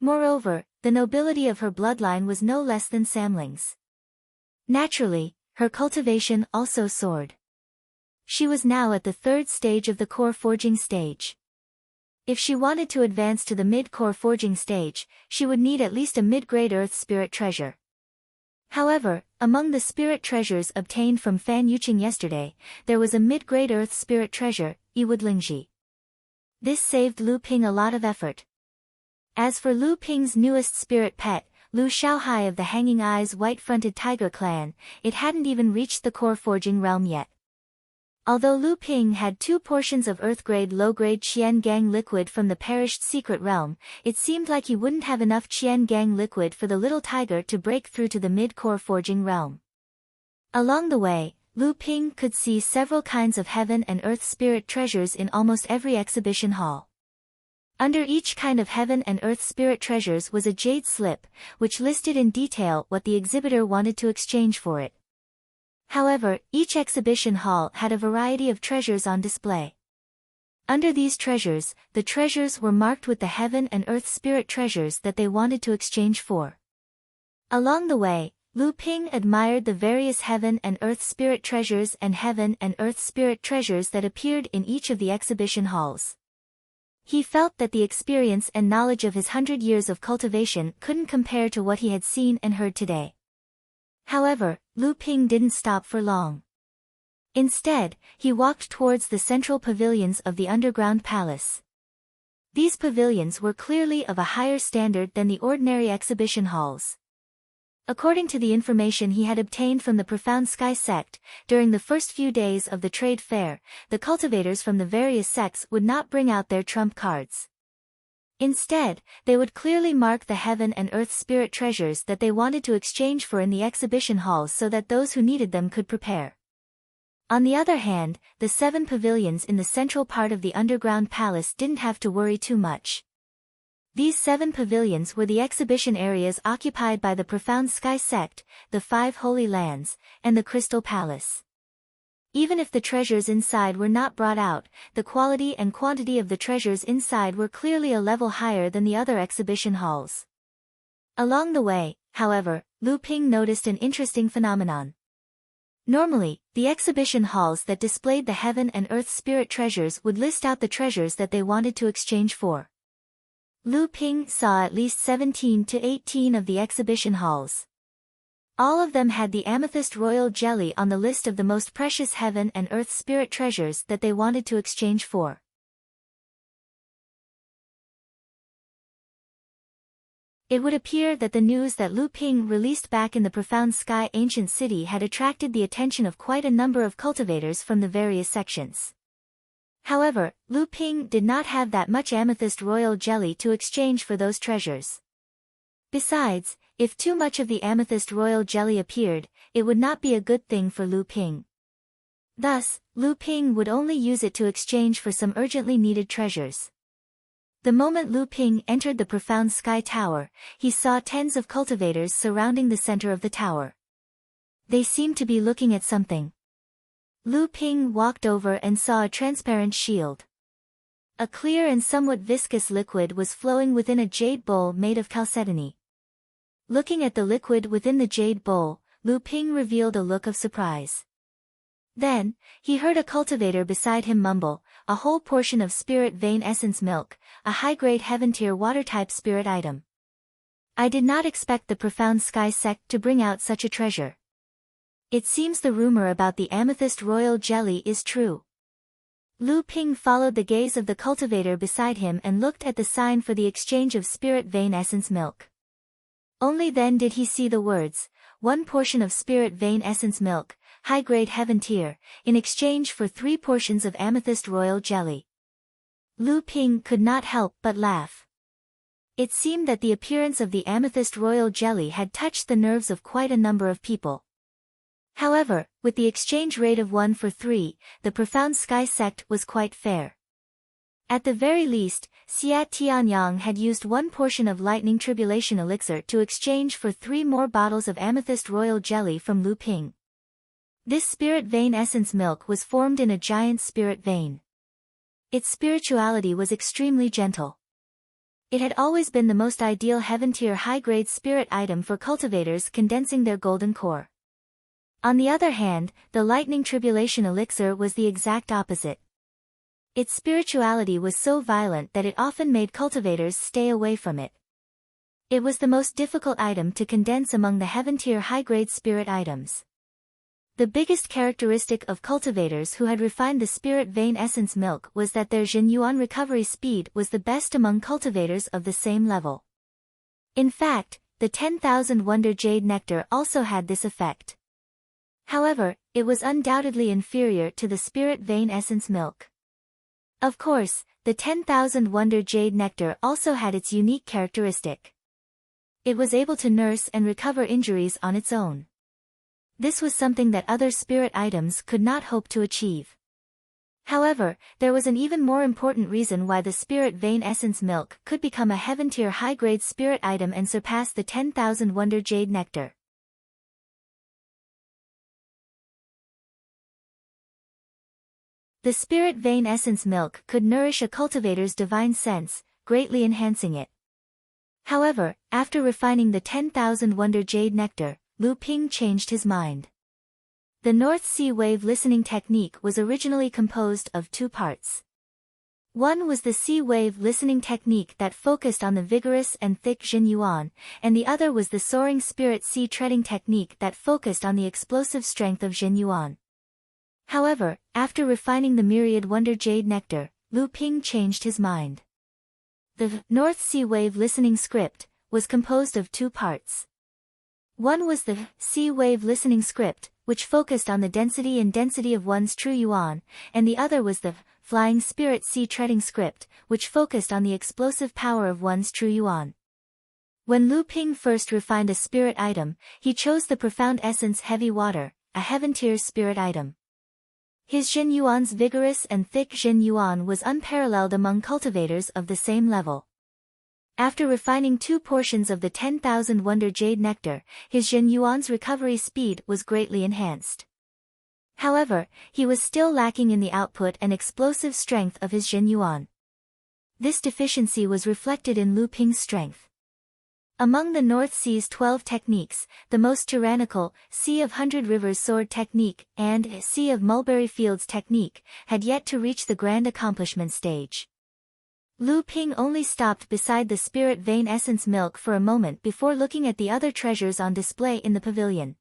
Moreover, the nobility of her bloodline was no less than Samling's. Naturally, her cultivation also soared. She was now at the 3rd stage of the core forging stage. If she wanted to advance to the mid-core forging stage, she would need at least a mid-grade earth spirit treasure. However, among the spirit treasures obtained from Fan Yuqing yesterday, there was a mid-grade earth spirit treasure, Yiwud Lingji. This saved Lu Ping a lot of effort. As for Lu Ping's newest spirit pet, Lu Xiaohai of the Hanging Eyes White-Fronted Tiger clan, it hadn't even reached the core forging realm yet. Although Lu Ping had 2 portions of earth-grade low-grade Qian Gang liquid from the perished secret realm, it seemed like he wouldn't have enough Qian Gang liquid for the little tiger to break through to the mid-core forging realm. Along the way, Lu Ping could see several kinds of heaven and earth spirit treasures in almost every exhibition hall. Under each kind of heaven and earth spirit treasures was a jade slip, which listed in detail what the exhibitor wanted to exchange for it. However, each exhibition hall had a variety of treasures on display. Under these treasures, the treasures were marked with the heaven and earth spirit treasures that they wanted to exchange for. Along the way, Lu Ping admired the various heaven and earth spirit treasures and heaven and earth spirit treasures that appeared in each of the exhibition halls. He felt that the experience and knowledge of his 100 years of cultivation couldn't compare to what he had seen and heard today. However, Lu Ping didn't stop for long. Instead, he walked towards the central pavilions of the underground palace. These pavilions were clearly of a higher standard than the ordinary exhibition halls. According to the information he had obtained from the Profound Sky sect, during the first few days of the trade fair, the cultivators from the various sects would not bring out their trump cards. Instead, they would clearly mark the heaven and earth spirit treasures that they wanted to exchange for in the exhibition halls so that those who needed them could prepare. On the other hand, the 7 pavilions in the central part of the underground palace didn't have to worry too much. These 7 pavilions were the exhibition areas occupied by the Profound Sky sect, the 5 Holy Lands, and the Crystal Palace. Even if the treasures inside were not brought out, the quality and quantity of the treasures inside were clearly a level higher than the other exhibition halls. Along the way, however, Lu Ping noticed an interesting phenomenon. Normally, the exhibition halls that displayed the heaven and earth spirit treasures would list out the treasures that they wanted to exchange for. Lu Ping saw at least 17 to 18 of the exhibition halls. All of them had the amethyst royal jelly on the list of the most precious heaven and earth spirit treasures that they wanted to exchange for. It would appear that the news that Lu Ping released back in the Profound Sky ancient city had attracted the attention of quite a number of cultivators from the various sections. However, Lu Ping did not have that much amethyst royal jelly to exchange for those treasures. Besides, if too much of the amethyst royal jelly appeared, it would not be a good thing for Lu Ping. Thus, Lu Ping would only use it to exchange for some urgently needed treasures. The moment Lu Ping entered the Profound Sky Tower, he saw tens of cultivators surrounding the center of the tower. They seemed to be looking at something. Lu Ping walked over and saw a transparent shield. A clear and somewhat viscous liquid was flowing within a jade bowl made of chalcedony. Looking at the liquid within the jade bowl, Lu Ping revealed a look of surprise. Then, he heard a cultivator beside him mumble, "A whole portion of spirit vein essence milk, a high-grade heaven-tier water-type spirit item. I did not expect the Profound Sky sect to bring out such a treasure." It seems the rumor about the amethyst royal jelly is true. Lu Ping followed the gaze of the cultivator beside him and looked at the sign for the exchange of spirit vein essence milk. Only then did he see the words, 1 portion of spirit vein essence milk, high-grade heaven tier, in exchange for 3 portions of amethyst royal jelly. Lu Ping could not help but laugh. It seemed that the appearance of the amethyst royal jelly had touched the nerves of quite a number of people. However, with the exchange rate of 1 for 3, the profound sky sect was quite fair. At the very least, Siat Tianyang had used 1 portion of lightning tribulation elixir to exchange for 3 more bottles of amethyst royal jelly from Lu Ping. This spirit vein essence milk was formed in a giant spirit vein. Its spirituality was extremely gentle. It had always been the most ideal heaven-tier high-grade spirit item for cultivators condensing their golden core. On the other hand, the lightning tribulation elixir was the exact opposite. Its spirituality was so violent that it often made cultivators stay away from it. It was the most difficult item to condense among the heaven-tier high-grade spirit items. The biggest characteristic of cultivators who had refined the spirit vein essence milk was that their Jin Yuan recovery speed was the best among cultivators of the same level. In fact, the 10,000 Wonder Jade Nectar also had this effect. However, it was undoubtedly inferior to the spirit vein essence milk. Of course, the 10,000 Wonder Jade Nectar also had its unique characteristic. It was able to nurse and recover injuries on its own. This was something that other spirit items could not hope to achieve. However, there was an even more important reason why the spirit vein essence milk could become a heaven-tier high-grade spirit item and surpass the 10,000 Wonder Jade Nectar. The spirit vein essence milk could nourish a cultivator's divine sense, greatly enhancing it. However, after refining the 10,000 Wonder Jade Nectar, Lu Ping changed his mind. The North Sea wave listening technique was originally composed of 2 parts. One was the sea wave listening technique that focused on the vigorous and thick Jin Yuan, and the other was the soaring spirit sea treading technique that focused on the explosive strength of Jin Yuan. However, after refining the myriad Wonder Jade Nectar, Lu Ping changed his mind. The North Sea Wave listening script was composed of 2 parts. One was the Sea Wave listening script, which focused on the density of one's true yuan, and the other was the Flying Spirit Sea Treading script, which focused on the explosive power of one's true yuan. When Lu Ping first refined a spirit item, he chose the Profound Essence Heavy Water, a heaven-tier spirit item. His Jin Yuan's vigorous and thick Jin Yuan was unparalleled among cultivators of the same level. After refining 2 portions of the 10,000 Wonder Jade Nectar, his Jin Yuan's recovery speed was greatly enhanced. However, he was still lacking in the output and explosive strength of his Jin Yuan. This deficiency was reflected in Lu Ping's strength. Among the North Sea's 12 techniques, the most tyrannical, Sea of 100 Rivers Sword technique, and Sea of Mulberry Fields technique, had yet to reach the grand accomplishment stage. Lu Ping only stopped beside the spirit vein essence milk for a moment before looking at the other treasures on display in the pavilion.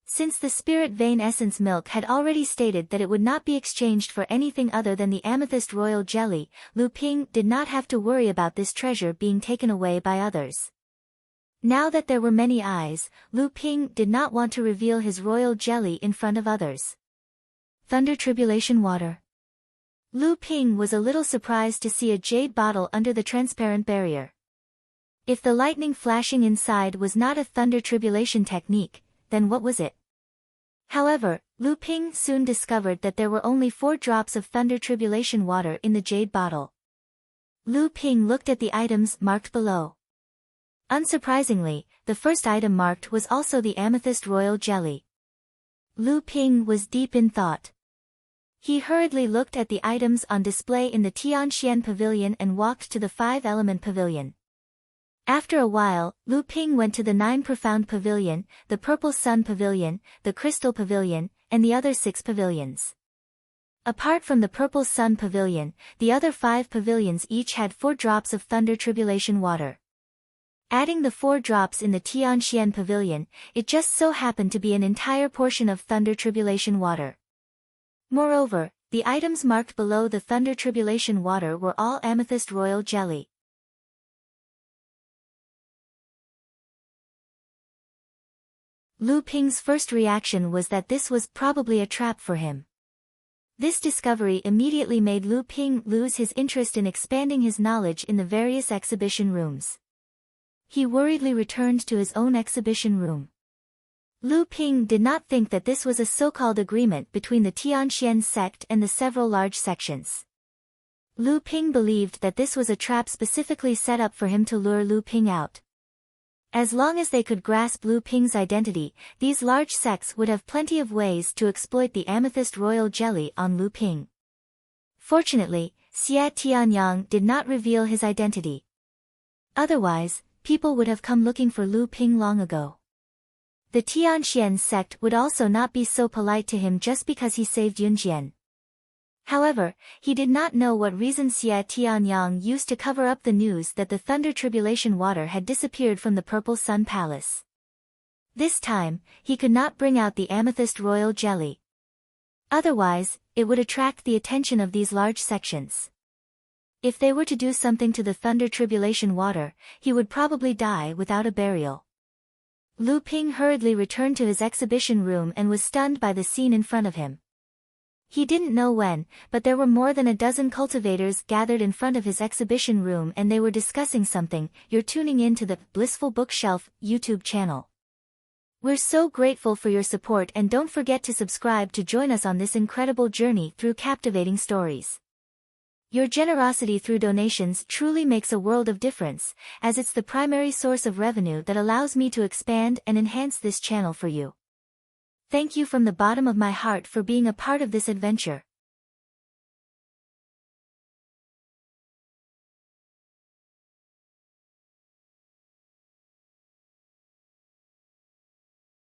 Since the spirit vein essence milk had already stated that it would not be exchanged for anything other than the amethyst royal jelly, Lu Ping did not have to worry about this treasure being taken away by others. Now that there were many eyes, Lu Ping did not want to reveal his royal jelly in front of others. Thunder Tribulation Water. Lu Ping was a little surprised to see a jade bottle under the transparent barrier. If the lightning flashing inside was not a thunder tribulation technique, then what was it? However, Lu Ping soon discovered that there were only 4 drops of thunder tribulation water in the jade bottle. Lu Ping looked at the items marked below. Unsurprisingly, the first item marked was also the amethyst royal jelly. Lu Ping was deep in thought. He hurriedly looked at the items on display in the Tianxian Pavilion and walked to the 5-element pavilion. After a while, Lu Ping went to the 9 Profound Pavilion, the Purple Sun Pavilion, the Crystal Pavilion, and the other 6 pavilions. Apart from the Purple Sun Pavilion, the other 5 pavilions each had 4 drops of thunder tribulation water. Adding the 4 drops in the Tianxian pavilion, it just so happened to be an entire portion of Thunder Tribulation water. Moreover, the items marked below the Thunder Tribulation water were all amethyst royal jelly. Lu Ping's first reaction was that this was probably a trap for him. This discovery immediately made Lu Ping lose his interest in expanding his knowledge in the various exhibition rooms. He worriedly returned to his own exhibition room. Lu Ping did not think that this was a so-called agreement between the Tianxian sect and the several large sections. Lu Ping believed that this was a trap specifically set up for him to lure Lu Ping out. As long as they could grasp Lu Ping's identity, these large sects would have plenty of ways to exploit the amethyst royal jelly on Lu Ping. Fortunately, Xie Tianyang did not reveal his identity. Otherwise, people would have come looking for Lu Ping long ago. The Tianxian sect would also not be so polite to him just because he saved Yunjian. However, he did not know what reason Xie Tianyang used to cover up the news that the Thunder Tribulation water had disappeared from the Purple Sun Palace. This time, he could not bring out the amethyst royal jelly. Otherwise, it would attract the attention of these large sections. If they were to do something to the Thunder Tribulation water, he would probably die without a burial. Lu Ping hurriedly returned to his exhibition room and was stunned by the scene in front of him. He didn't know when, but there were more than a dozen cultivators gathered in front of his exhibition room and they were discussing something. You're tuning in to the Blissful Bookshelf YouTube channel. We're so grateful for your support and don't forget to subscribe to join us on this incredible journey through captivating stories. Your generosity through donations truly makes a world of difference, as it's the primary source of revenue that allows me to expand and enhance this channel for you. Thank you from the bottom of my heart for being a part of this adventure.